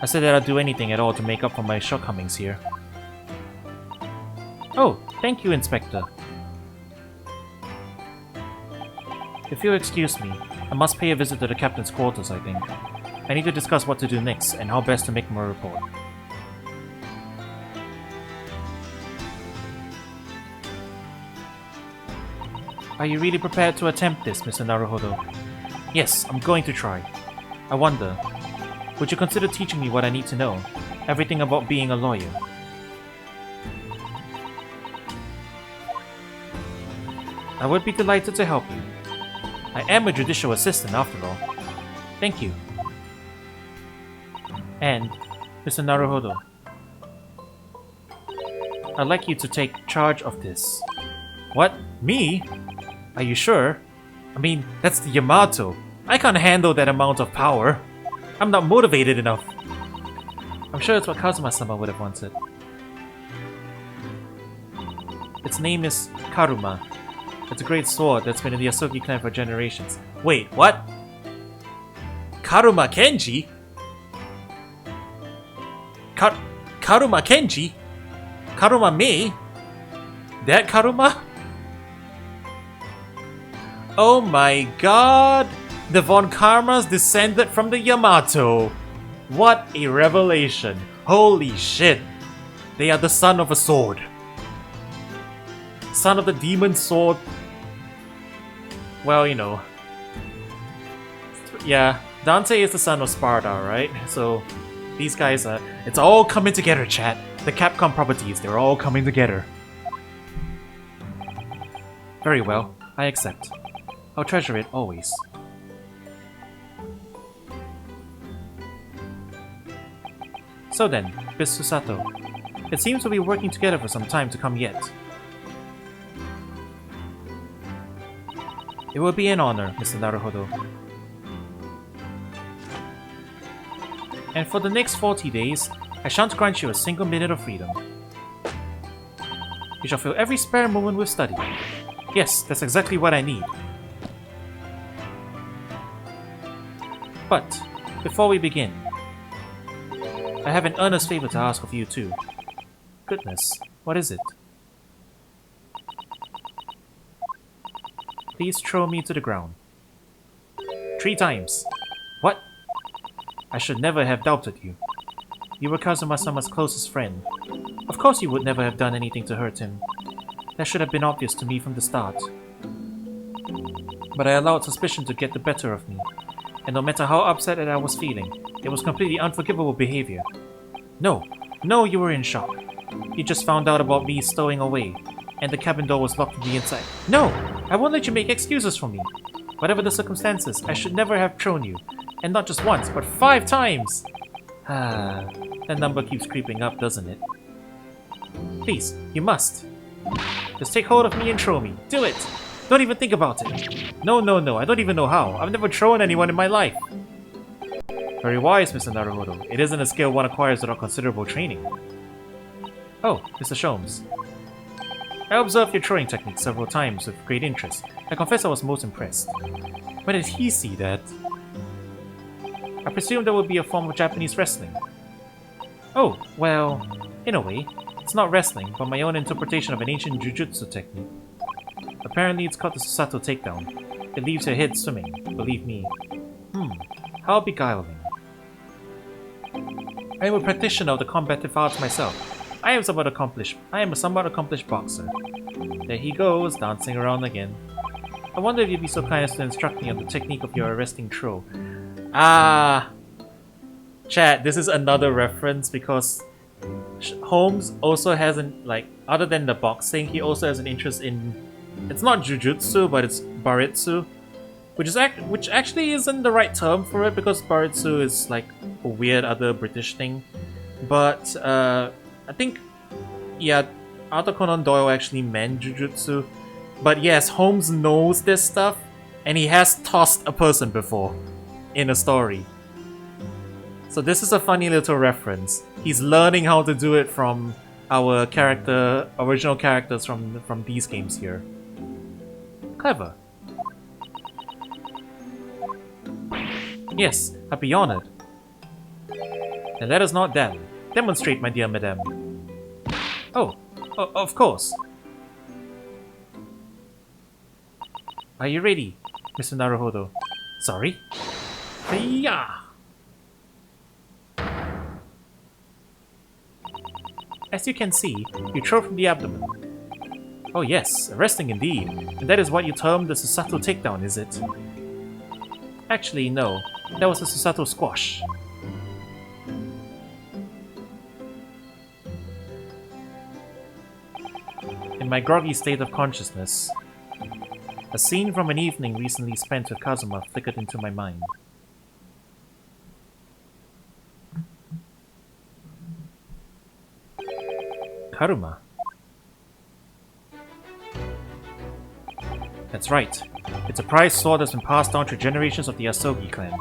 I said that I'd do anything at all to make up for my shortcomings here. Oh, thank you, Inspector. If you'll excuse me, I must pay a visit to the captain's quarters, I think. I need to discuss what to do next and how best to make my report. Are you really prepared to attempt this, Mr. Naruhodo? Yes, I'm going to try. I wonder, would you consider teaching me what I need to know? Everything about being a lawyer. I would be delighted to help you. I am a judicial assistant after all. Thank you. And, Mr. Naruhodo, I'd like you to take charge of this. What? Me? Are you sure? I mean, that's the Yamato. I can't handle that amount of power. I'm not motivated enough. I'm sure it's what Kazuma-sama would have wanted. Its name is Karuma. It's a great sword that's been in the Asogi clan for generations. Wait, what? Karuma Kenji? Karuma Kenji? Karuma me? That Karuma? Oh my god! The Von Karmas descended from the Yamato! What a revelation! Holy shit! They are the son of a sword. Son of the demon sword. Well, you know. Yeah, Dante is the son of Sparta, right? So, these guys are... It's all coming together, chat. The Capcom properties, they're all coming together. Very well, I accept. I'll treasure it always. So then, Miss Susato. It seems we'll be working together for some time to come yet. It will be an honor, Mr. Naruhodo. And for the next 40 days, I shan't grant you a single minute of freedom. You shall fill every spare moment with study. Yes, that's exactly what I need. But, before we begin, I have an earnest favor to ask of you too. Goodness, what is it? Please throw me to the ground. 3 times. What? I should never have doubted you. You were Kazuma-sama's closest friend. Of course you would never have done anything to hurt him. That should have been obvious to me from the start. But I allowed suspicion to get the better of me. And no matter how upset I was feeling, it was completely unforgivable behavior. No, you were in shock. You just found out about me stowing away, and the cabin door was locked from the inside. No! I won't let you make excuses for me. Whatever the circumstances, I should never have thrown you. And not just once, but 5 times! Ah, that number keeps creeping up, doesn't it? Please, you must. Just take hold of me and throw me. Do it! Don't even think about it. No, I don't even know how. I've never thrown anyone in my life. Very wise, Mr. Naruhodo. It isn't a skill one acquires without considerable training. Oh, Mr. Sholmes. I observed your throwing technique several times with great interest. I confess I was most impressed. Where did he see that? I presume that would be a form of Japanese wrestling. Oh, well, in a way. It's not wrestling, but my own interpretation of an ancient jujutsu technique. Apparently it's called the Susato takedown. It leaves your head swimming, believe me. How beguiling. I am a practitioner of the combative arts myself. I am a somewhat accomplished boxer. There he goes, dancing around again. I wonder if you'd be so kind as to instruct me on the technique of your arresting throw. Ah! Chat, this is another reference because Holmes also has an like other than the boxing, he also has an interest in. It's not jujutsu, but it's baritsu, which actually isn't the right term for it because baritsu is like a weird other British thing. But I think yeah, Arthur Conan Doyle actually meant jujutsu. But yes, Holmes knows this stuff, and he has tossed a person before in a story. So this is a funny little reference. He's learning how to do it from our original characters from these games here. Clever. Yes, I'd be honored. And let us not demonstrate, my dear madame. Oh, of course. Are you ready, Mr. Naruhodo? Sorry? Hiya! As you can see, you throw from the abdomen. Oh yes, arresting indeed. And that is what you term the Susato takedown, is it? Actually, no. That was a Susato squash. In my groggy state of consciousness, a scene from an evening recently spent with Kazuma flickered into my mind. Karuma. That's right. It's a prized sword that's been passed down through generations of the Asogi clan.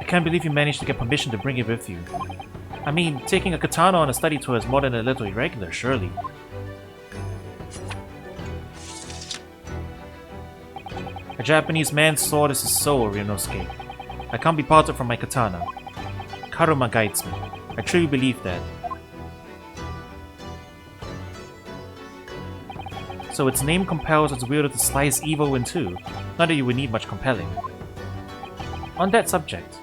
I can't believe you managed to get permission to bring it with you. I mean, taking a katana on a study tour is more than a little irregular, surely. A Japanese man's sword is his soul, Ryunosuke. I can't be parted from my katana. Karuma guides me. I truly believe that. So its name compels its wielder to slice evil in two. Not that you would need much compelling. On that subject,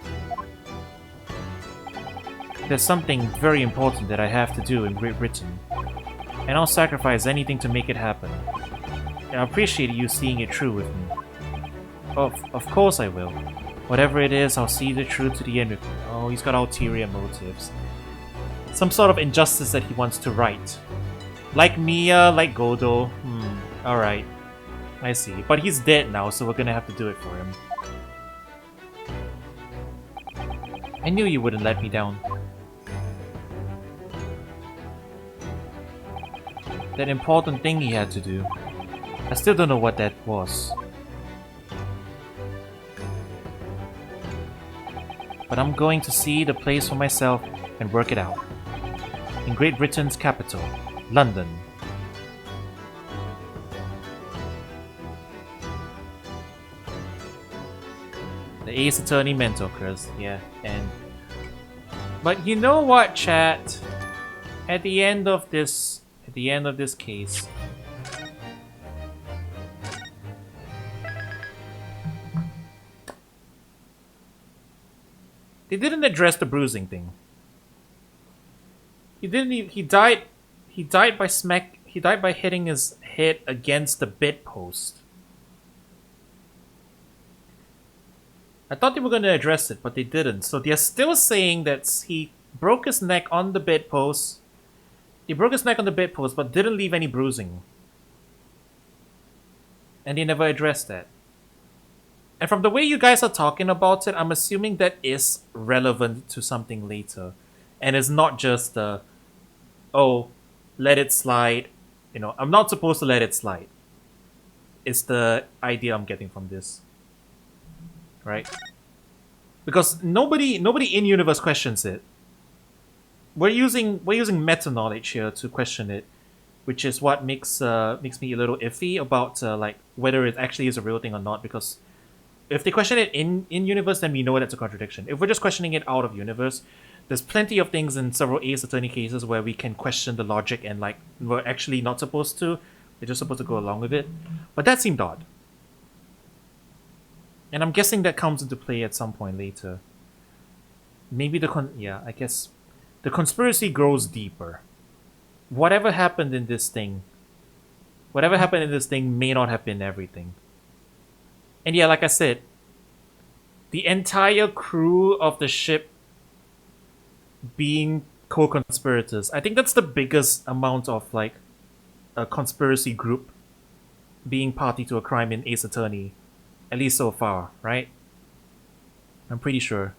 there's something very important that I have to do in Great Britain, and I'll sacrifice anything to make it happen. And I appreciate you seeing it through with me. Of course I will. Whatever it is, I'll see it through to the end with me. Oh, he's got ulterior motives. Some sort of injustice that he wants to right. Like Mia, like Godo. Alright. I see. But he's dead now, so we're gonna have to do it for him. I knew you wouldn't let me down. That important thing he had to do. I still don't know what that was. But I'm going to see the place for myself and work it out. In Great Britain's capital, London. The Ace Attorney mentor curse, yeah, and... But you know what, chat? At the end of this case... They didn't address the bruising thing. He didn't even, he died by hitting his head against the bedpost. I thought they were going to address it, but they didn't. So they're still saying that he broke his neck on the bedpost. He broke his neck on the bedpost, but didn't leave any bruising. And they never addressed that. And from the way you guys are talking about it, I'm assuming that is relevant to something later. And it's not just the, oh, let it slide. You know, I'm not supposed to let it slide. It's the idea I'm getting from this. Right? Because nobody in universe questions it. We're using meta knowledge here to question it, which is what makes me a little iffy about like whether it actually is a real thing or not. Because if they question it in universe, then we know that's a contradiction. If we're just questioning it out of universe, there's plenty of things in several Ace Attorney cases where we can question the logic and like we're actually not supposed to. We're just supposed to go along with it. But that seemed odd. And I'm guessing that comes into play at some point later. Maybe I guess the conspiracy grows deeper. Whatever happened in this thing may not have been everything. And yeah, like I said, the entire crew of the ship being co-conspirators. I think that's the biggest amount of like a conspiracy group being party to a crime in Ace Attorney, at least so far, right? I'm pretty sure.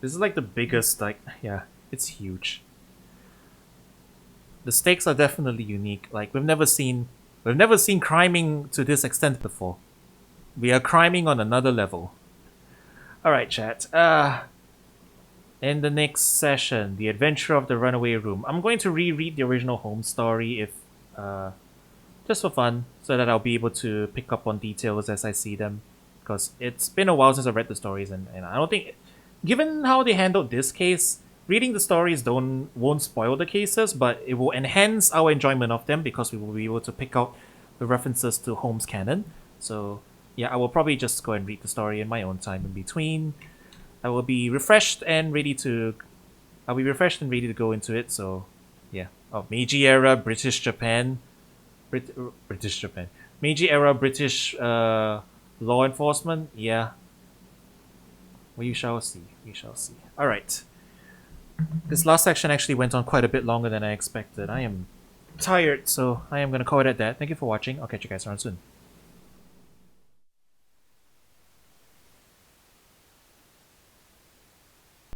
This is like the biggest, like, yeah, it's huge. The stakes are definitely unique. Like we've never seen criming to this extent before. We are criming on another level. All right, chat. In the next session, The Adventure of the Runaway Room. I'm going to reread the original Holmes story if, just for fun, so that I'll be able to pick up on details as I see them. Because it's been a while since I read the stories, and I don't think, given how they handled this case, reading the stories won't spoil the cases, but it will enhance our enjoyment of them because we will be able to pick out the references to Holmes canon. So yeah, I will probably just go and read the story in my own time in between. I will be refreshed and ready to. I'll be refreshed and ready to go into it. So, yeah. Oh, Meiji era British Japan, British Japan, Meiji era British law enforcement. Yeah, we shall see. We shall see. All right. This last section actually went on quite a bit longer than I expected. I am tired, so I am gonna call it at that. Thank you for watching. I'll catch you guys around soon.